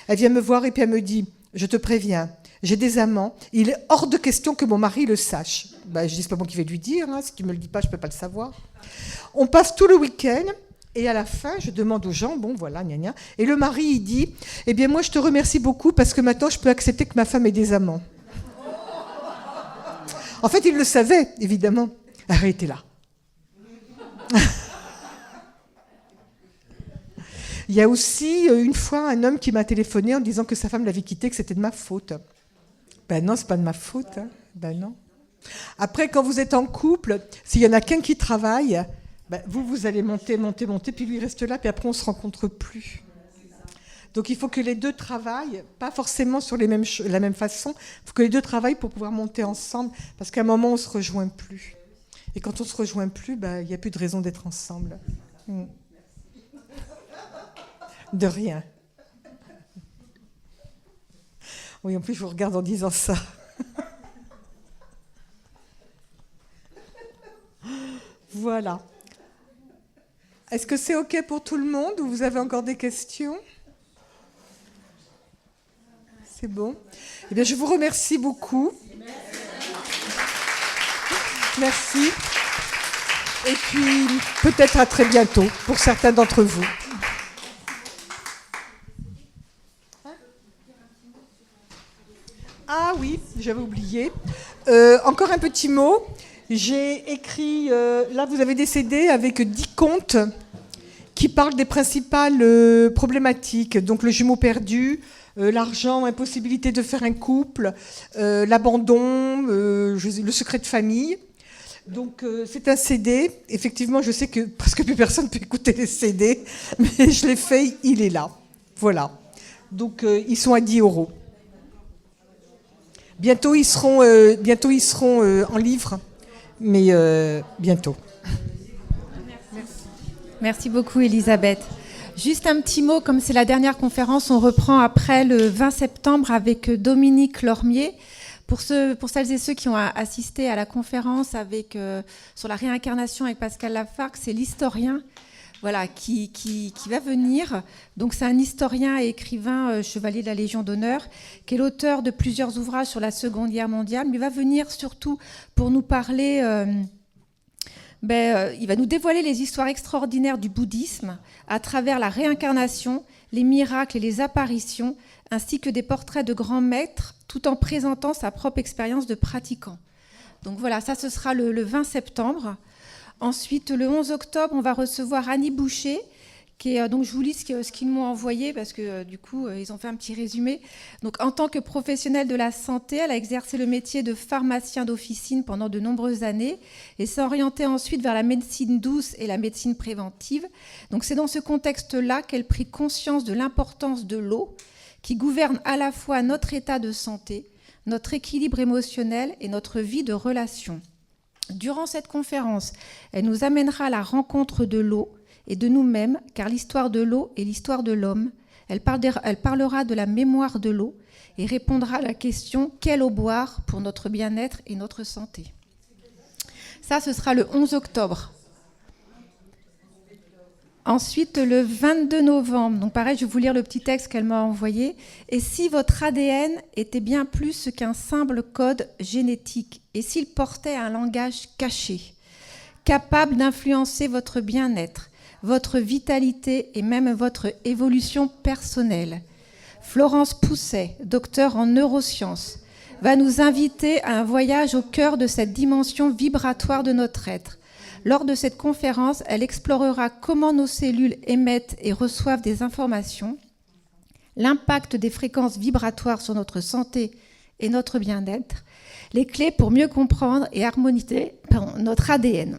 Elle vient me voir et puis elle me dit, je te préviens, j'ai des amants, il est hors de question que mon mari le sache. Je dis, c'est pas moi qui vais lui dire, hein, si tu me le dis pas, je peux pas le savoir. On passe tout le week-end Et à la fin, je demande aux gens, bon voilà, gna gna. Et le mari, il dit, eh bien moi je te remercie beaucoup parce que maintenant je peux accepter que ma femme ait des amants. En fait, il le savait, évidemment. Arrêtez là. Il y a aussi une fois un homme qui m'a téléphoné en disant que sa femme l'avait quitté, que c'était de ma faute. Ben non, c'est pas de ma faute. Hein. Ben non. Après, quand vous êtes en couple, s'il y en a qu'un qui travaille, ben vous allez monter, puis lui reste là, puis après on se rencontre plus. Donc il faut que les deux travaillent, pas forcément sur la même façon, il faut que les deux travaillent pour pouvoir monter ensemble, parce qu'à un moment on se rejoint plus. Et quand on se rejoint plus, ben, il n'y a plus de raison d'être ensemble. De rien. Oui, en plus je vous regarde en disant ça. Voilà. Est-ce que c'est OK pour tout le monde ou vous avez encore des questions ? C'est bon ? Eh bien, je vous remercie beaucoup. Merci. Et puis, peut-être à très bientôt pour certains d'entre vous. Ah oui, j'avais oublié. Encore un petit mot. J'ai écrit, là vous avez des CD avec 10 contes qui parlent des principales problématiques. Donc le jumeau perdu, l'argent, impossibilité de faire un couple, l'abandon, le secret de famille. Donc c'est un CD. Effectivement, je sais que presque plus personne ne peut écouter les CD, mais je l'ai fait, il est là. Voilà. Donc ils sont à 10 €. Bientôt ils seront en livre. Mais bientôt. Merci beaucoup, Elisabeth. Juste un petit mot, comme c'est la dernière conférence, on reprend après le 20 septembre avec Dominique Lormier. Pour celles et ceux qui ont assisté à la conférence sur la réincarnation avec Pascal Lafargue, c'est l'historien qui va venir. Donc c'est un historien et écrivain, chevalier de la Légion d'honneur, qui est l'auteur de plusieurs ouvrages sur la Seconde Guerre mondiale. Mais il va venir surtout pour nous parler, il va nous dévoiler les histoires extraordinaires du bouddhisme à travers la réincarnation, les miracles et les apparitions, ainsi que des portraits de grands maîtres, tout en présentant sa propre expérience de pratiquant. Donc voilà, ça ce sera le 20 septembre. Ensuite, le 11 octobre, on va recevoir Annie Boucher, donc je vous lis ce qu'ils m'ont envoyé, parce que du coup, ils ont fait un petit résumé. Donc, en tant que professionnelle de la santé, elle a exercé le métier de pharmacien d'officine pendant de nombreuses années et s'est orientée ensuite vers la médecine douce et la médecine préventive. Donc, c'est dans ce contexte-là qu'elle prit conscience de l'importance de l'eau, qui gouverne à la fois notre état de santé, notre équilibre émotionnel et notre vie de relation. Durant cette conférence, elle nous amènera à la rencontre de l'eau et de nous-mêmes, car l'histoire de l'eau est l'histoire de l'homme. Elle parlera de la mémoire de l'eau et répondra à la question « Quelle eau boire pour notre bien-être et notre santé ?» Ça, ce sera le 11 octobre. Ensuite, le 22 novembre, donc pareil, je vais vous lire le petit texte qu'elle m'a envoyé. « Et si votre ADN était bien plus qu'un simple code génétique, et s'il portait un langage caché, capable d'influencer votre bien-être, votre vitalité et même votre évolution personnelle. Florence Pousset, docteure en neurosciences, va nous inviter à un voyage au cœur de cette dimension vibratoire de notre être. Lors de cette conférence, elle explorera comment nos cellules émettent et reçoivent des informations, l'impact des fréquences vibratoires sur notre santé et notre bien-être, les clés pour mieux comprendre et harmoniser notre ADN.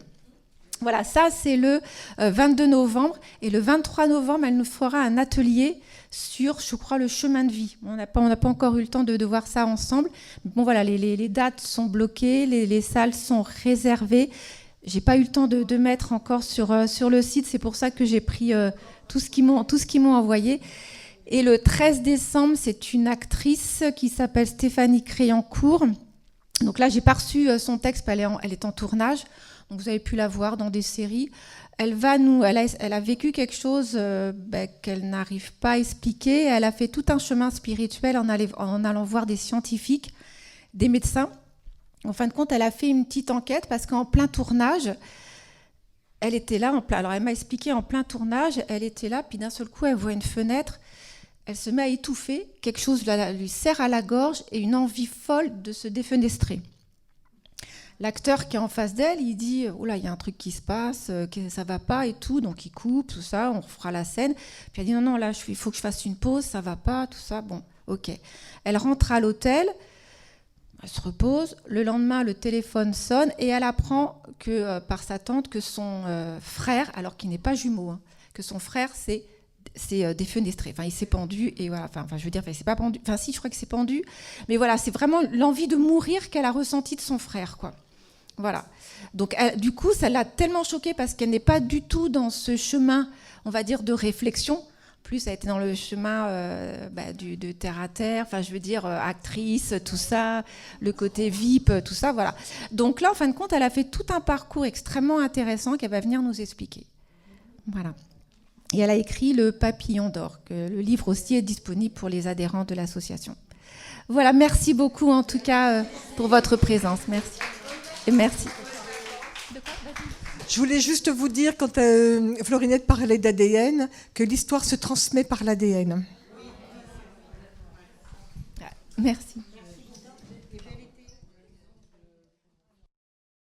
Voilà, ça c'est le 22 novembre. Et le 23 novembre, elle nous fera un atelier sur, je crois, le chemin de vie. On n'a pas encore eu le temps de voir ça ensemble. Bon voilà, les dates sont bloquées, les salles sont réservées. J'ai pas eu le temps de mettre encore sur le site, c'est pour ça que j'ai pris tout ce qu'ils m'ont envoyé. Et le 13 décembre, c'est une actrice qui s'appelle Stéphanie Créancourt. Donc là, j'ai pas reçu son texte, elle est en tournage. Donc vous avez pu la voir dans des séries. Elle a vécu quelque chose qu'elle n'arrive pas à expliquer. Elle a fait tout un chemin spirituel en allant voir des scientifiques, des médecins. En fin de compte, elle a fait une petite enquête parce qu'en plein tournage, elle était là, alors elle m'a expliqué en plein tournage, elle était là, puis d'un seul coup, elle voit une fenêtre, elle se met à étouffer, quelque chose lui serre à la gorge et une envie folle de se défenestrer. L'acteur qui est en face d'elle, il dit « Oh là, il y a un truc qui se passe, que ça va pas et tout », donc il coupe, tout ça, on refera la scène. Puis elle dit « Non, non, là, il faut que je fasse une pause, ça va pas, tout ça, bon, ok ». Elle rentre à l'hôtel, elle se repose, le lendemain, le téléphone sonne et elle apprend que, par sa tante que son frère, alors qu'il n'est pas jumeau, hein, que son frère s'est défenestré, enfin il s'est pendu et voilà, enfin je veux dire, il s'est pas pendu, enfin si, je crois que c'est pendu, mais voilà, c'est vraiment l'envie de mourir qu'elle a ressentie de son frère, quoi. Voilà. Donc, du coup, ça l'a tellement choquée parce qu'elle n'est pas du tout dans ce chemin, on va dire, de réflexion. Plus, elle était dans le chemin de terre à terre, enfin, je veux dire, actrice, tout ça, le côté VIP, tout ça, voilà. Donc là, en fin de compte, elle a fait tout un parcours extrêmement intéressant qu'elle va venir nous expliquer. Voilà. Et elle a écrit Le Papillon d'or, que le livre aussi est disponible pour les adhérents de l'association. Voilà, merci beaucoup en tout cas pour votre présence. Merci. Et merci. Je voulais juste vous dire, quand Florinette parlait d'ADN, que l'histoire se transmet par l'ADN. Merci.